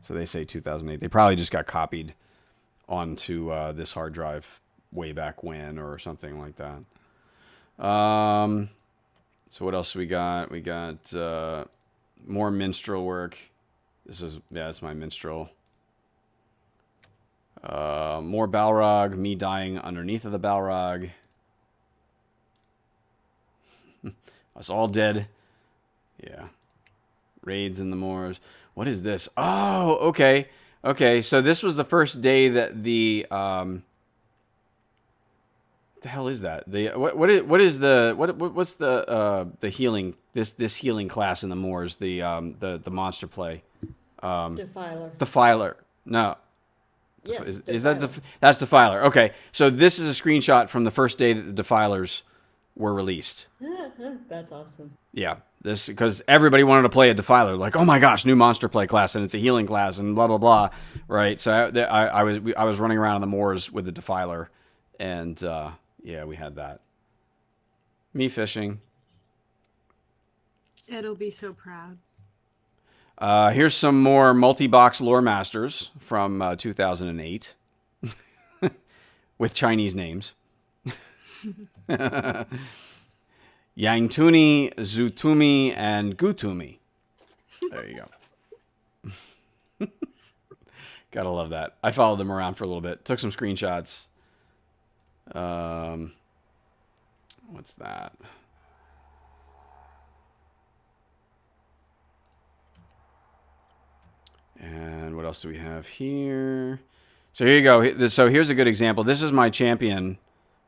So they say 2008. They probably just got copied onto this hard drive way back when or something like that. So what else we got? We got more minstrel work. That's my minstrel. More Balrog, me dying underneath of the Balrog. Us all dead. Yeah. Raids in the moors. What is this? Oh, okay. Okay, so this was the first day that the hell is that? What's the healing this healing class in the moors, the monster play? Defiler. Defiler. No. Yes, Is that that's Defiler? Okay, so this is a screenshot from the first day that the Defilers were released. That's awesome. Yeah, this because everybody wanted to play a Defiler, like, oh my gosh, new monster play class, and it's a healing class, and blah blah blah, right? So I was running around on the moors with the Defiler, and yeah, we had that. Me fishing. Ed'll be so proud. Here's some more multi-box Lore Masters from 2008. with Chinese names. Yangtuni, Zutumi, and Gutumi. There you go. Gotta love that. I followed them around for a little bit. Took some screenshots. What's that? And what else do we have here? So here you go. So here's a good example. This is my champion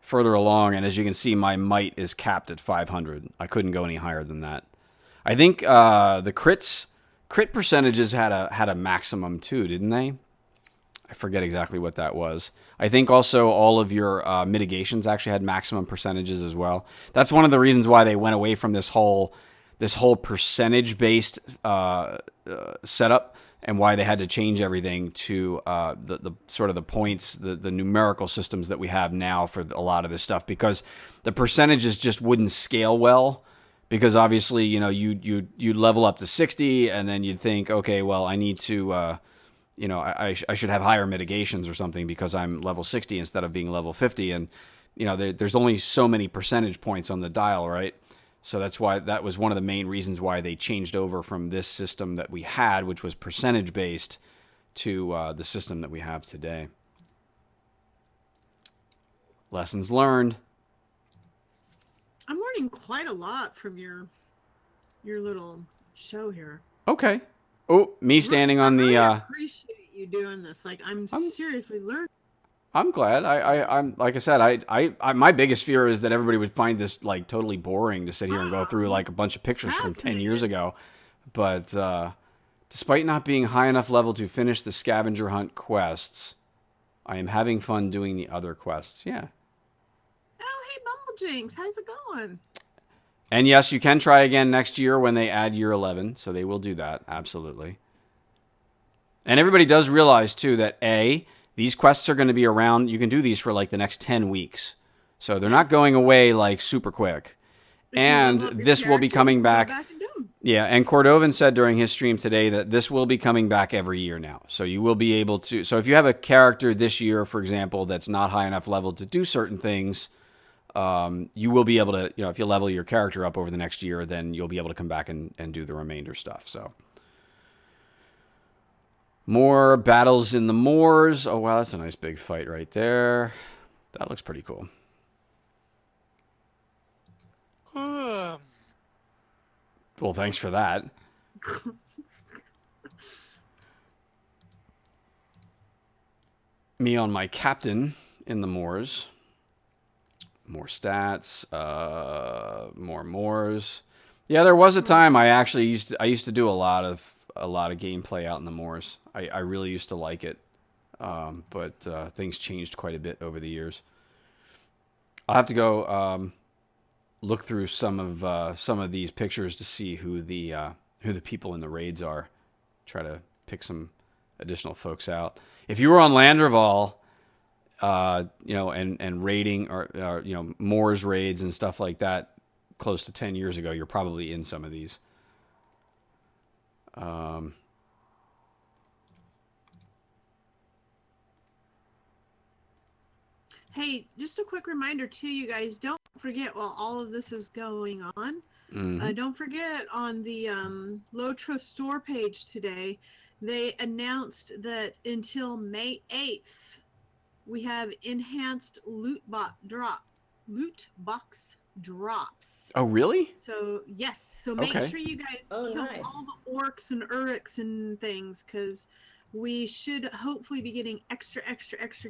further along, and as you can see, my might is capped at 500. I couldn't go any higher than that. I think the crit percentages had a maximum too, didn't they? I forget exactly what that was. I think also all of your mitigations actually had maximum percentages as well. That's one of the reasons why they went away from this whole percentage-based setup, and why they had to change everything to the sort of the points, the numerical systems that we have now for a lot of this stuff, because the percentages just wouldn't scale well. Because obviously, you know, you'd level up to 60, and then you'd think, okay, well, I need to, you know, I should have higher mitigations or something because I'm level 60 instead of being level 50, and you know, there's only so many percentage points on the dial, right? So that's why that was one of the main reasons why they changed over from this system that we had, which was percentage based, to the system that we have today. Lessons learned. I'm learning quite a lot from your little show here. Okay. Oh, me standing on the. I appreciate you doing this. Like, I'm seriously learning. I'm glad. I'm like I said. I my biggest fear is that everybody would find this like totally boring to sit here and go through like a bunch of pictures from 10 years ago. But despite not being high enough level to finish the scavenger hunt quests, I am having fun doing the other quests. Yeah. Oh, hey, Bumblejinx, how's it going? And yes, you can try again next year when they add year 11. So they will do that. Absolutely. And everybody does realize too that these quests are going to be around. You can do these for like the next 10 weeks. So they're not going away like super quick. And this will be coming back. Yeah, and Cordovan said during his stream today that this will be coming back every year now. So you will be able to. So if you have a character this year, for example, that's not high enough level to do certain things, you will be able to, you know, if you level your character up over the next year, then you'll be able to come back and do the remainder stuff. So. More battles in the moors. Oh, wow, that's a nice big fight right there. That looks pretty cool. Well, thanks for that. Me on my captain in the moors. More stats. More moors. Yeah, there was a time I actually used to do a lot of gameplay out in the moors. I really used to like it, but things changed quite a bit over the years. I'll have to go look through some of these pictures to see who the people in the raids are. Try to pick some additional folks out. If you were on Landreval, you know, and raiding or you know, moors raids and stuff like that, close to 10 years ago, you're probably in some of these. Hey, just a quick reminder too, you guys, don't forget while all of this is going on, don't forget on the Lotro store page today, they announced that until May 8th, we have enhanced loot box drops. Oh, really? So yes, so make sure you guys kill nice. all the orcs and uruks and things, because we should hopefully be getting extra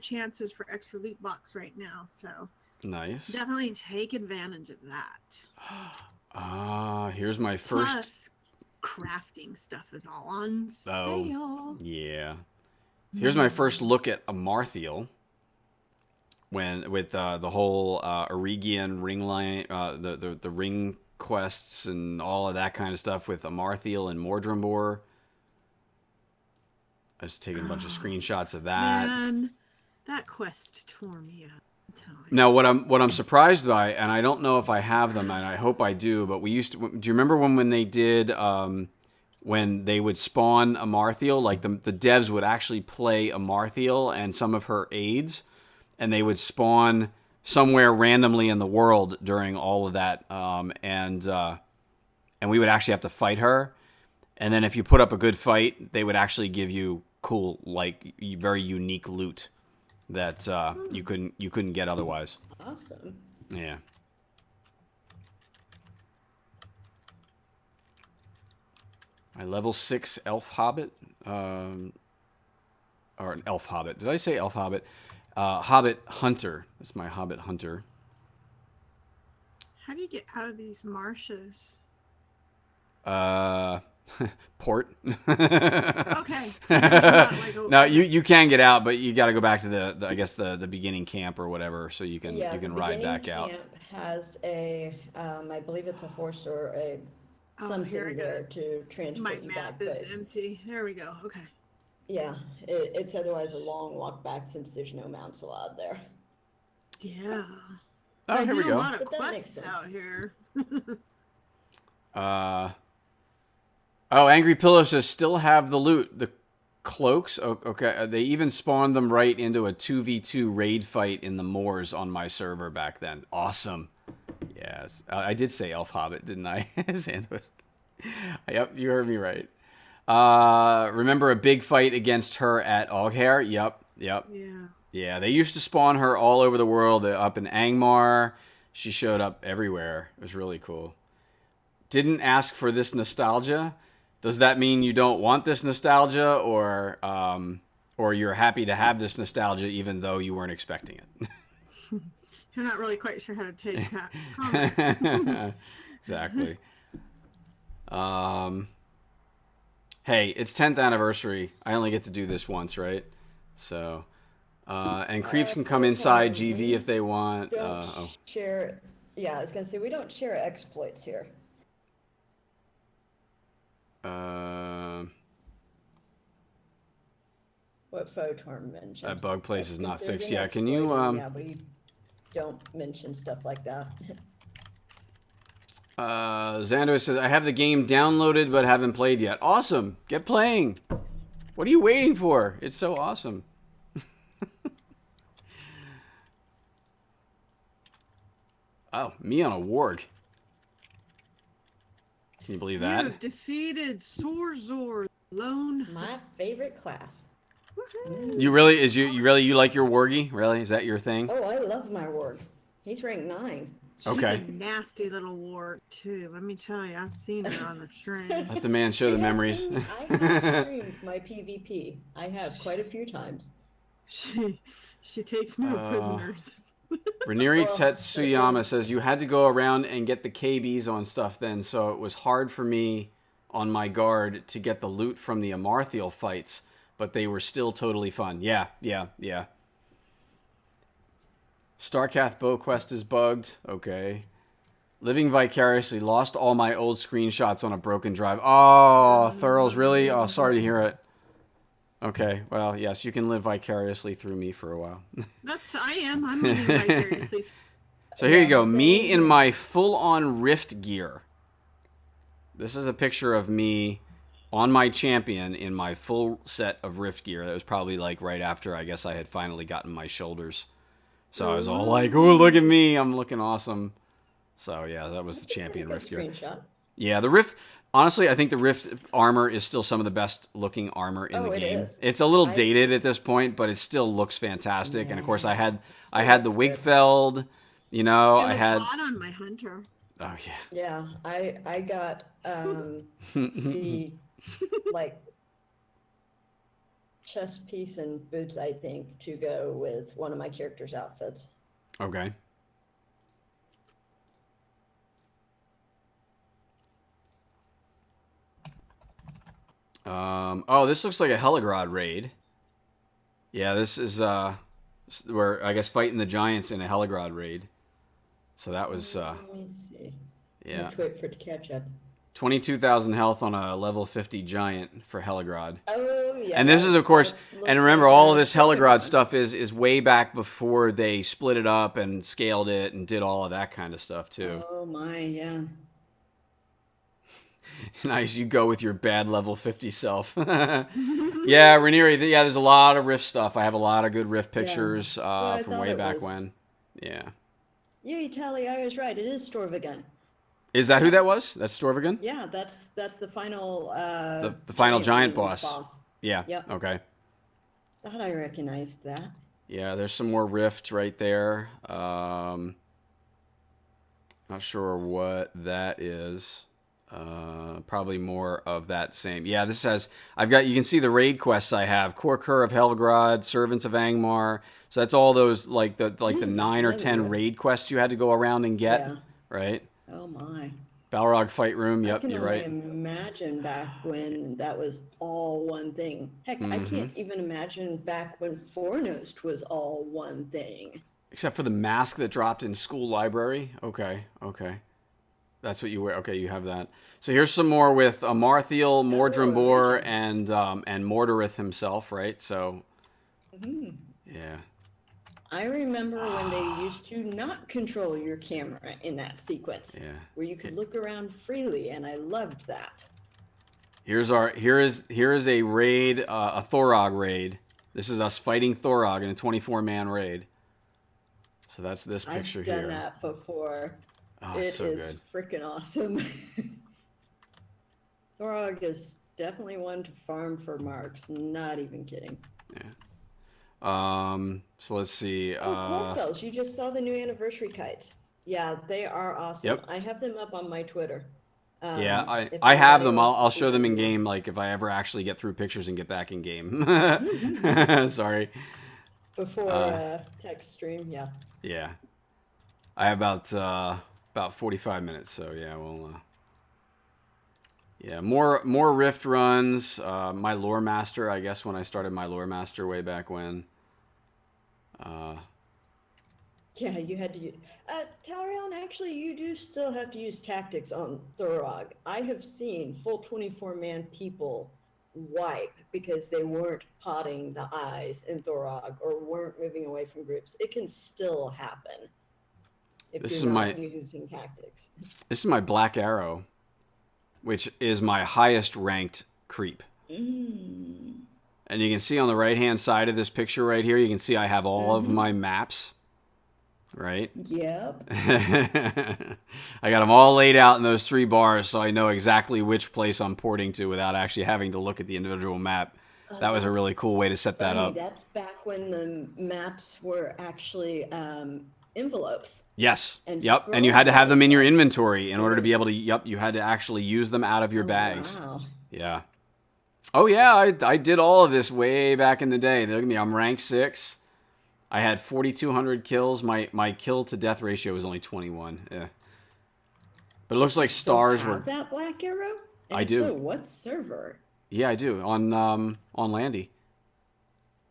chances for extra loot box right now. So nice. Definitely take advantage of that. Here's my first. Plus, crafting stuff is all on sale. Oh, yeah. Here's my first look at Amarthiel. With the whole Eregion ring line, the ring quests and all of that kind of stuff with Amarthiel and Mordrembor. I was taking a bunch of screenshots of that. Man, that quest tore me up. Now, what I'm surprised by, and I don't know if I have them, and I hope I do, but we used to. Do you remember when they did when they would spawn Amarthiel? Like the devs would actually play Amarthiel and some of her aides. and they would spawn somewhere randomly in the world during all of that, and we would actually have to fight her. And then if you put up a good fight, they would actually give you cool, like very unique loot that you couldn't get otherwise. Awesome. Yeah. My level 6 elf hobbit, or an elf hobbit. Did I say elf hobbit? Hobbit hunter. That's my hobbit hunter. How do you get out of these marshes? Port. Okay. So there's not, like, No, you can get out, but you got to go back to the I guess the beginning camp or whatever, so you can Yeah, you can the ride beginning back out. camp has a, I believe it's a horse or a Oh, something here I got there it. to My transport you back. map is But empty. There we go. Okay. yeah, it's otherwise a long walk back since there's no mounts allowed there. Yeah. Oh, I here do we a go. lot of But that makes quests sense. out here. Oh, Angry Pillow says still have the loot. The cloaks. Okay, they even spawned them right into a 2v2 raid fight in the moors on my server back then. Awesome. Yes, I did say elf hobbit, didn't I? Santos. Yep, you heard me right. Remember a big fight against her at Oghair? Yep. Yeah. Yeah, they used to spawn her all over the world. Up in Angmar, she showed up everywhere. It was really cool. Didn't ask for this nostalgia. Does that mean you don't want this nostalgia, or you're happy to have this nostalgia even though you weren't expecting it? You're not really quite sure how to take that comment. Exactly. Hey, it's 10th anniversary. I only get to do this once, right? So, and creeps can come inside GV if they want. Don't share. Yeah, I was gonna say we don't share exploits here. What Photorm mentioned. Bug place is not Considered fixed. an Yeah, can you exploit, yeah, we don't mention stuff like that. Xando says, I have the game downloaded but haven't played yet. Awesome. Get playing. What are you waiting for? It's so awesome. Oh, me on a warg. Can you believe You that? have defeated Sorzor alone. My favorite class. Woohoo. You really you like your wargie? Really? Is that your thing? Oh, I love my ward. He's ranked 9. She's Okay. a nasty little wart too. Let me tell you, I've seen her on the stream. Let the man show the memories. I have streamed my PvP. I have quite a few times. She takes no prisoners. Ranieri Well, Tetsuyama says, you had to go around and get the KBs on stuff then, so it was hard for me on my guard to get the loot from the Amarthiel fights, but they were still totally fun. Yeah. Starcath Bow Quest is bugged. Okay. Living Vicariously. Lost all my old screenshots on a broken drive. Oh, Thurls, really? Oh, sorry to hear it. Okay, well, yes, you can live vicariously through me for a while. I'm living vicariously. So here you go. Yeah, Me same in my full-on Rift gear. This is a picture of me on my champion in my full set of Rift gear. That was probably like right after I guess I had finally gotten my shoulders. So I was all like, "Oh, look at me. I'm looking awesome." So yeah, that was the champion Good Rift gear. screenshot. Yeah, the Rift... Honestly, I think the Rift armor is still some of the best looking armor in the Oh, it game. is. It's a little dated at this point, but it still looks fantastic. And of course, I had the looks good. Wigfeld, you know, It I looks had... hot on my hunter. Oh, yeah. Yeah, I got the like chest piece and boots, I think, to go with one of my character's outfits. Okay. Oh, this looks like a Heligrod raid. Yeah, this is where I guess fighting the giants in a Heligrod raid. So that was Let me see. yeah, Let's wait for it to catch up. 22,000 health on a level 50 giant for Heligrod. Oh yeah. And this is, of course, that looks and remember, like all a of this second Heligrod one. stuff is way back before they split it up and scaled it and did all of that kind of stuff too. Oh my, yeah. Nice, you go with your bad level 50 self. Yeah, Ranieri, yeah, there's a lot of Rift stuff. I have a lot of good Rift pictures I from thought way it back was. when. Yeah. Yeah, Tally, I was right. It is Storvagun. Is that who that was? That's Storvagun? Yeah, that's the final The final giant wing boss. Yeah, Yep. okay. Thought I recognized that. Yeah, there's some more Rift right there. Not sure what that is. Probably more of that same. Yeah, this has. You can see the raid quests I have: Korkur of Helgrad, Servants of Angmar. So that's all those like the That's 9 or another 10 one. raid quests you had to go around and get. Yeah. Right. Oh my. Balrog fight room. I Yep, can you're only right. imagine back when that was all one thing. Heck, I can't even imagine back when Fornost was all one thing. Except for the mask that dropped in school library. Okay, okay. That's what you wear. Okay, you have that. So here's some more with Marthiel, Mordrimbor, original. and Mordorith himself, right? So, Mhm. yeah. I remember when they used to not control your camera in that sequence, Yeah. where you could look around freely, and I loved that. Here is a raid, a Thorog raid. This is us fighting Thorog in a 24-man raid. So that's this picture I've done here. that before. Oh, It so is good. freaking awesome. Thorog is definitely one to farm for marks. Not even kidding. Yeah. So let's see. Oh, Coldfells, you just saw the new anniversary kites. Yeah, they are awesome. Yep. I have them up on my Twitter. Yeah, If I have anybody them. wants to I'll see show them in more. game, like if I ever actually get through pictures and get back in game. Sorry. Before text stream, yeah. Yeah. I have about 45 minutes, so yeah, we'll yeah, more Rift runs. My Lore Master, I guess when I started my Lore Master way back when. Yeah, you had to use... Talrion, actually, you do still have to use tactics on Thorog. I have seen full 24-man people wipe because they weren't potting the eyes in Thorog or weren't moving away from groups. It can still happen if This you're is not using tactics. This is my Black Arrow, which is my highest ranked creep. Mm. And you can see on the right-hand side of this picture right here, you can see I have all of my maps. Right? Yep. I got them all laid out in those 3 bars, so I know exactly which place I'm porting to without actually having to look at the individual map. That was a really cool way to set that up. That's back when the maps were actually envelopes. Yes. And yep. And you had to have them in your inventory in order to be able to. Yep. You had to actually use them out of your bags. Wow. Yeah. Oh yeah, I did all of this way back in the day. Look at me. I'm rank 6. I had 4,200 kills. My kill to death ratio was only 21. Yeah. But it looks like stars were. That Black Arrow? And I do. So what server? Yeah, I do on Landy.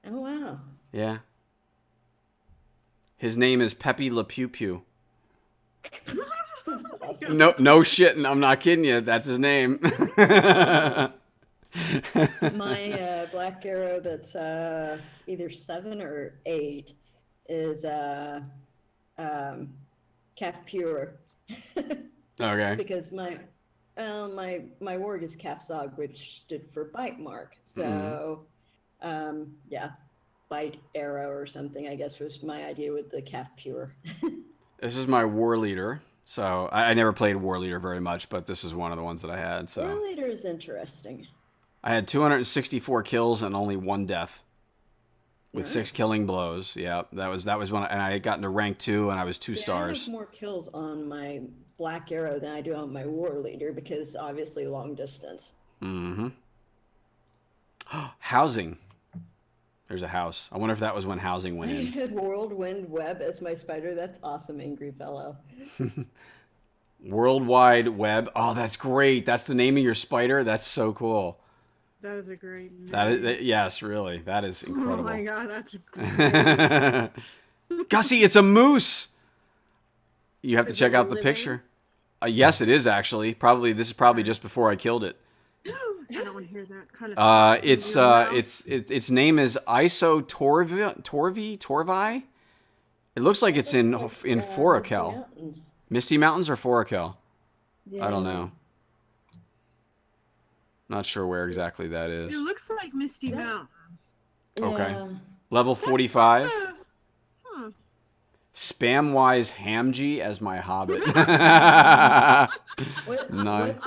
Oh wow. Yeah. His name is Pepe Le Pew Pew. No shit. I'm not kidding you. That's his name. My Black Arrow that's either 7 or 8 is Calf Pure. Okay. Because my warg is Calf Zog, which stood for bite mark. So yeah, bite arrow or something, I guess, was my idea with the Calf Pure. This is my war leader. So I never played war leader very much, but this is one of the ones that I had. So War leader is interesting. I had 264 kills and only 1 death, with 6 killing blows. Yeah, that was when and I had gotten to rank 2 and I was 2 stars. I have more kills on my Black Arrow than I do on my war leader because obviously long distance. Mm-hmm. Housing. There's a house. I wonder if that was when housing went I in. had Whirlwind Web as my spider. That's awesome, angry fellow. Worldwide Web. Oh, that's great. That's the name of your spider. That's so cool. That is a great name. Yes, really. That is incredible. Oh my god, that's great. Gussie, it's a moose. You have to Is check it out the living? picture. Yes, it is actually. This is probably just before I killed it. I don't want to hear that kind of. Its name is Iso Torvi. It looks like it's in Forakel. Misty Mountains or Forakel? Yeah. I don't know. Not sure where exactly that It is. looks like Misty Yeah. Mountain. Okay. Yeah. Level 45. Huh. Spamwise Hamji as my hobbit. Nice.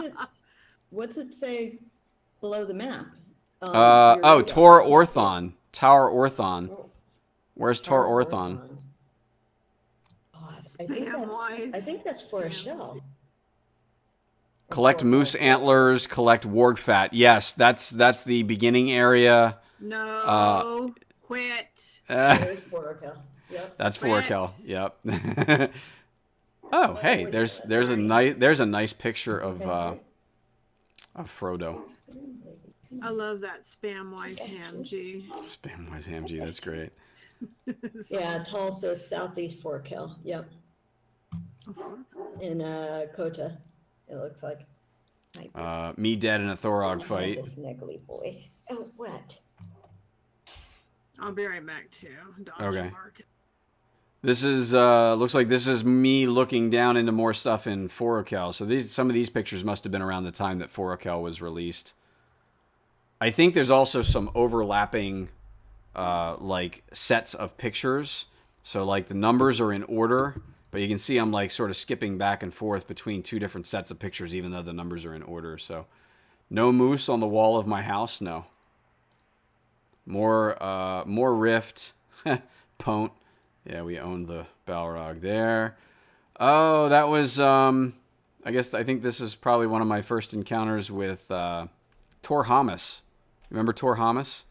What's it say below the map? Your radar. Tor Can't see it. Orthon. Tower Orthon. Oh, Where's Tor Tower Orthon? God, Spam-wise. I think that's for a shell. Or Collect for a moose shell. antlers, collect warg fat. Yes, that's the beginning area. No. Quit. There's Borokel. Yep. That's Quit. Forakel. Yep. Oh, hey, there's a nice picture of Frodo. I love that Spam-wise Hamji. Spamwise Hamji, that's great. Yeah, Tulsa, southeast Fort Hill. Yep. In Kota, it looks like. Me dead in a Thorog fight. That's a sniggly boy. Oh, what? I'll be right back too. Okay. This is looks like this is me looking down into more stuff in Forakel. So some of these pictures must have been around the time that Forakel was released. I think there's also some overlapping like sets of pictures. So like the numbers are in order, but you can see I'm like sort of skipping back and forth between two different sets of pictures, even though the numbers are in order. So no moose on the wall of my house. No. More rift. Pont. Yeah, we owned the Balrog there. Oh, that was I think this is probably one of my first encounters with Tor Hamas. Remember Tor Hamas?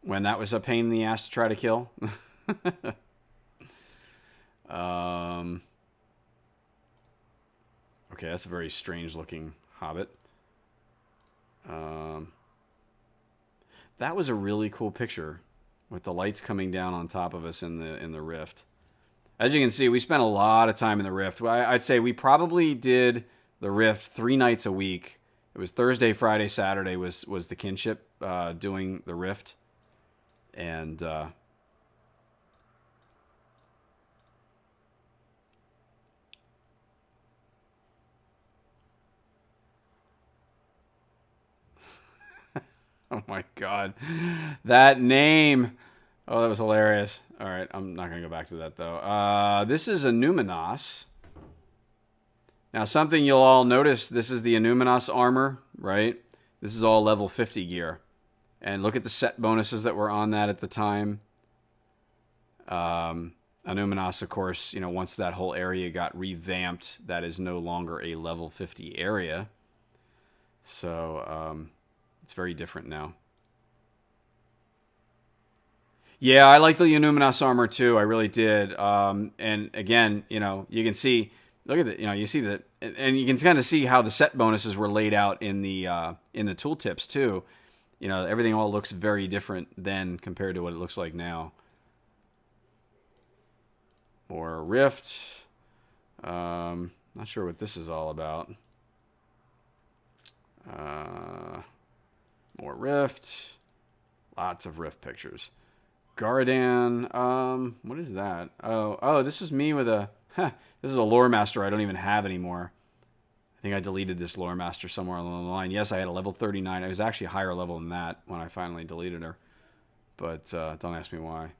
When that was a pain in the ass to try to kill. Okay, that's a very strange looking hobbit. That was a really cool picture with the lights coming down on top of us in the rift. As you can see, we spent a lot of time in the rift. I'd say we probably did the rift 3 nights a week. It was Thursday, Friday, Saturday was the kinship doing the rift. And oh my god. That name. Oh, that was hilarious. All right, I'm not going to go back to that, though. This is a Numenos. Now, something you'll all notice, this is the Numenos armor, right? This is all level 50 gear. And look at the set bonuses that were on that at the time. Numenos, of course, once that whole area got revamped, that is no longer a level 50 area. So, it's very different now. Yeah, I like the Numenos armor too. I really did. And again, you can see, look at it. You see that, and you can kind of see how the set bonuses were laid out in the tooltips too. Everything all looks very different then compared to what it looks like now. More Rift. Not sure what this is all about. More Rift. Lots of Rift pictures. Garadan, what is that? Oh, this is me with a, this is a lore master I don't even have anymore. I think I deleted this lore master somewhere along the line. Yes, I had a level 39. I was actually a higher level than that when I finally deleted her. But don't ask me why.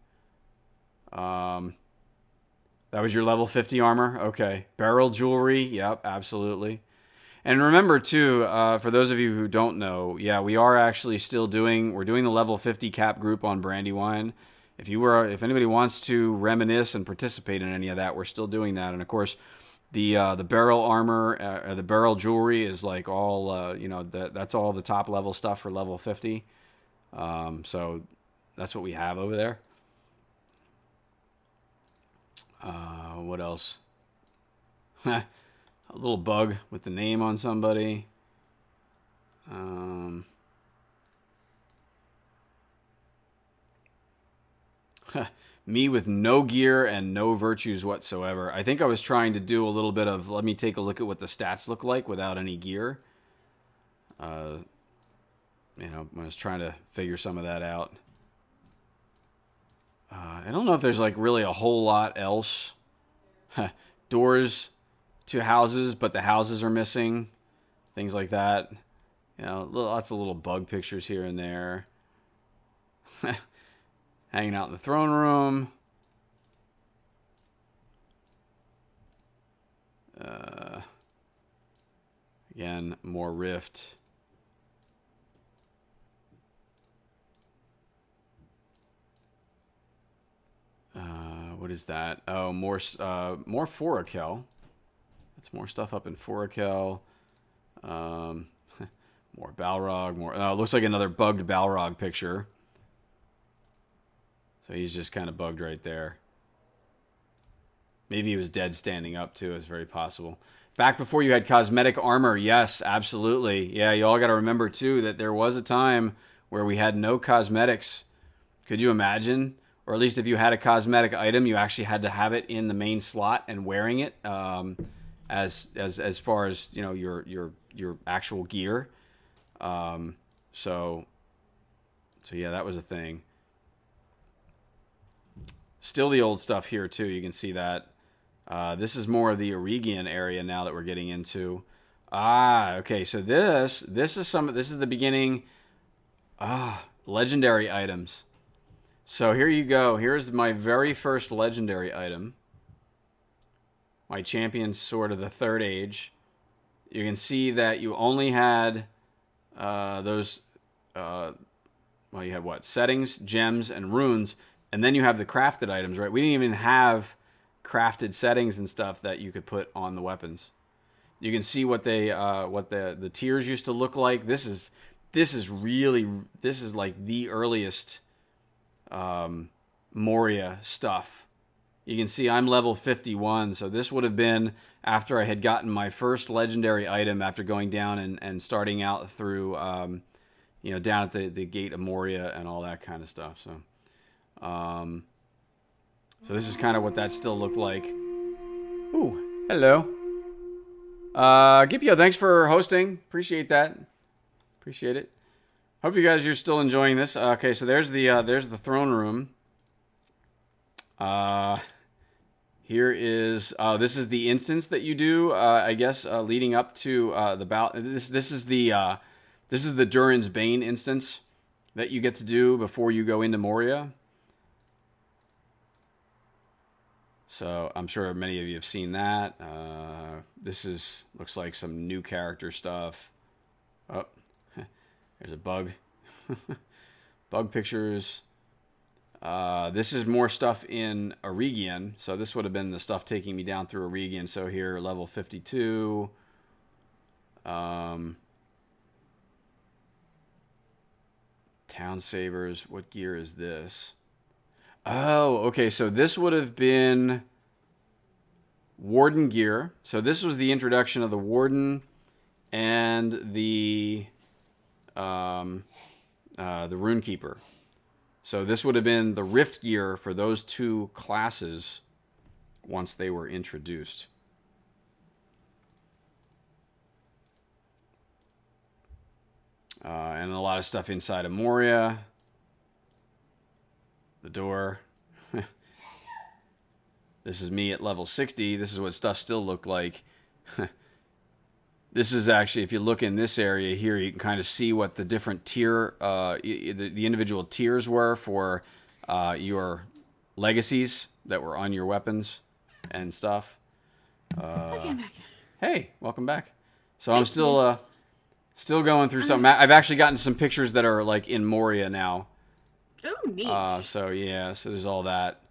That was your level 50 armor? Okay. Barrel jewelry? Yep, absolutely. And remember, too, for those of you who don't know, yeah, we are actually still we're doing the level 50 cap group on Brandywine. If anybody wants to reminisce and participate in any of that, we're still doing that. And of course, the barrel armor, the barrel jewelry is like all, that's all the top level stuff for level 50. So that's what we have over there. What else? A little bug with the name on somebody. Me with no gear and no virtues whatsoever. I think I was trying to do a little bit of, let me take a look at what the stats look like without any gear. I was trying to figure some of that out. I don't know if there's like really a whole lot else. Doors to houses, but the houses are missing. Things like that. You know, lots of little bug pictures here and there. Hanging out in the throne room. Again, more Rift. What is that? Oh, more Forakel. That's more stuff up in Forakel. More Balrog. More. It looks like another bugged Balrog picture. So he's just kind of bugged right there. Maybe he was dead standing up too. It's very possible. Back before you had cosmetic armor, yes, absolutely. Yeah, you all got to remember too that there was a time where we had no cosmetics. Could you imagine? Or at least if you had a cosmetic item, you actually had to have it in the main slot and wearing it as far as, you know, your actual gear. So yeah, that was a thing. Still the old stuff here too. You can see that. This is more of the Eregion area now that we're getting into. Okay. So this is the beginning. Legendary items. So here you go. Here's my very first legendary item. My Champion Sword of the Third Age. You can see that you only had those. Well, you had what? Settings, gems, and runes, and then you have the crafted items, right? We didn't even have crafted settings and stuff that you could put on the weapons. You can see what the tiers used to look like. This is like the earliest Moria stuff. You can see I'm level 51, so this would have been after I had gotten my first legendary item after going down and starting out through, you know, down at the gate of Moria and all that kind of stuff. So, so this is kind of what that still looked like. Ooh, hello. Gipio, thanks for hosting. Appreciate that. Appreciate it. Hope you guys are still enjoying this. Okay, so there's the throne room. Here is this is the instance that you do. I guess leading up to the bout. This is the Durin's Bane instance that you get to do before you go into Moria. So I'm sure many of you have seen that. This looks like some new character stuff. Oh, there's a bug. Bug pictures. This is more stuff in Eregion. So this would have been the stuff taking me down through Eregion. So here, level 52. Town Sabers. What gear is this? Oh, okay. So this would have been Warden gear. So this was the introduction of the Warden and the Runekeeper. So this would have been the Rift gear for those two classes once they were introduced. And a lot of stuff inside of Moria. The door. This is me at level 60. This is what stuff still looked like. This is actually, if you look in this area here, you can kind of see what the different tier, the individual tiers were for your legacies that were on your weapons and stuff. Hey, welcome back. So I'm still going through some. I've actually gotten some pictures that are like in Moria now. Oh, neat. So yeah, so there's all that.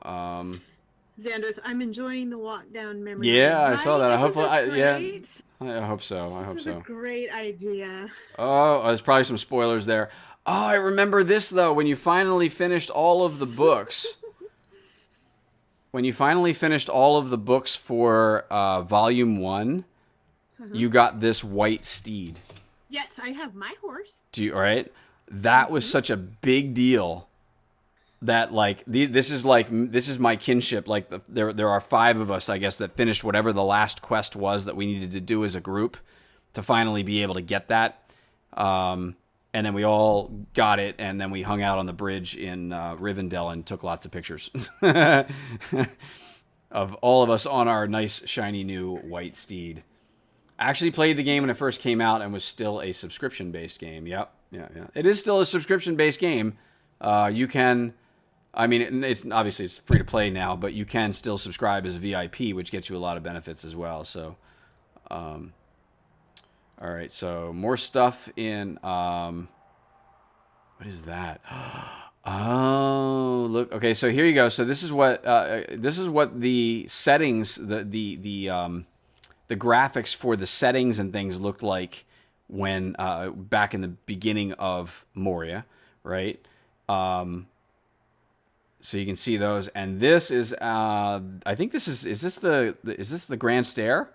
Xandros, I'm enjoying the walk down memory Yeah, lane. I saw that. Isn't this great? I hope so. I hope This is so. a great idea. Oh, there's probably some spoilers there. Oh, I remember this though. When you finally finished all of the books. When you finally finished all of the books for Volume 1, you got this white steed. Yes, I have my horse. All right? That was such a big deal that like this is my kinship. Like there are 5 of us, I guess, that finished whatever the last quest was that we needed to do as a group to finally be able to get that. And then we all got it, and then we hung out on the bridge in Rivendell and took lots of pictures of all of us on our nice shiny new white steed. I actually played the game when it first came out and was still a subscription-based game. Yep. Yeah. It is still a subscription-based game. You can, I mean, it's obviously it's free to play now, but you can still subscribe as a VIP, which gets you a lot of benefits as well. So, all right. So more stuff in, what is that? Oh, look. Okay. So here you go. So this is what the settings, the graphics for the settings and things looked like when back in the beginning of Moria, right? So you can see those, and this is I think this is this the Grand Stair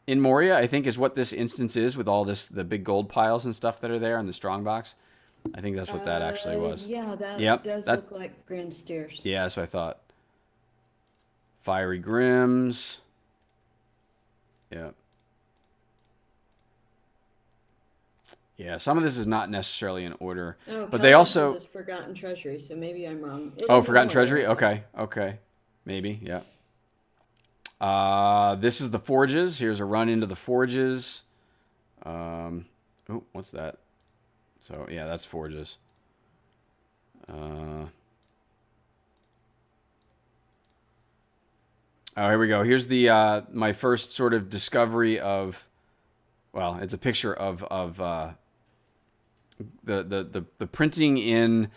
in Moria? I think is what this instance is with all the big gold piles and stuff that are there in the strongbox. I think that's what that actually was. Yeah, that Yep, does look like grand stairs. Yeah, that's what I thought. Fiery Grims. Yep. Yeah, some of this is not necessarily in order, Oh, but they Calvin also. says it's Forgotten Treasury, so maybe I'm wrong. It Oh, is Forgotten more, Treasury. right? Okay, maybe. Yeah. This is the forges. Here's a run into the forges. Oh, what's that? So yeah, that's forges. Oh, here we go. Here's the my first sort of discovery of. Well, it's a picture of the printing in.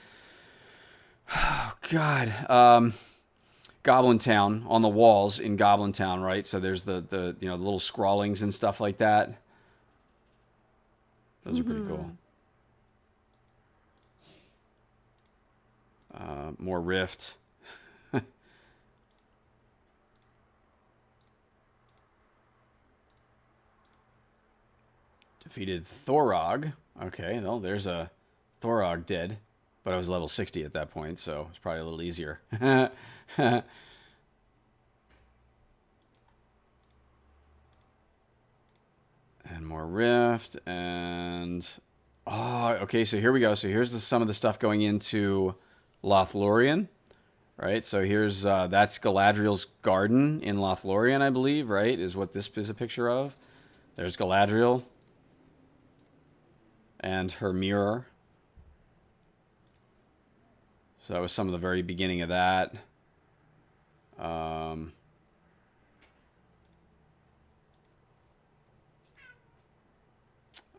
Oh God. Goblin Town on the walls in Goblin Town, right? So there's the little scrawlings and stuff like that. Those are pretty cool. More Rift. Defeated Thorog. Okay, well, there's a Thorog dead. But I was level 60 at that point, so it's probably a little easier. And more Rift, and... Oh, okay, so here we go. So here's some of the stuff going into Lothlorien, right? So here's, that's Galadriel's garden in Lothlorien, I believe, right? Is what this is a picture of. There's Galadriel. And her mirror. So that was some of the very beginning of that.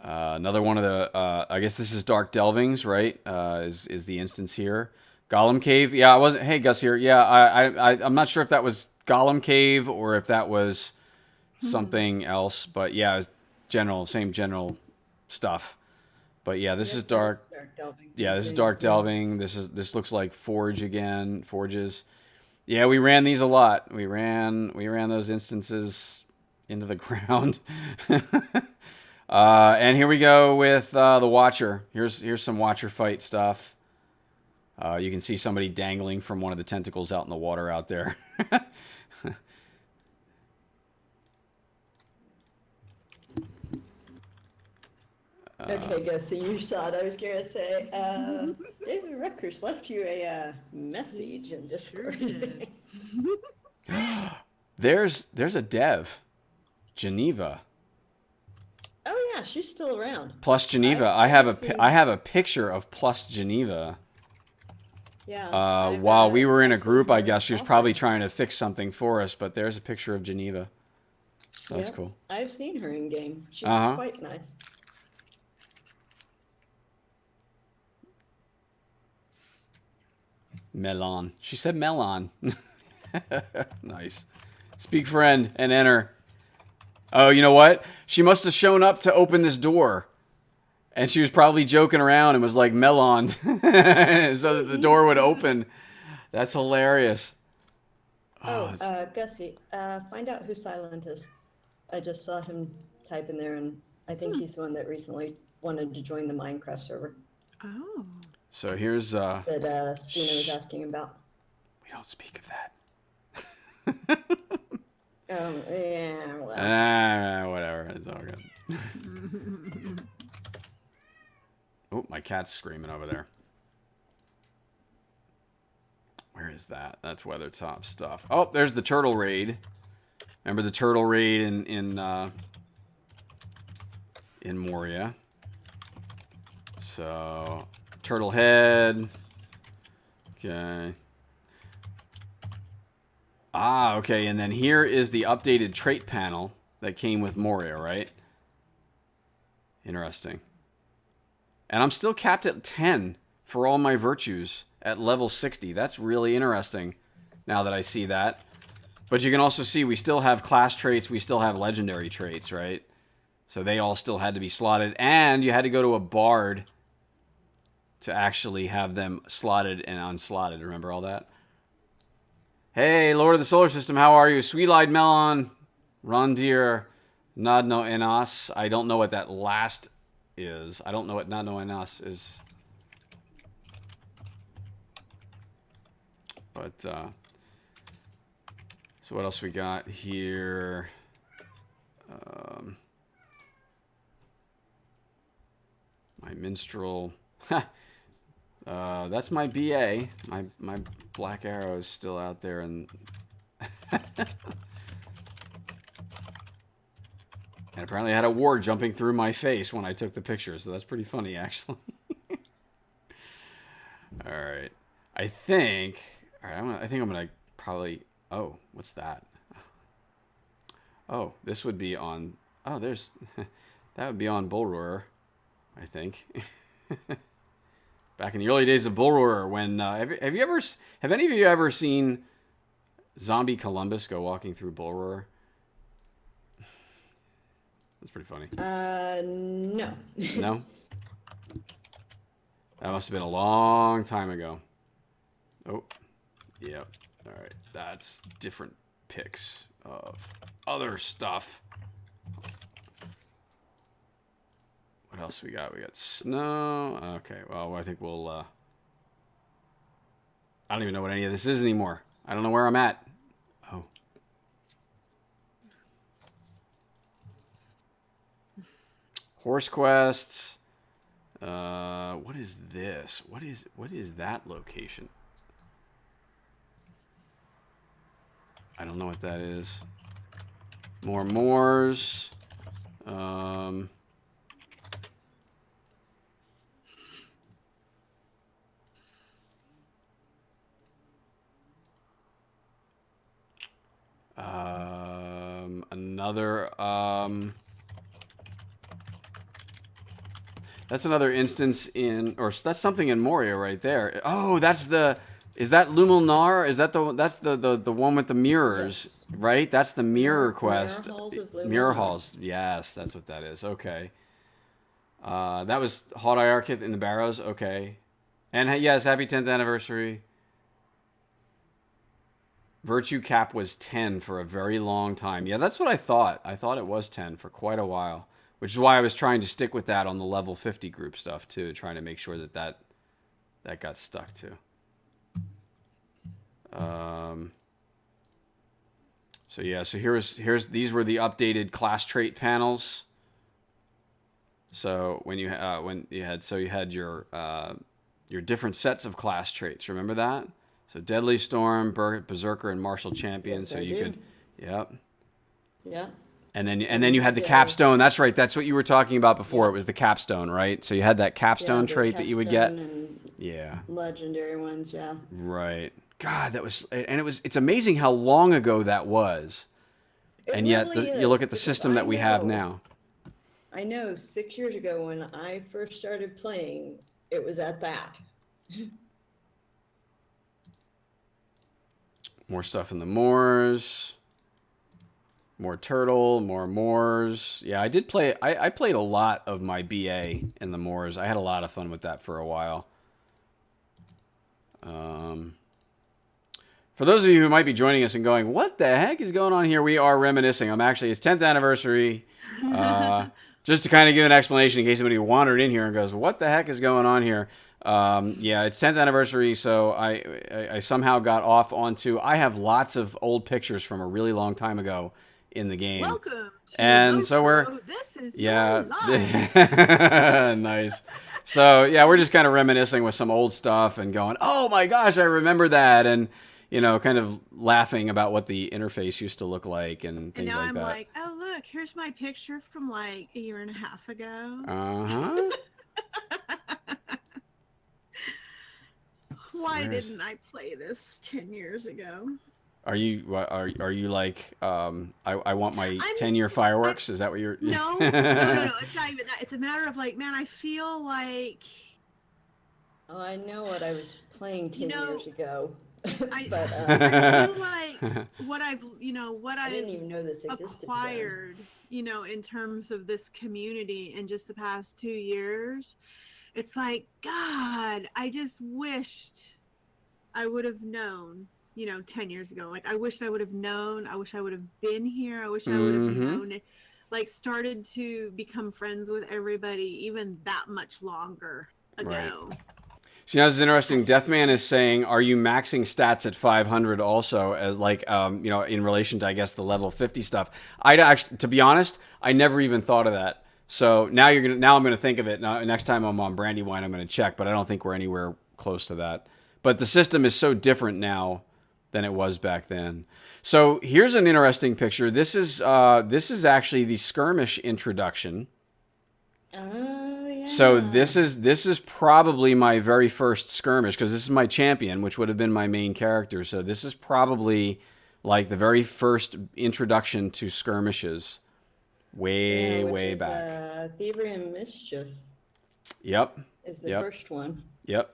Another one of the, I guess this is Dark Delvings, right? Is the instance here. Gollum Cave. Yeah, I wasn't. Hey, Gus here. Yeah, I'm not sure if that was Gollum Cave or if that was something else. But yeah, it was same general stuff. But yeah, this is Dark. Delving. Yeah, this is Dark Delving. This looks like Forge again. Forges. Yeah, we ran these a lot. We ran those instances into the ground. And here we go with the Watcher. Here's some Watcher fight stuff. You can see somebody dangling from one of the tentacles out in the water out there. Okay, Gus, so you saw it. I was going to say, David Rutgers left you a message in Discord. There's a dev, Geneva. Oh yeah, she's still around. Plus Geneva. I have a picture of Plus Geneva. Yeah. While we were in a group, I guess she was probably trying to fix something for us, but there's a picture of Geneva. So that's cool. I've seen her in game. She's quite nice. Melon. She said melon. Nice. Speak friend and enter. Oh, you know what? She must have shown up to open this door. And she was probably joking around and was like, melon. So that the door would open. That's hilarious. Gussie, find out who Silent is. I just saw him type in there, and I think he's the one that recently wanted to join the Minecraft server. Oh. So here's... that Stina was asking about. We don't speak of that. Yeah, well. Whatever. It's all good. Oh, my cat's screaming over there. Where is that? That's Weathertop stuff. Oh, there's the turtle raid. Remember the turtle raid in in Moria. So, turtle head. Okay. Ah, okay, and then here is the updated trait panel that came with Moria, right? Interesting. And I'm still capped at 10 for all my virtues at level 60. That's really interesting now that I see that. But you can also see we still have class traits, we still have legendary traits, right? So they all still had to be slotted, and you had to go to a bard to actually have them slotted and unslotted. Remember all that? Hey, Lord of the Solar System, how are you? Sweet-eyed Melon, Rondir, Nadno Enas. I don't know what that last is. I don't know what Nadno Enas is. But, so what else we got here? My minstrel. That's my BA. My black arrow is still out there, and and apparently I had a war jumping through my face when I took the picture, so that's pretty funny, actually. All right, I think. All right, I think I'm gonna probably. Oh, what's that? Oh, this would be on. Oh, there's. That would be on Bull Roarer, I think. Back in the early days of Bull Roarer, when have any of you ever seen Zombie Columbus go walking through Bull Roarer? That's pretty funny. No. No? That must have been a long time ago. Oh, yep. All right, that's different pics of other stuff. What else we got? We got snow. Okay, well, I think we'll... I don't even know what any of this is anymore. I don't know where I'm at. Oh. Horse quests. What is this? What is that location? I don't know what that is. More moors. That's another instance in, or that's something in Moria right there. Oh, that's the, is that Lumilnar? Is that that's the one with the mirrors, Yes. right? That's the mirror quest. Mirror Halls of Lumilnar. Mirror Halls, yes, that's what that is. Okay. That was Hot Iarkith in the Barrows. Okay. And yes, happy 10th anniversary. Virtue cap was 10 for a very long time. Yeah, that's what I thought. I thought it was 10 for quite a while, which is why I was trying to stick with that on the level 50 group stuff too, trying to make sure that that got stuck too. So yeah, so here's these were the updated class trait panels. So when you had your different sets of class traits. Remember that? So Deadly Storm, Berserker, and Martial Champion. Yes, so I you do. could, yep. Yeah. And then you had the capstone. That's right. That's what you were talking about before. It was the capstone, right? So you had that capstone the trait that you would get. capstone and Yeah. legendary ones, yeah. Right. God, it's amazing how long ago that was. It And yet really you look is, at the because system that we have now. I know 6 years ago when I first started playing, it was at that. More stuff in the moors. More turtle, more moors. Yeah, I did play. I played a lot of my BA in the moors. I had a lot of fun with that for a while. For those of you who might be joining us and going, "What the heck is going on here?" We are reminiscing. It's 10th anniversary. Just to kind of give an explanation in case somebody wandered in here and goes, "What the heck is going on here?" Yeah, it's 10th anniversary, so I somehow got off onto. I have lots of old pictures from a really long time ago in the game. Welcome to And so Lotro. This is Yeah. your life. Nice. So yeah, we're just kind of reminiscing with some old stuff and going, "Oh my gosh, I remember that," and kind of laughing about what the interface used to look like and And things now like I'm that. like, oh look, here's my picture from like a year and a half ago. Uh-huh. Why didn't I play this 10 years ago? Are you like I want my I'm- 10-year fireworks? Is that what you're No, no. It's not even that. It's a matter of like, man, I feel like Oh, I know what I was playing 10 You know, years ago. I, but I feel like what I've I didn't even know this existed. acquired, in terms of this community in just the past 2 years, it's like, God, I just wished I would have known, 10 years ago. Like, I wish I would have known. I wish I would have been here. I wish I would have known, like, started to become friends with everybody even that much longer ago. Right. See, now this is interesting. Deathman is saying, are you maxing stats at 500 also as like, in relation to, I guess, the level 50 stuff? I'd actually, to be honest, I never even thought of that. So now I'm going to think of it. Now, next time I'm on Brandywine, I'm going to check, but I don't think we're anywhere close to that. But the system is so different now than it was back then. So here's an interesting picture. This is actually the skirmish introduction. Oh, yeah. So this is probably my very first skirmish, because this is my champion, which would have been my main character. So this is probably like the very first introduction to skirmishes, way back. Thievery and Mischief. Yep. Is the first one. Yep.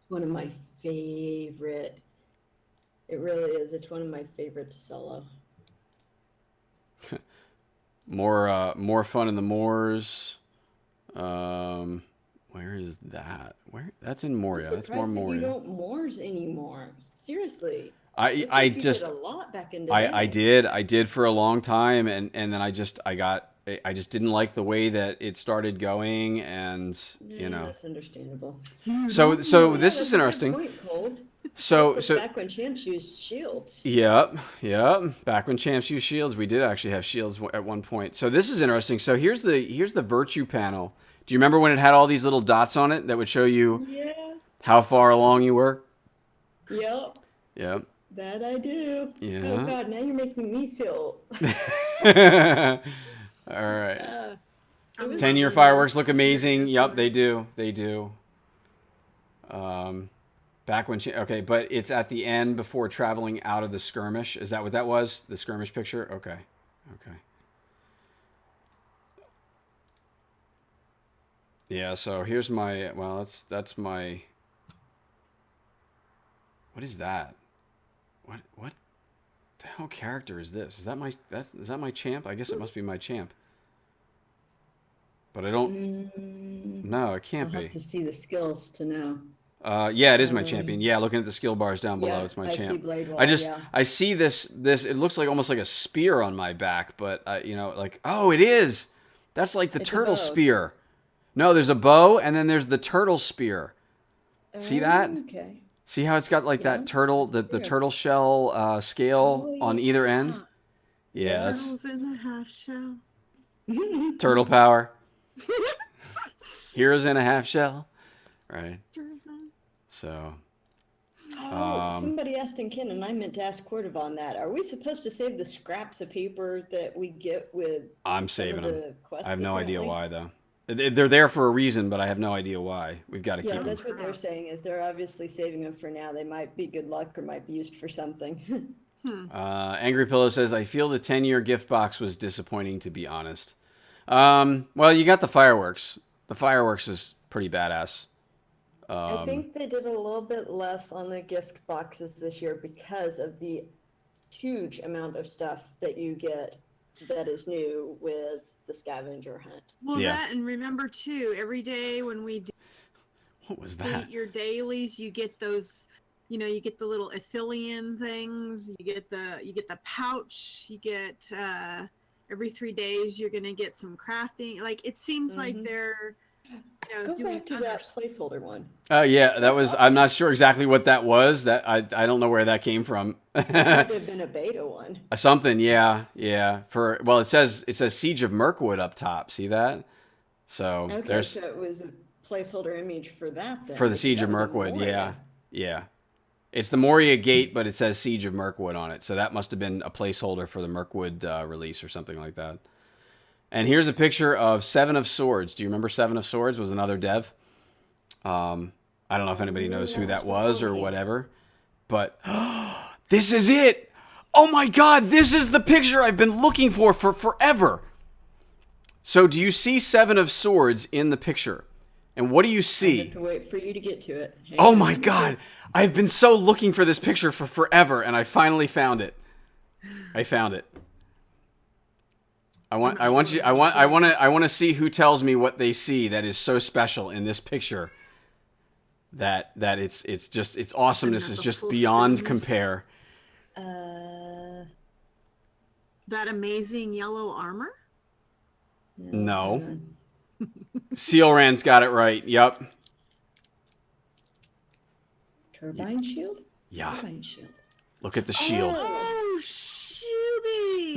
One of my favorite. It really is. It's one of my favorites solo. More fun in the moors. Where is that? Where? That's in Moria. That's more Moria. You don't moors anymore. Seriously. I did a lot back in the day. I did for a long time, and then I just didn't like the way that it started going, and that's understandable. So this is interesting. So back when champs used shields. Yep. Back when champs used shields, we did actually have shields at one point. So this is interesting. So here's the virtue panel. Do you remember when it had all these little dots on it that would show you how far along you were? Yep. Yep. That I do. Yeah. Oh God, now you're making me feel. All right. 10-year fireworks look amazing. Yep, they do. They do. Back when okay, but it's at the end before traveling out of the skirmish. Is that what that was? The skirmish picture? Okay. Yeah, so here's my, well, that's my, what is that? What the hell character is this? Is that my champ? I guess it must be my champ. But I don't, no, it can't be. I'll have to see the skills to know. Yeah, it is my champion. Yeah, looking at the skill bars down below, it's my champ. See Blade Wall, I see this, it looks like almost like a spear on my back, but, like, oh, it is. That's like the turtle spear. No, there's a bow, and then there's the turtle spear. See that? Okay. See how it's got like that turtle, the turtle shell scale on either end? Yeah, that's Turtles in the half shell. turtle power. Heroes in a half shell. Right. So. Somebody asked in Ken, and I meant to ask Cordovan that. Are we supposed to save the scraps of paper that we get with? I'm saving them. Quests, I have no idea why, though. They're there for a reason, but I have no idea why. We've got to keep them. Yeah, that's what they're saying, is they're obviously saving them for now. They might be good luck or might be used for something. Angry Pillow says, I feel the 10-year gift box was disappointing, to be honest. Well, you got the fireworks. The fireworks is pretty badass. I think they did a little bit less on the gift boxes this year because of the huge amount of stuff that you get that is new with the scavenger hunt. Well, that, and remember too, every day when we do what was that? Your dailies, you get those, you get the little Athelian things, you get the pouch, you get every 3 days you're gonna get some crafting. Like, it seems like they're Go back to that placeholder one. Oh yeah, that was. I'm not sure exactly what that was. That I don't know where that came from. It might have been a beta one. Something, yeah. It says Siege of Mirkwood up top. See that? So okay, so it was a placeholder image for that. Then, for the Siege of Mirkwood, yeah. It's the Moria Gate, but it says Siege of Mirkwood on it. So that must have been a placeholder for the Mirkwood release or something like that. And here's a picture of Seven of Swords. Do you remember Seven of Swords was another dev? I don't know if anybody knows who that was or whatever. But this is it. Oh my God, this is the picture I've been looking for forever. So do you see Seven of Swords in the picture? And what do you I see? have to wait for you to get to it. Hang Oh on. my God. I've been so looking for this picture for forever, and I finally found it. I found it. I want to see who tells me what they see that is so special in this picture. That it's just its awesomeness is just beyond compare. That amazing yellow armor? No. Sealran's got it right. Yep. Turbine shield? Yeah. Turbine shield. Look at the shield. Oh, shielding!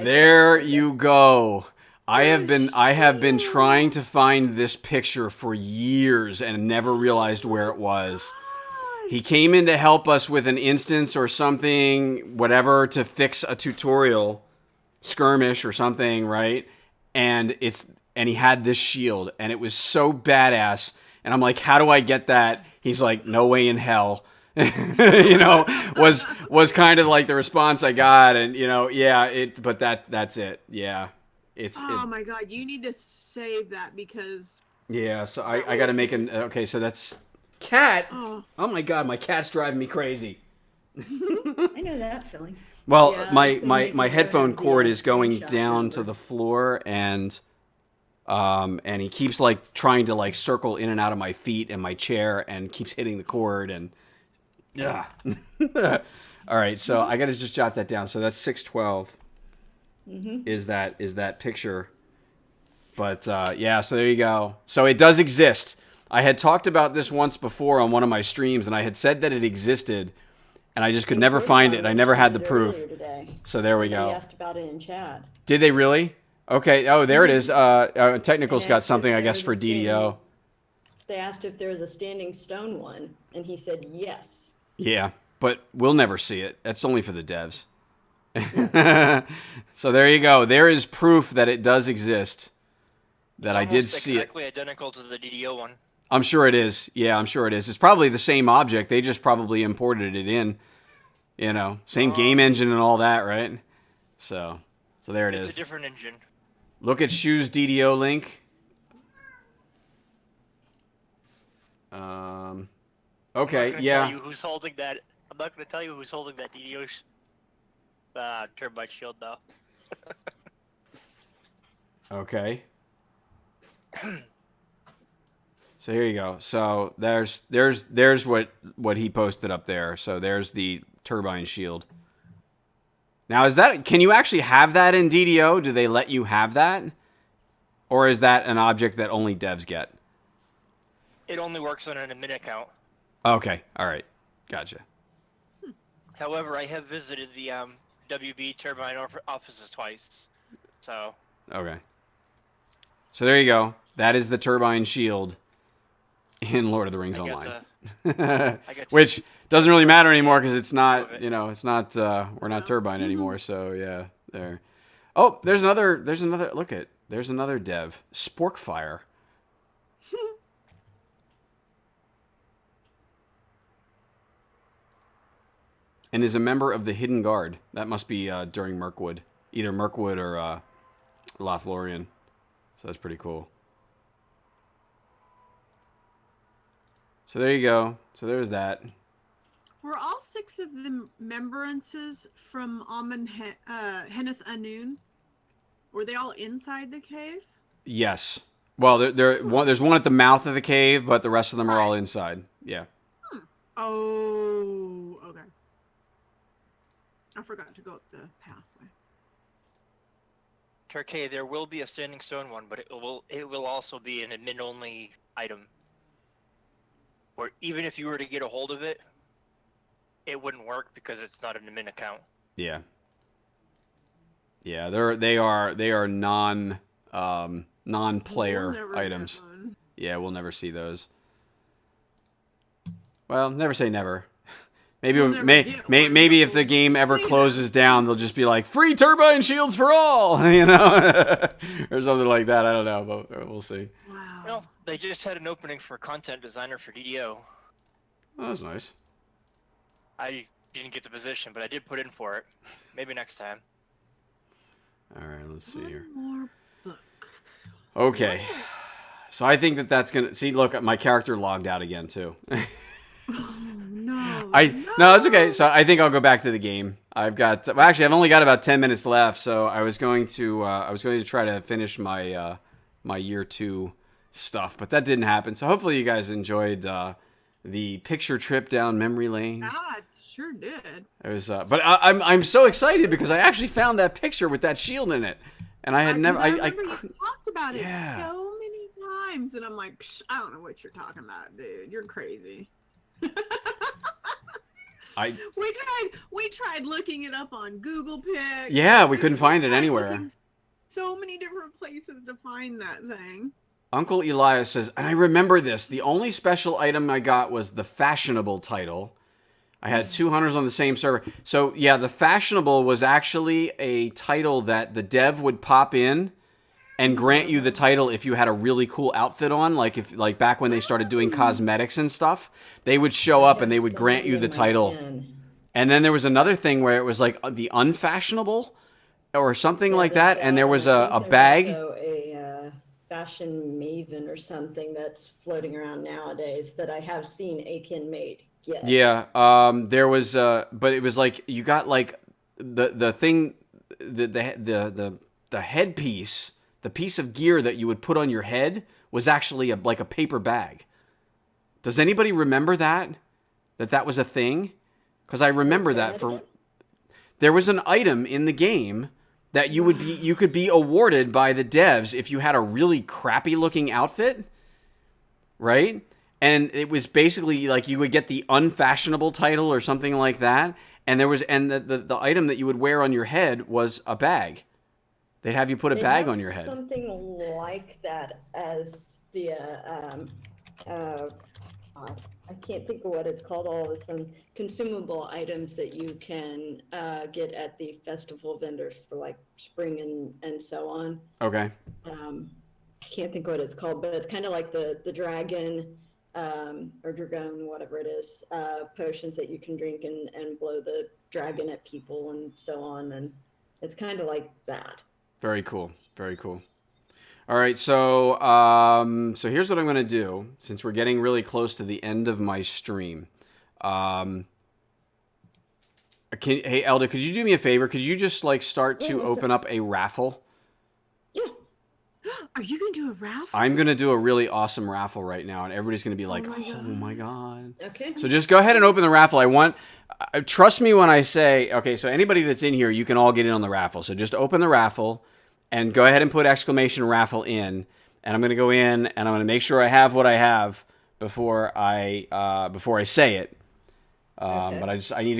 There you go. I have been trying to find this picture for years and never realized where it was. He came in to help us with an instance or something, whatever, to fix a tutorial, skirmish or something, right? And he had this shield, and it was so badass. And I'm like, how do I get that? He's like, no way in hell. You know, was kind of like the response I got, and but that's it. Yeah, my God, you need to save that because. Yeah, so I got to make okay. So that's cat. Oh my God, my cat's driving me crazy. I know that feeling. Well, Yeah, my headphone have the cord is going screenshot down number. to the floor, and he keeps like trying to like circle in and out of my feet and my chair, and keeps hitting the cord, and yeah. All right, so I got to just jot that down. So that's 612. Is that picture? But yeah, so there you go. So it does exist. I had talked about this once before on one of my streams, and I had said that it existed, and I just could never find it. I never had the proof. So there we go. Somebody asked about it in chat. Did they really? Okay. Oh, there it is. Technical's got something, I guess, for DDO. They asked if there was a standing stone one, and he said yes. Yeah, but we'll never see it. That's only for the devs. So there you go. There is proof that it does exist. That I did see it. Exactly identical to the DDO one. I'm sure it is. Yeah, I'm sure it is. It's probably the same object. They just probably imported it in. You know, same game engine and all that, right? So there it is. It's a different engine. Look at Shu's DDO link. Okay, yeah. I'm not going to tell you who's holding that. I'm not going to tell you who's holding that DDO turbine shield, though. Okay. So here you go. So there's what he posted up there. So there's the turbine shield. Now can you actually have that in DDO? Do they let you have that? Or is that an object that only devs get? It only works on an admin account. Okay. All right. Gotcha. However, I have visited the WB turbine offices twice. So. Okay. So there you go. That is the turbine shield in Lord of the Rings Online. Which doesn't really matter anymore because it's not, we're not turbine anymore. So yeah, there. Oh, there's another, there's another dev. Sporkfire. And is a member of the Hidden Guard. That must be during Mirkwood. Either Mirkwood or Lothlorien. So that's pretty cool. So there you go. So there's that. Were all 6 of the remembrances from Henneth Anun? Were they all inside the cave? Yes. Well, there's one at the mouth of the cave, but the rest of them are all inside. Yeah. Oh, okay. I forgot to go up the pathway. Turkey, there will be a standing stone one, but it will also be an admin only item. Or even if you were to get a hold of it, it wouldn't work because it's not an admin account. Yeah. Yeah, they are non-player items. Yeah, we'll never see those. Well, never say never. Maybe We'll never get one, maybe but if the game we'll ever see closes down, they'll just be like free turbine shields for all, you know, or something like that. I don't know, but we'll see. Wow. Well, they just had an opening for a content designer for DDO. Oh, that's nice. I didn't get the position, but I did put in for it. Maybe next time. All right, let's see here. One more book. Okay, so I think that's gonna see. Look, my character logged out again too. Oh, no. No, it's okay. So I think I'll go back to the game. Well, actually, I've only got about 10 minutes left, so I was going to try to finish my my year 2 stuff, but that didn't happen. So hopefully you guys enjoyed the picture trip down memory lane. Ah, it sure did. It was, but I'm so excited because I actually found that picture with that shield in it, and I had never. I remember you talked about it Yeah. so many times, and I'm like, Psh, I don't know what you're talking about, dude. You're crazy. We tried looking it up on Google Pics. Yeah, we couldn't find it tried anywhere. looking so many different places to find that thing. Uncle Elias says, and I remember this. The only special item I got was the fashionable title. I had 2 hunters on the same server. So yeah, the fashionable was actually a title that the dev would pop in and grant you the title if you had a really cool outfit on, like back when they started doing cosmetics and stuff. They would show up and they would grant you the title. And then there was another thing where it was like the unfashionable or something like that, and there was a bag. Also a fashion maven or something that's floating around nowadays that I have seen Akin made. Yeah, there was, but it was like you got like the thing, the headpiece, the piece of gear that you would put on your head was actually like a paper bag. Does anybody remember that was a thing? Because I remember that there was an item in the game that you could be awarded by the devs if you had a really crappy looking outfit, right? And it was basically like you would get the unfashionable title or something like that. And the item that you would wear on your head was a bag. They'd have you put a bag on your head. Something like that as the I can't think of what it's called. All of a sudden, consumable items that you can get at the festival vendors for like spring and so on. Okay. I can't think of what it's called, but it's kind of like the dragon or dragon, whatever it is, potions that you can drink and blow the dragon at people and so on. And it's kind of like that. Very cool. Very cool. All right, so so here's what I'm going to do, since we're getting really close to the end of my stream. Hey, Elda, could you do me a favor? Could you just like start to open up a raffle? Yeah. Are you going to do a raffle? I'm going to do a really awesome raffle right now, and everybody's going to be like, oh my God. Okay. So just go ahead and open the raffle. Trust me when I say, okay, so anybody that's in here, you can all get in on the raffle. So just open the raffle. And go ahead and put exclamation raffle in, and I'm going to go in and I'm going to make sure I have what I have before I say it. Okay. But I just need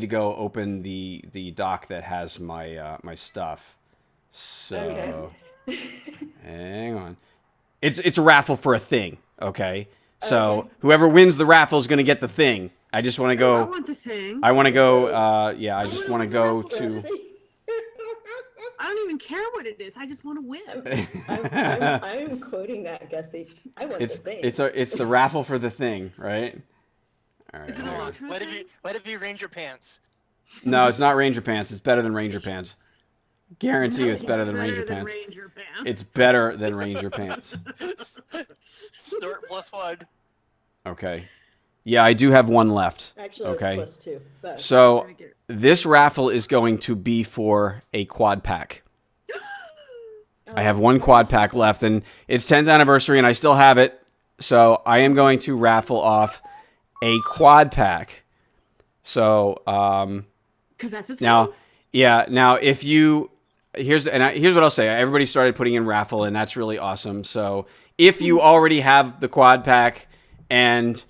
to go open the doc that has my my stuff. So hang on, it's a raffle for a thing. Okay, so whoever wins the raffle is going to get the thing. I just want to go. I want the thing. I want to go. Yeah, I just want to go to. I don't even care what it is. I just want to win. I'm quoting that, Gussie. I want the thing. It's the raffle for the thing, right? All right. Is it a retro thing? Let it be Ranger Pants. No, it's not Ranger Pants. It's better than Ranger Pants. Guarantee you, it's better than Ranger than Pants. Ranger Pants. It's better than Ranger Pants. Snort +1. Okay. Yeah, I do have one left. Actually, okay. it's +2. But So this raffle is going to be for a quad pack. I have one quad pack left, and it's 10th anniversary, and I still have it. So I am going to raffle off a quad pack. So because that's a thing. now, yeah. Now, if you here's what I'll say. Everybody started putting in raffle, and that's really awesome. So if you already have the quad pack and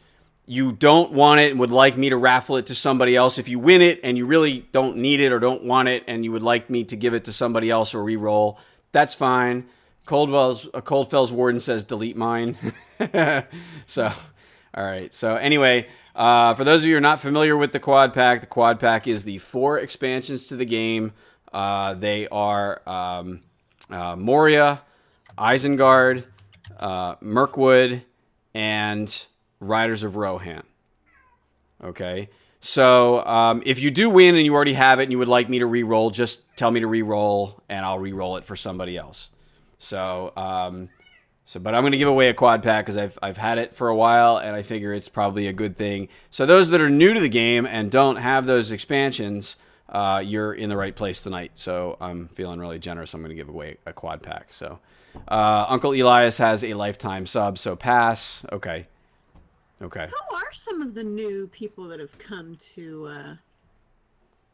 you don't want it and would like me to raffle it to somebody else, if you win it and you really don't need it or don't want it and you would like me to give it to somebody else or re-roll, that's fine. Coldfell's Warden says delete mine. So, all All right. So anyway, for those of you who are not familiar with the quad pack is the 4 expansions to the game. They are Moria, Isengard, Mirkwood, and Riders of Rohan. Okay. So if you do win and you already have it and you would like me to re-roll, just tell me to re-roll and I'll re-roll it for somebody else. So, but I'm going to give away a quad pack because I've had it for a while and I figure it's probably a good thing. So those that are new to the game and don't have those expansions, you're in the right place tonight. So I'm feeling really generous. I'm going to give away a quad pack. So Uncle Elias has a lifetime sub, so pass. Okay. How are some of the new people that have come to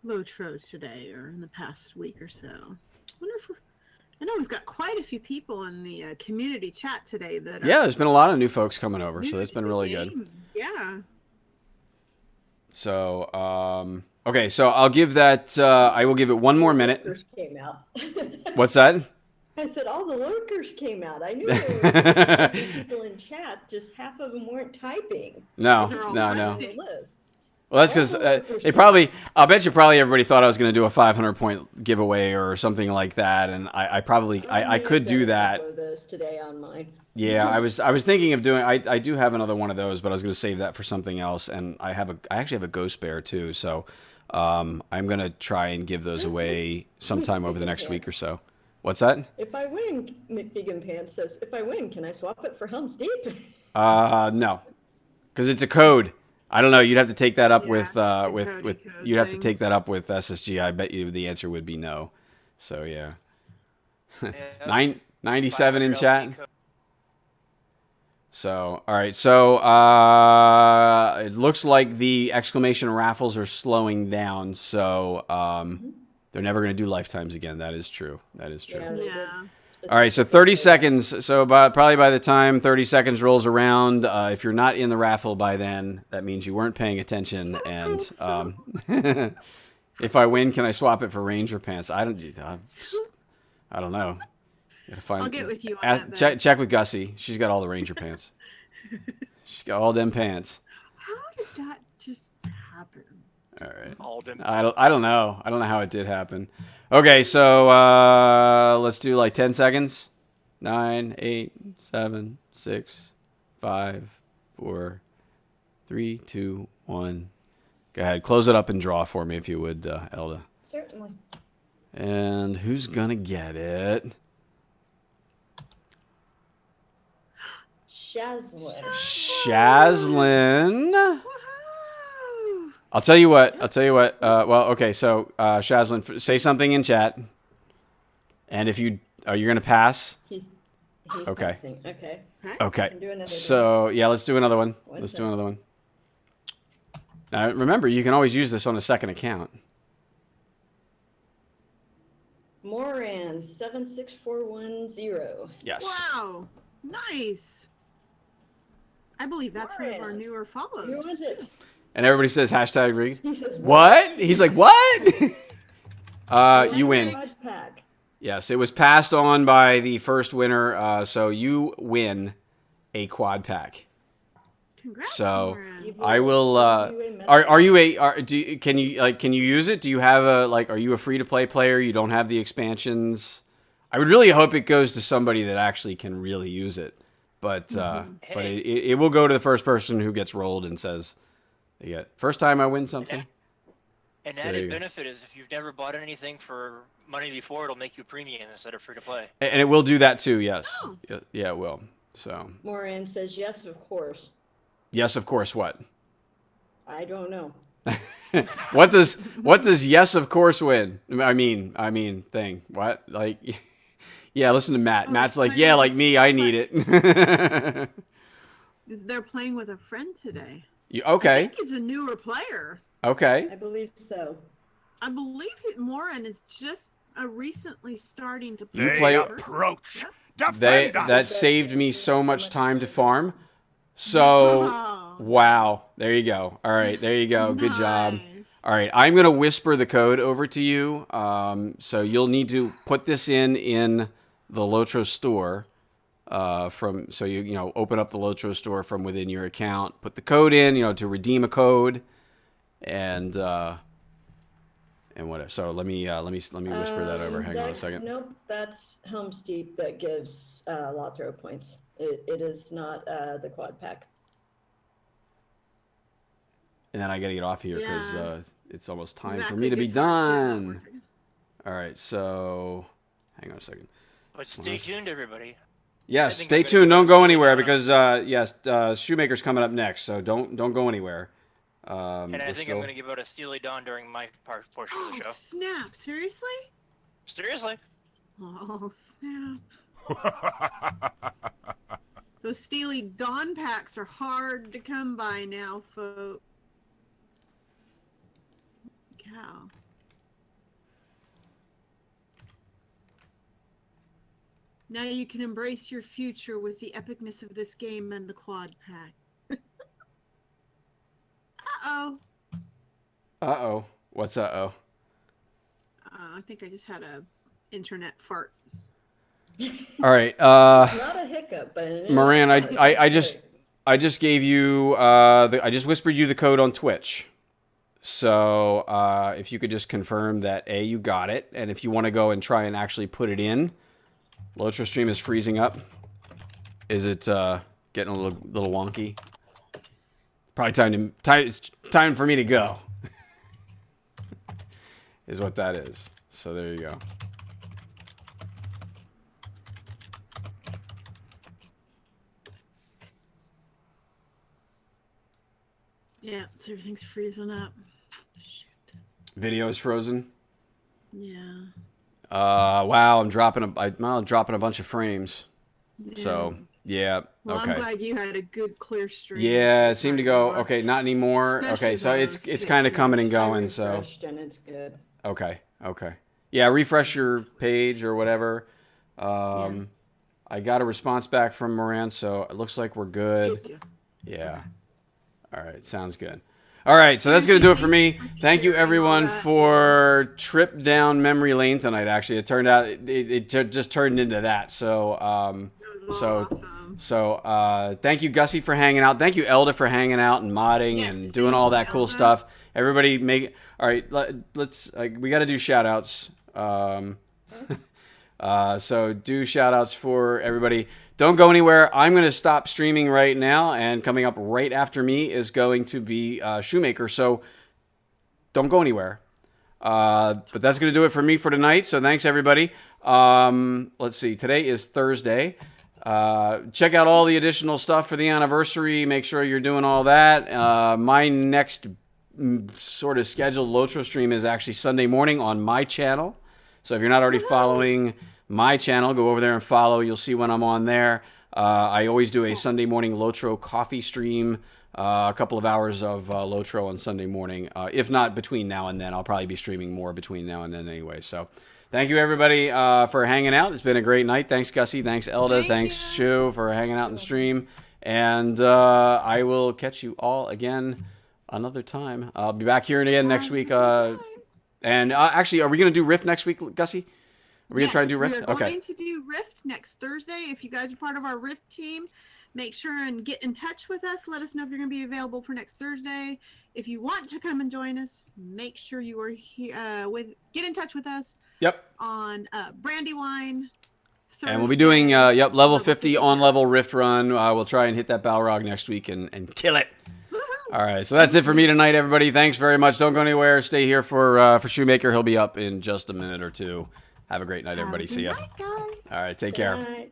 Lotro today or in the past week or so? I know we've got quite a few people in the community chat today that Yeah, there's been a lot of new folks coming over, so that's been really good. Yeah. So, okay, so I'll give that, I will give it one more minute. Lurkers came out. What's that? I said all the lurkers came out. I knew there were people in chat, just half of them weren't typing. No. On the list. Well, that's because I'll bet you probably everybody thought I was going to do a 500-point giveaway or something like that, and I could do that. Those today on mine. Yeah, I was thinking of doing. I do have another one of those, but I was going to save that for something else, and I actually have a ghost bear too, so I'm going to try and give those away sometime over the next week or so. What's that? If I win, McVegan Pants says, if I win, can I swap it for Helm's Deep? No, because it's a code. I don't know. You'd have to take that up with you'd have to take that up with SSG. I bet you the answer would be no. So yeah. 97 in chat. So all right. So it looks like the exclamation raffles are slowing down. So they're never going to do lifetimes again. That is true. Yeah. All right, so 30 seconds. So probably by the time 30 seconds rolls around, if you're not in the raffle by then, that means you weren't paying attention. And if I win, can I swap it for Ranger pants? I don't know. Gotta find, I'll get with you on that. Check with Gussie. She's got all the Ranger pants. She's got all them pants. How did that just happen? All right. All them. I don't know. I don't know how it did happen. Okay, so let's do like 10 seconds. 9, 8, 7, 6, 5, 4, 3, 2, 1. Go ahead. Close it up and draw for me if you would, Elda. Certainly. And who's going to get it? Shazlin. I'll tell you what. Well, okay. So, Shazlin, say something in chat. And if you're going to pass. He's okay. Passing. Okay. Okay. So, yeah, let's do another one. Do another one. Now, remember, you can always use this on a second account. Moran 76410. Yes. Wow. Nice. I believe that's one of our newer follows. Who was it? And everybody says hashtag rigged. He says, what? He's like, what? You win. Quad pack. Yes, it was passed on by the first winner, so you win a quad pack. Congrats, so Moran. I will. Can you use it? Do you have are you a free to play player? You don't have the expansions. I would really hope it goes to somebody that actually can really use it, but it will go to the first person who gets rolled and says, "Yeah, first time I win something." An added benefit is if you've never bought anything for money before, it'll make you premium instead of free to play. And it will do that too. Yes. Oh. Yeah, it will. So. Moran says, yes, of course. Yes, of course. What? I don't know. What does yes, of course win? I mean thing. What? Like, yeah, listen to Matt. Matt's like, yeah, like me, I need it. They're playing with a friend today. Okay. I think he's a newer player. Okay. I believe so. I believe Moran is just recently starting to You play. play- Approach. Yep. Defend us. That saved me so much time to farm. So, Wow. wow. There you go. All right, there you go. Good job. Nice. All right, I'm going to whisper the code over to you. So you'll need to put this in the Lotro store. from, so you know, open up the Lotro store from within your account, put the code in, you know, to redeem a code, and whatever. So let me whisper that over. Hang on a second. Nope, that's Helm's Deep that gives Lotro points. It is not the quad pack. And then I gotta get off here because Yeah. it's almost time for Exactly, me to be good talk, shit, not done. working. All right, so hang on a second. But stay tuned, everybody. Yes, I think stay I'm gonna tuned. go Don't and go sit anywhere down because Shoemaker's coming up next. So don't go anywhere. And I we're think still- I'm gonna give out a Steely Dawn during my portion of Oh, the show. snap. Seriously? Seriously. Oh, snap. Those Steely Dawn packs are hard to come by now, folks. Cow. Now you can embrace your future with the epicness of this game and the quad pack. Uh-oh. Uh-oh. What's uh-oh? I think I just had a internet fart. All right. Not a hiccup, but an Moran, internet I pause. just gave you I just whispered you the code on Twitch. So if you could just confirm that A, you got it, and if you want to go and try and actually put it in, Lotro stream is freezing up. Is it getting a little wonky? Probably it's time for me to go. Is what that is. So there you go. Yeah, so everything's freezing up. Shoot. Video is frozen. Yeah. Wow, I'm dropping a bunch of frames. So yeah, Well, okay. I'm glad you had a good clear stream. Yeah, it seemed to go okay. Not anymore. Especially Okay, so those it's kind of coming and I going. So refreshed and it's good. okay. Yeah, refresh your page or whatever. I got a response back from Moran, so it looks like we're good. Yeah. All right, sounds good. All right, so that's going to do it for me. Thank you, everyone, for trip down memory lane tonight. Actually, it turned out it just turned into that. So, Awesome. thank you, Gussie, for hanging out. Thank you, Elda, for hanging out and modding and doing all that cool Elda. stuff. Everybody, all right. Let's we got to do shout outs. So do shout outs for everybody. Don't go anywhere. I'm going to stop streaming right now, and coming up right after me is going to be Shoemaker. So don't go anywhere. But that's going to do it for me for tonight. So thanks, everybody. Let's see. Today is Thursday. Check out all the additional stuff for the anniversary. Make sure you're doing all that. My next sort of scheduled Lotro stream is actually Sunday morning on my channel. So if you're not already following my channel, go over there and follow. You'll see when I'm on there. I always do a Sunday morning Lotro coffee stream, a couple of hours of Lotro on Sunday morning. If not between now and then, I'll probably be streaming more between now and then anyway. So thank you, everybody, for hanging out. It's been a great night. Thanks, Gussie. Thanks, Elda. Thanks, Shu, for hanging out in the stream. And I will catch you all again another time. I'll be back here again next week. And actually, are we going to do Rift next week, Gussie? Are we going to try and do Rift? We are Okay. going to do Rift next Thursday. If you guys are part of our Rift team, make sure and get in touch with us. Let us know if you're going to be available for next Thursday. If you want to come and join us, make sure you are here. Get in touch with us. Yep. On Brandywine. And we'll be doing level 50 on on level Rift run. We'll try and hit that Balrog next week and kill it. All right, so that's it for me tonight, everybody. Thanks very much. Don't go anywhere. Stay here for Shoemaker. He'll be up in just a minute or two. Have a great night, everybody. See ya. Night, guys. All right, take care. Bye.